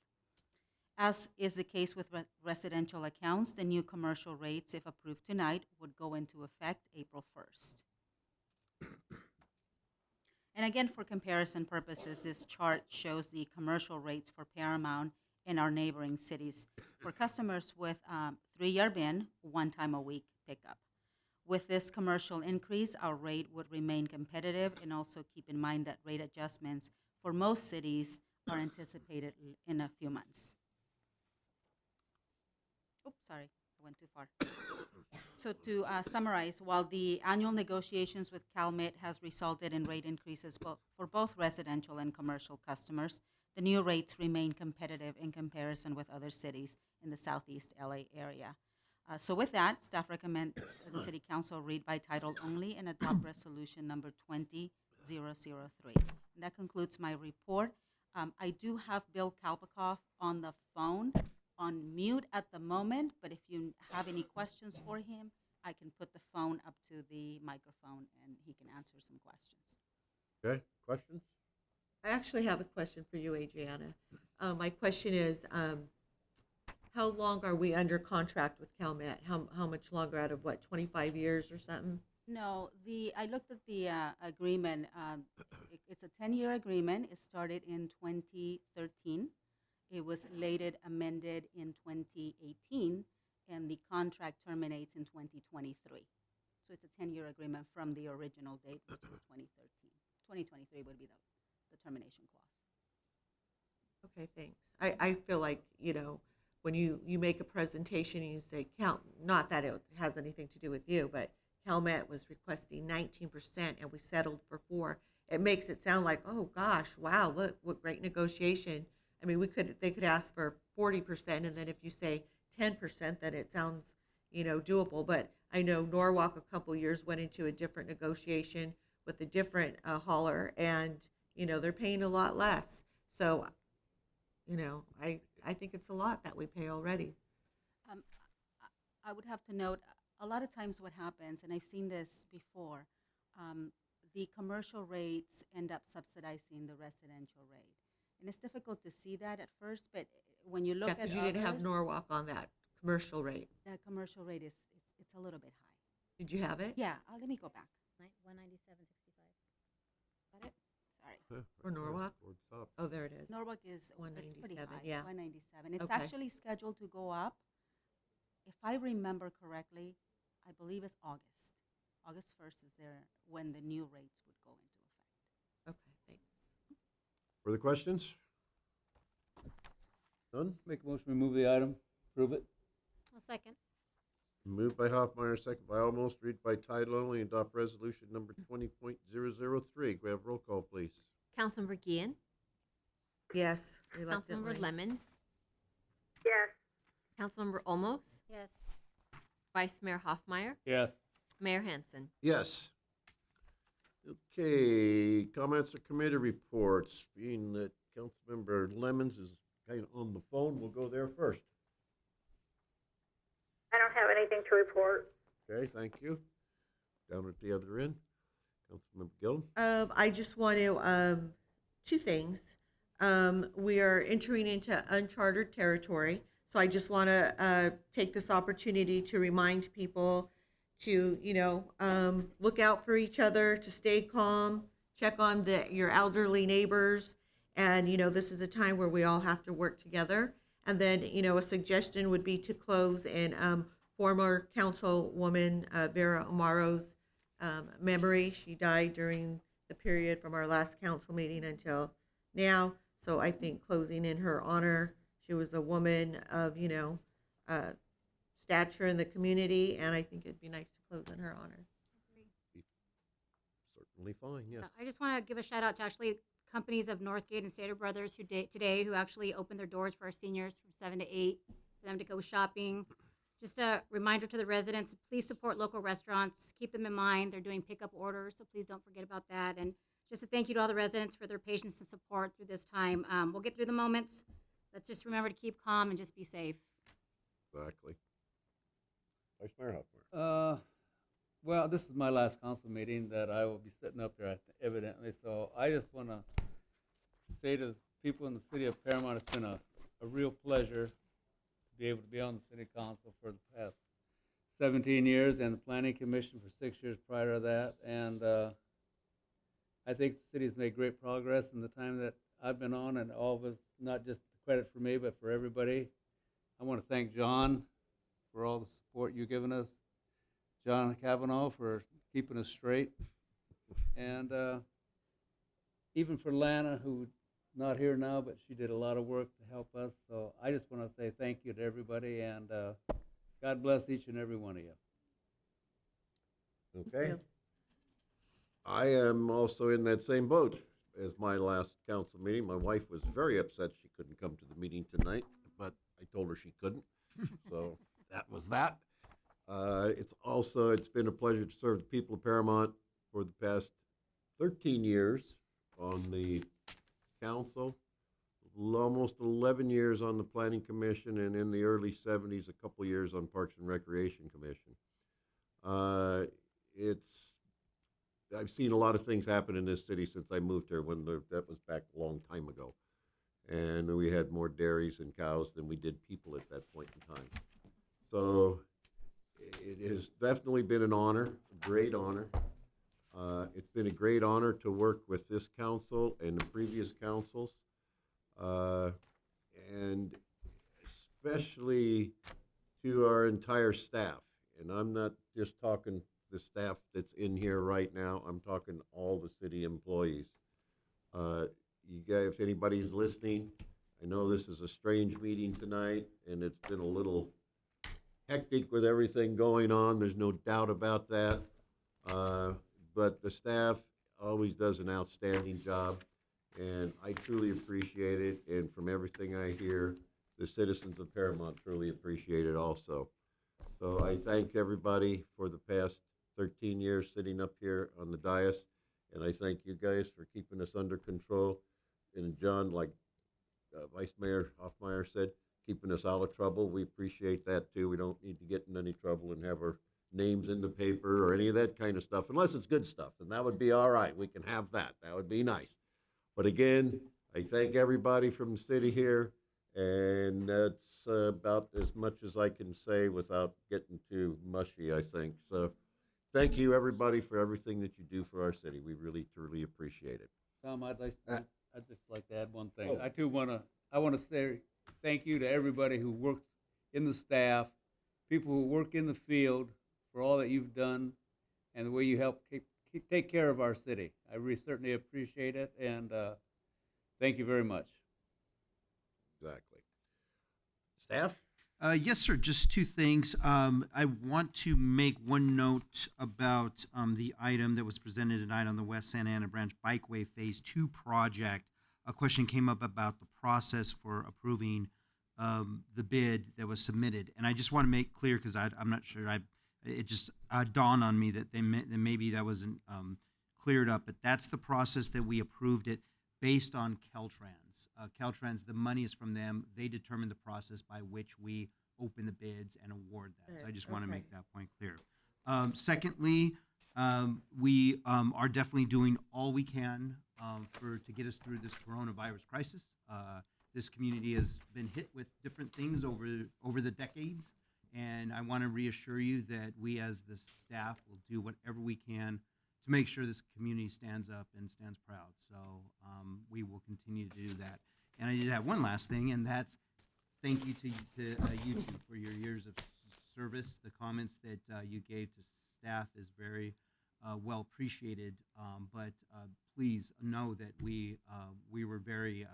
As is the case with residential accounts, the new commercial rates, if approved tonight, would go into effect April 1st. And again, for comparison purposes, this chart shows the commercial rates for Paramount and our neighboring cities for customers with 3-year bin, 1 time a week pickup. With this commercial increase, our rate would remain competitive, and also keep in mind that rate adjustments for most cities are anticipated in a few months. Oops, sorry, I went too far. So to summarize, while the annual negotiations with CalMet has resulted in rate increases for both residential and commercial customers, the new rates remain competitive in comparison with other cities in the Southeast LA area. So with that, staff recommends the City Council read by title only and adopt resolution number 20003. And that concludes my report. I do have Bill Kalpakoff on the phone, on mute at the moment, but if you have any questions for him, I can put the phone up to the microphone and he can answer some questions. Okay, questions? I actually have a question for you, Adriana. My question is, how long are we under contract with CalMet? How much longer, out of what, 25 years or something? No, I looked at the agreement. It's a 10-year agreement. It started in 2013. It was later amended in 2018, and the contract terminates in 2023. So it's a 10-year agreement from the original date, which was 2013. 2023 would be the termination clause. Okay, thanks. I feel like, when you make a presentation and you say not that it has anything to do with you, but CalMet was requesting 19% and we settled for 4%. It makes it sound like, oh gosh, wow, what great negotiation. I mean, they could ask for 40%, and then if you say 10%, then it sounds, doable. But I know Norwalk a couple years went into a different negotiation with a different hauler, and they're paying a lot less. So, I think it's a lot that we pay already. I would have to note, a lot of times what happens, and I've seen this before, the commercial rates end up subsidizing the residential rate. And it's difficult to see that at first, but when you look at because you didn't have others, Norwalk on that commercial rate. the commercial rate it's a little bit high. Did you have it? Yeah, let me go back. 197.65. Got it? Sorry. For Norwalk? Towards the top. Oh, there it is. Norwalk is it's pretty 197, high. yeah. 197. It's Okay. actually scheduled to go up. If I remember correctly, I believe it's August. August 1st is when the new rates would go into effect. Okay, thanks. Further questions? None? Make a motion, we move the item, approve it. I'll second. Moved by Hoffmeyer, second by Almost, read by title only, adopt resolution number 20.003. Go have roll call, please. Councilmember Guillen, Yes, Councilmember reluctantly. Lemons, Yes. Councilmember Olmos, Yes. Vice Mayor Hoffmeyer, Yes. Mayor Hansen. Yes. Okay, comments or committee reports. Being that Councilmember Lemons is kind of on the phone, we'll go there first. I don't have anything to report. Okay, thank you. Down at the other end, Councilmember Gillum. I just want to, 2 things. We are entering into uncharted territory, so I just want to take this opportunity to remind people to, look out for each other, to stay calm, check on your elderly neighbors, and, this is a time where we all have to work together. And then, a suggestion would be to close in former Councilwoman Vera Amaro's memory. She died during the period from our last council meeting until now. So I think closing in her honor. She was a woman of, stature in the community, and I think it'd be nice to close in her honor. Certainly fine, yeah. I just want to give a shout out to actually companies of Northgate and Stater Brothers who actually opened their doors for our seniors from 7 to 8 for them to go shopping. Just a reminder to the residents, please support local restaurants. Keep them in mind. They're doing pickup orders, so please don't forget about that. And just a thank you to all the residents for their patience and support through this time. We'll get through the moments. Let's just remember to keep calm and just be safe. Exactly. Vice Mayor Hoffmeyer. Well, this is my last council meeting that I will be sitting up there evidently, so I just want to say to the people in the city of Paramount, it's been a real pleasure to be able to be on the city council for the past 17 years and the planning commission for 6 years prior to that. And I think the city's made great progress in the time that I've been on, and all of us, not just credit for me, but for everybody. I want to thank John for all the support you've given us, John Kavanaugh for keeping us straight, and even for Lana, who's not here now, but she did a lot of work to help us. So I just want to say thank you to everybody, and God bless each and every one of you. Okay. I am also in that same boat as my last council meeting. My wife was very upset she couldn't come to the meeting tonight, but I told her she couldn't. So that was that. It's been a pleasure to serve the people of Paramount for the past 13 years on the council, almost 11 years on the planning commission, and in the early 70s, a couple years on Parks and Recreation Commission. I've seen a lot of things happen in this city since I moved here. That was back a long time ago, and we had more dairies and cows than we did people at that point in time. So it has definitely been an honor, a great honor. It's been a great honor to work with this council and the previous councils, and especially to our entire staff. And I'm not just talking the staff that's in here right now, I'm talking all the city employees. You guys, if anybody's listening, I know this is a strange meeting tonight, and it's been a little hectic with everything going on. There's no doubt about that. But the staff always does an outstanding job, and I truly appreciate it. And from everything I hear, the citizens of Paramount truly appreciate it also. So I thank everybody for the past 13 years sitting up here on the dais, and I thank you guys for keeping us under control. And John, like Vice Mayor Hoffmeyer said, keeping us out of trouble. We appreciate that too. We don't need to get in any trouble and have our names in the paper or any of that kind of stuff, unless it's good stuff, and that would be all right. We can have that. That would be nice. But again, I thank everybody from the city here, and that's about as much as I can say without getting too mushy, I think. So thank you, everybody, for everything that you do for our city. We really, truly appreciate it. Tom, I'd just like to add one thing. I want to say thank you to everybody who works in the staff, people who work in the field, for all that you've done and the way you help take care of our city. I certainly appreciate it, and thank you very much. Exactly. Staff? Yes, sir. Just two things. I want to make one note about the item that was presented tonight on the West Santa Ana Branch Bikeway Phase 2 project. A question came up about the process for approving the bid that was submitted. And I just want to make clear, because I'm not sure, it just dawned on me that maybe that wasn't cleared up, but that's the process that we approved it based on Caltrans. Caltrans, the money is from them. They determine the process by which we open the bids and award that. So I just want to make that point clear. Secondly, we are definitely doing all we can to get us through this coronavirus crisis. This community has been hit with different things over the decades, and I want to reassure you that we as the staff will do whatever we can to make sure this community stands up and stands proud. So we will continue to do that. And I did have one last thing, and that's thank you to you two for your years of service. The comments that you gave to staff is very well appreciated. But please know that we were very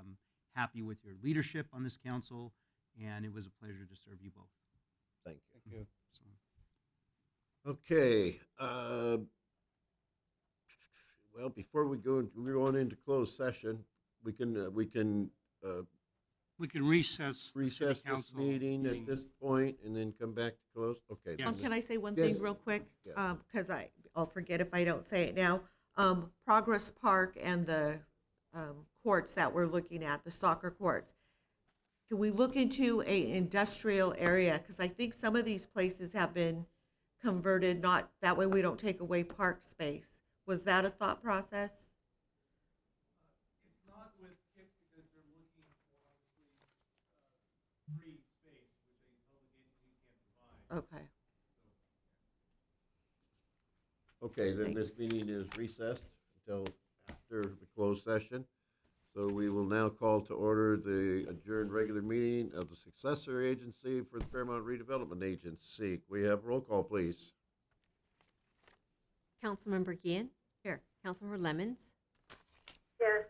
happy with your leadership on this council, and it was a pleasure to serve you both. Thank you. Thank you. So. Okay. Well, before we're going into closed session, we can recess this meeting at this point and then come back to close. Okay. Yes. Can I say one Yes. thing real quick? Yes. Because I'll forget if I don't say it now. Progress Park and the courts that we're looking at, the soccer courts. Can we look into an industrial area? Because I think some of these places have been converted, not that way we don't take away park space. Was that a thought process? It's not with KIPS because they're looking for obviously free space, which a public entity can provide. Okay. Okay, then this Thanks. meeting is recessed until after after the closed session. So we will now call to order the adjourned regular meeting of the Successor Agency for the Fairmont Redevelopment Agency. We have roll call, please. Councilmember Gian. Here. Councilmember Lemons. Yes.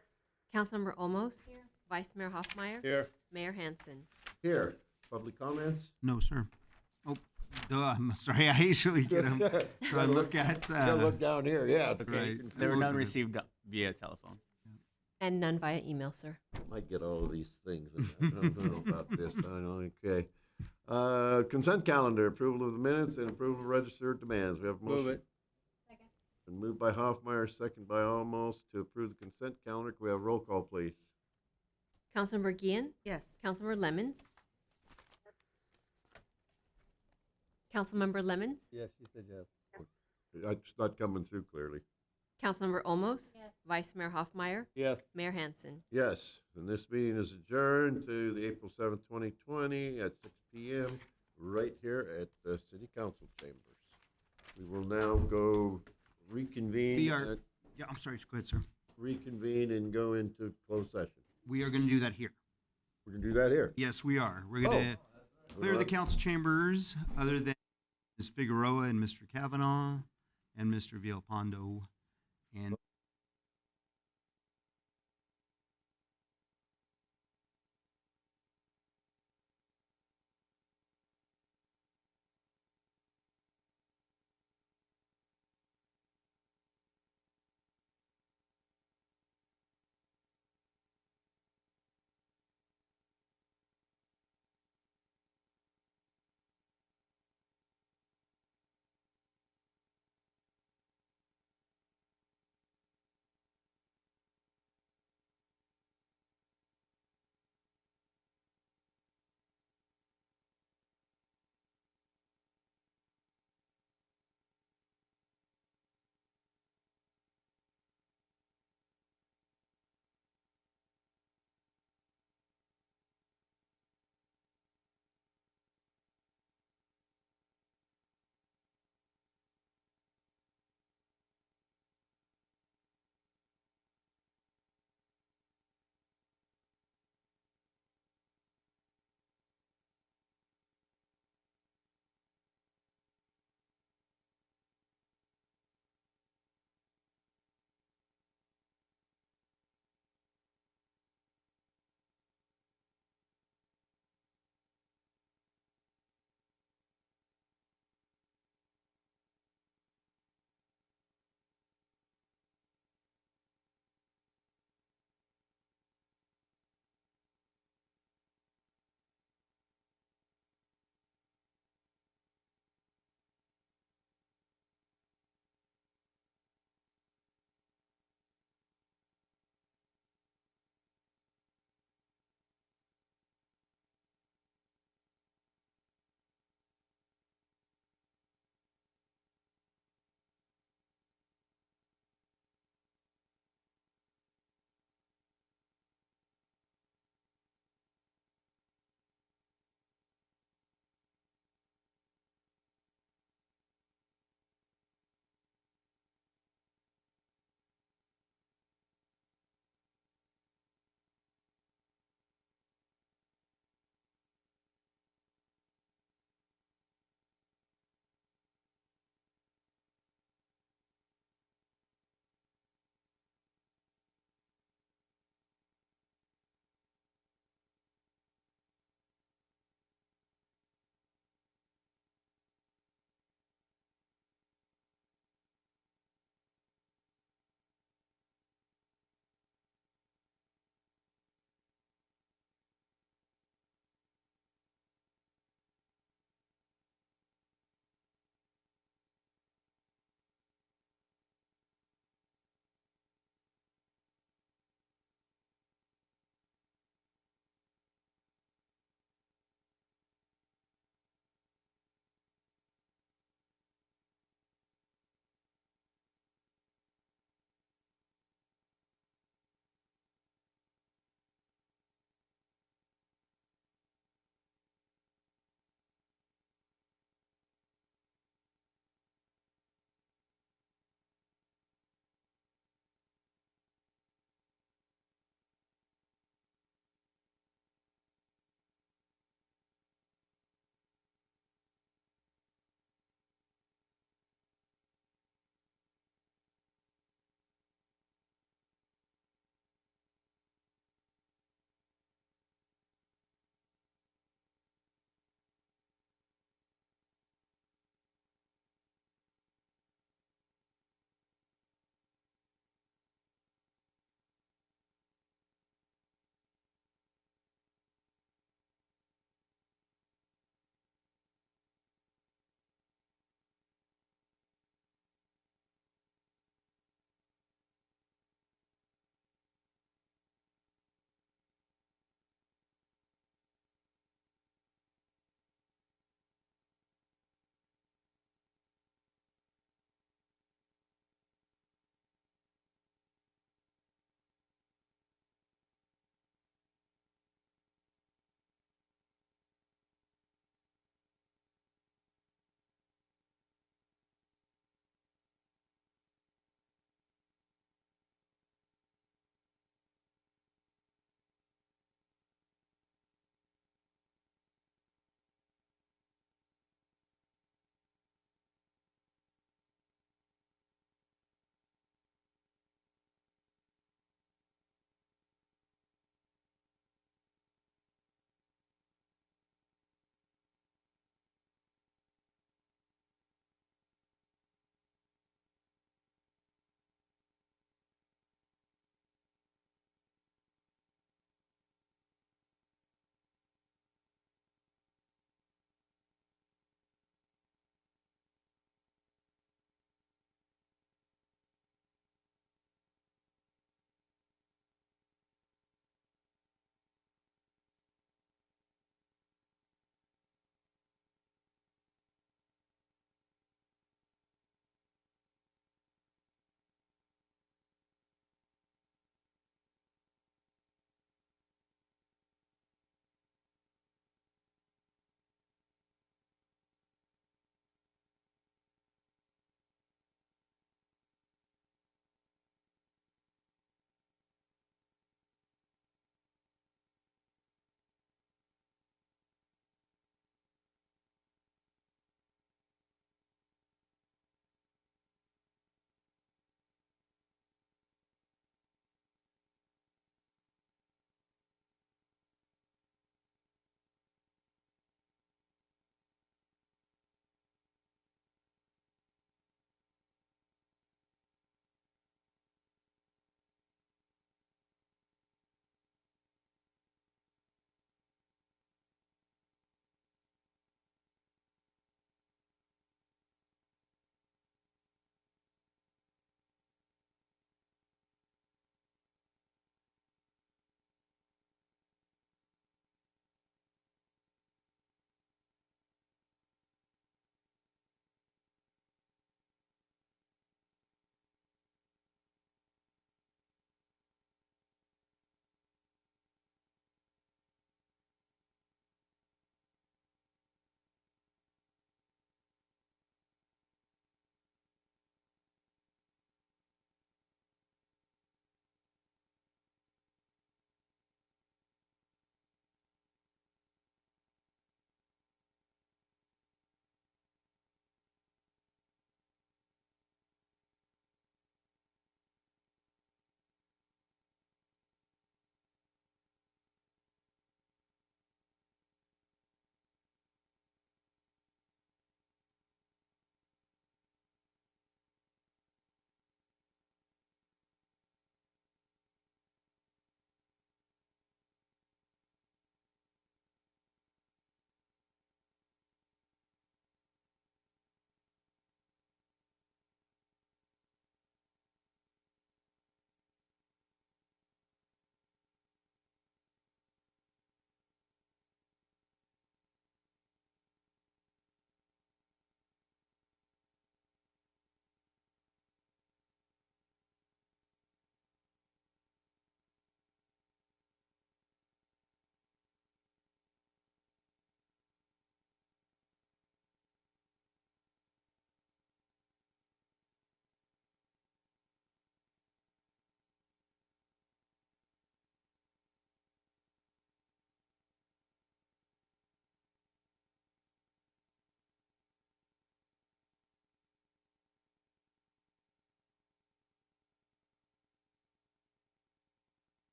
Councilmember Olmos. Here. Vice Mayor Hoffmeyer. Here. Mayor Hansen. Here. Public comments? No, sir. Oh, duh, I'm sorry. I usually get them. So I look at. You gotta look down here, yeah. Right. There were none received via telephone. And none via email, sir. Might get all of these things. I don't know about this. I don't, okay. Consent calendar, approval of the minutes and approval of registered demands. We have a motion. Move it. Been moved by Hoffmeyer, second by Almost, to approve the consent calendar. Can we have roll call, please? Councilmember Gian. Yes. Councilmember Lemons. Councilmember Lemons. Yes, she said yes. It's not coming through clearly. Councilmember Olmos. Yes. Vice Mayor Hoffmeyer. Yes. Mayor Hansen. Yes, and this meeting is adjourned to the April 7th, 2020 at 6 p.m. right here at the City Council chambers. We will now go reconvene. Yeah, I'm sorry. Go ahead, sir. Reconvene and go into closed session. We are going to do that here. We're going to do that here. Yes, we are. We're going to clear the council chambers other than Ms. Figueroa and Mr. Kavanaugh and Mr. Villalpando. And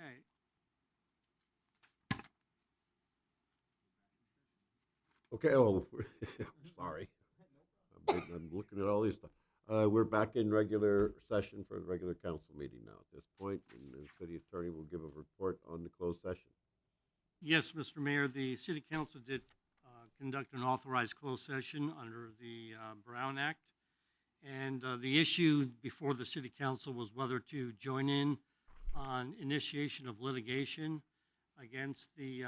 Okay. Okay, oh, sorry. I'm looking at all these stuff. We're back in regular session for the regular council meeting now at this point, and the city attorney will give a report on the closed session. Yes, Mr. Mayor, the city council did conduct an authorized closed session under the Brown Act. And the issue before the city council was whether to join in on initiation of litigation against the,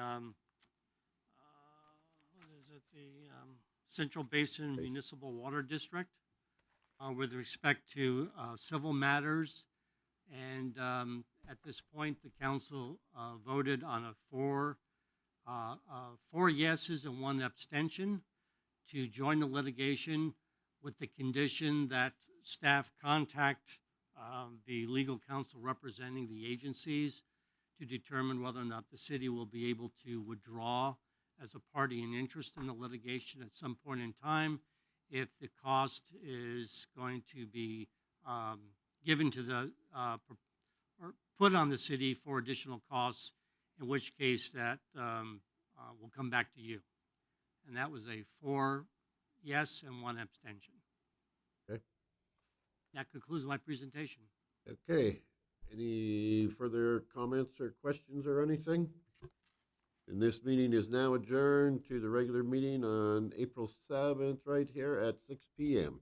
Central Basin Municipal Water District with respect to civil matters. And at this point, the council voted on a four yeses and one abstention to join the litigation with the condition that staff contact the legal counsel representing the agencies to determine whether or not the city will be able to withdraw as a party in interest in the litigation at some point in time if the cost is going to be given to the or put on the city for additional costs, in which case that will come back to you. And that was a 4 yes and 1 abstention. Okay. That concludes my presentation. Okay, any further comments or questions or anything? And this meeting is now adjourned to the regular meeting on April 7th, right here at 6 p.m.